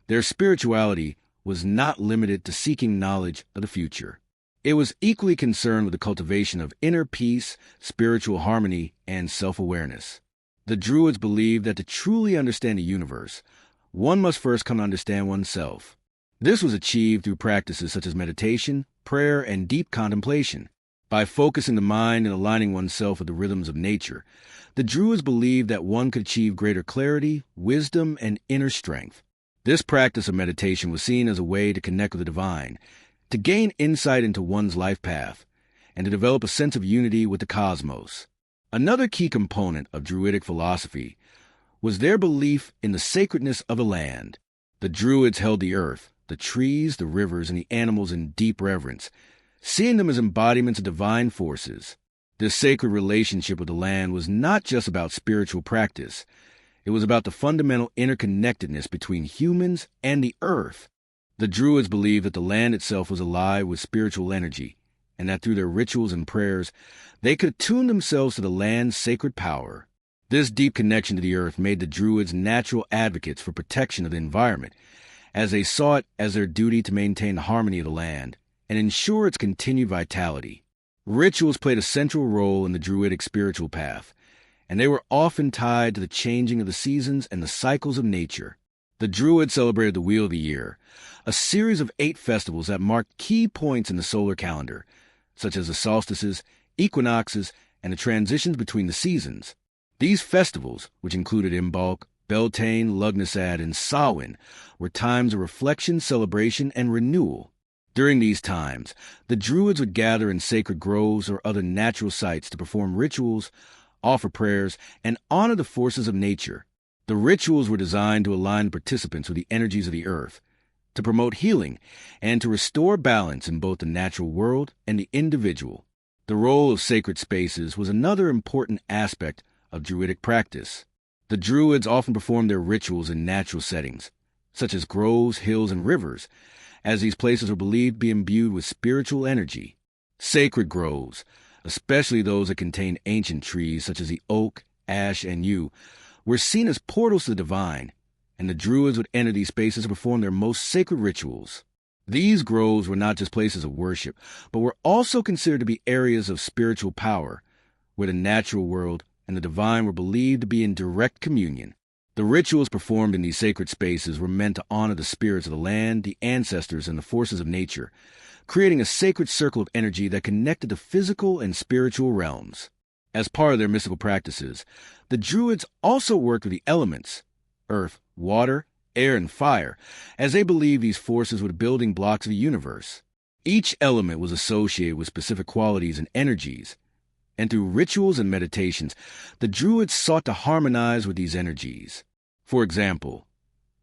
their spirituality was not limited to seeking knowledge of the future. It was equally concerned with the cultivation of inner peace, spiritual harmony, and self-awareness. The Druids believed that to truly understand the universe, one must first come to understand oneself. This was achieved through practices such as meditation, prayer, and deep contemplation. By focusing the mind and aligning oneself with the rhythms of nature, the Druids believed that one could achieve greater clarity, wisdom, and inner strength. This practice of meditation was seen as a way to connect with the divine, to gain insight into one's life path, and to develop a sense of unity with the cosmos. Another key component of Druidic philosophy was their belief in the sacredness of the land. The Druids held the earth, the trees, the rivers, and the animals in deep reverence, seeing them as embodiments of divine forces. This sacred relationship with the land was not just about spiritual practice. It was about the fundamental interconnectedness between humans and the earth. The Druids believed that the land itself was alive with spiritual energy, and that through their rituals and prayers, they could attune themselves to the land's sacred power. This deep connection to the earth made the Druids natural advocates for protection of the environment, as they saw it as their duty to maintain the harmony of the land and ensure its continued vitality. Rituals played a central role in the Druidic spiritual path, and they were often tied to the changing of the seasons and the cycles of nature. The Druids celebrated the Wheel of the Year, a series of 8 festivals that marked key points in the solar calendar, such as the solstices, equinoxes, and the transitions between the seasons. These festivals, which included Imbolc, Beltane, Lughnasadh, and Samhain, were times of reflection, celebration, and renewal. During these times, the Druids would gather in sacred groves or other natural sites to perform rituals, offer prayers, and honor the forces of nature. The rituals were designed to align participants with the energies of the earth, to promote healing, and to restore balance in both the natural world and the individual. The role of sacred spaces was another important aspect of Druidic practice. The Druids often performed their rituals in natural settings, such as groves, hills, and rivers, as these places were believed to be imbued with spiritual energy. Sacred groves, especially those that contained ancient trees such as the oak, ash, and yew, were seen as portals to the divine, and the Druids would enter these spaces to perform their most sacred rituals. These groves were not just places of worship, but were also considered to be areas of spiritual power, where the natural world and the divine were believed to be in direct communion. The rituals performed in these sacred spaces were meant to honor the spirits of the land, the ancestors, and the forces of nature, creating a sacred circle of energy that connected the physical and spiritual realms. As part of their mystical practices, the Druids also worked with the elements, earth, water, air, and fire, as they believed these forces were the building blocks of the universe. Each element was associated with specific qualities and energies, and through rituals and meditations, the Druids sought to harmonize with these energies. For example,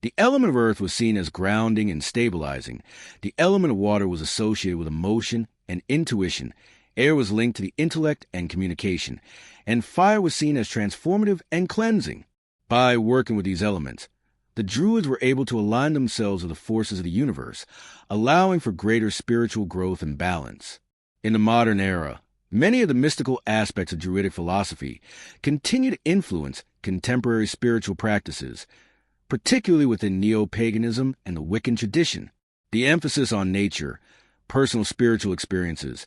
the element of earth was seen as grounding and stabilizing. The element of water was associated with emotion and intuition. Air was linked to the intellect and communication, and fire was seen as transformative and cleansing. By working with these elements, the Druids were able to align themselves with the forces of the universe, allowing for greater spiritual growth and balance. In the modern era, many of the mystical aspects of Druidic philosophy continue to influence contemporary spiritual practices, particularly within neo-paganism and the Wiccan tradition. The emphasis on nature, personal spiritual experiences,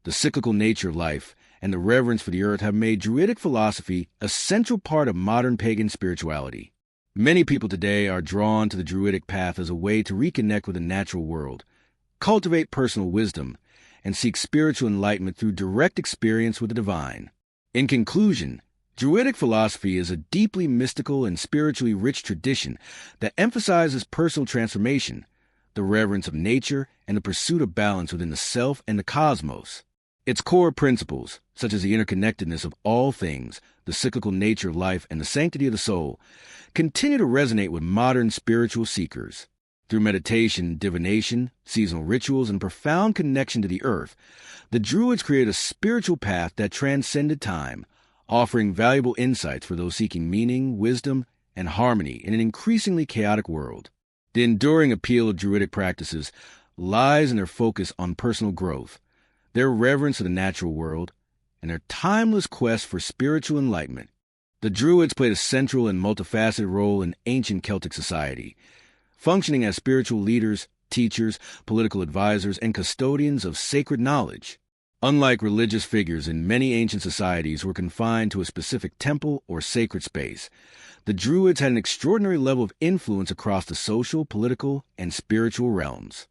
the cyclical nature of life, and the reverence for the earth have made Druidic philosophy a central part of modern pagan spirituality. Many people today are drawn to the Druidic path as a way to reconnect with the natural world, cultivate personal wisdom, and seek spiritual enlightenment through direct experience with the divine. In conclusion, Druidic philosophy is a deeply mystical and spiritually rich tradition that emphasizes personal transformation, the reverence of nature, and the pursuit of balance within the self and the cosmos. Its core principles, such as the interconnectedness of all things, the cyclical nature of life, and the sanctity of the soul, continue to resonate with modern spiritual seekers. Through meditation, divination, seasonal rituals, and profound connection to the earth, the Druids created a spiritual path that transcended time, offering valuable insights for those seeking meaning, wisdom, and harmony in an increasingly chaotic world. The enduring appeal of Druidic practices lies in their focus on personal growth, their reverence for the natural world, and their timeless quest for spiritual enlightenment. The Druids played a central and multifaceted role in ancient Celtic society, functioning as spiritual leaders, teachers, political advisors, and custodians of sacred knowledge. Unlike religious figures in many ancient societies who were confined to a specific temple or sacred space, the Druids had an extraordinary level of influence across the social, political, and spiritual realms.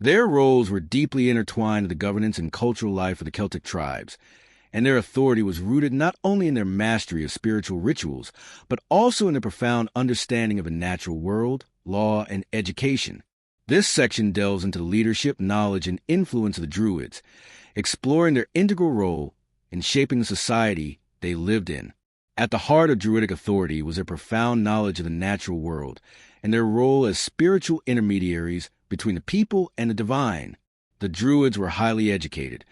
Their roles were deeply intertwined with the governance and cultural life of the Celtic tribes, and their authority was rooted not only in their mastery of spiritual rituals, but also in their profound understanding of the natural world, law, and education. This section delves into the leadership, knowledge, and influence of the Druids, exploring their integral role in shaping the society they lived in. At the heart of Druidic authority was their profound knowledge of the natural world and their role as spiritual intermediaries between the people and the divine. The Druids were highly educated,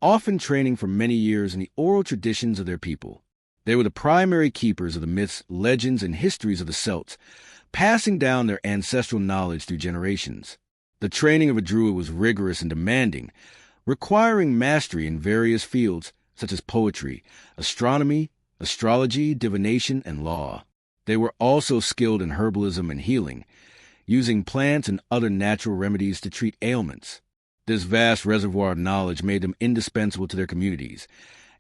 often training for many years in the oral traditions of their people. They were the primary keepers of the myths, legends, and histories of the Celts, passing down their ancestral knowledge through generations. The training of a Druid was rigorous and demanding, requiring mastery in various fields such as poetry, astronomy, astrology, divination, and law. They were also skilled in herbalism and healing, using plants and other natural remedies to treat ailments. This vast reservoir of knowledge made them indispensable to their communities,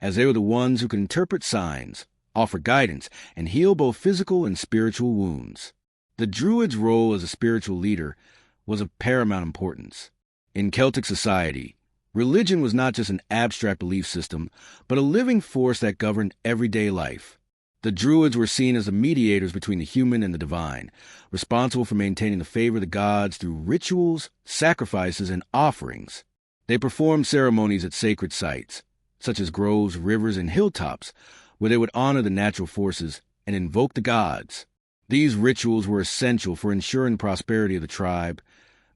as they were the ones who could interpret signs, offer guidance, and heal both physical and spiritual wounds. The Druids' role as a spiritual leader was of paramount importance. In Celtic society, religion was not just an abstract belief system, but a living force that governed everyday life. The Druids were seen as the mediators between the human and the divine, responsible for maintaining the favor of the gods through rituals, sacrifices, and offerings. They performed ceremonies at sacred sites, such as groves, rivers, and hilltops, where they would honor the natural forces and invoke the gods. These rituals were essential for ensuring the prosperity of the tribe,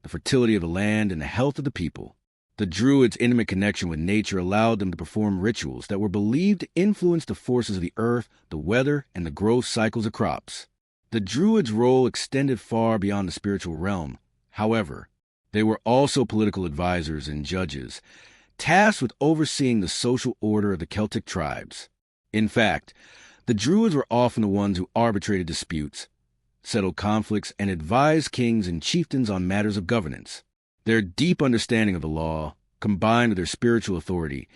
the fertility of the land, and the health of the people. The Druids' intimate connection with nature allowed them to perform rituals that were believed to influence the forces of the earth, the weather, and the growth cycles of crops. The Druids' role extended far beyond the spiritual realm. However, they were also political advisors and judges, tasked with overseeing the social order of the Celtic tribes. In fact, the Druids were often the ones who arbitrated disputes, settled conflicts, and advised kings and chieftains on matters of governance. Their deep understanding of the law, combined with their spiritual authority,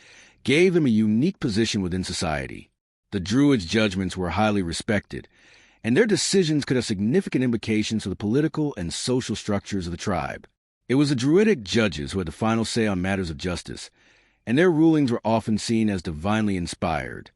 gave them a unique position within society. The Druids' judgments were highly respected, and their decisions could have significant implications for the political and social structures of the tribe. It was the Druidic judges who had the final say on matters of justice, and their rulings were often seen as divinely inspired.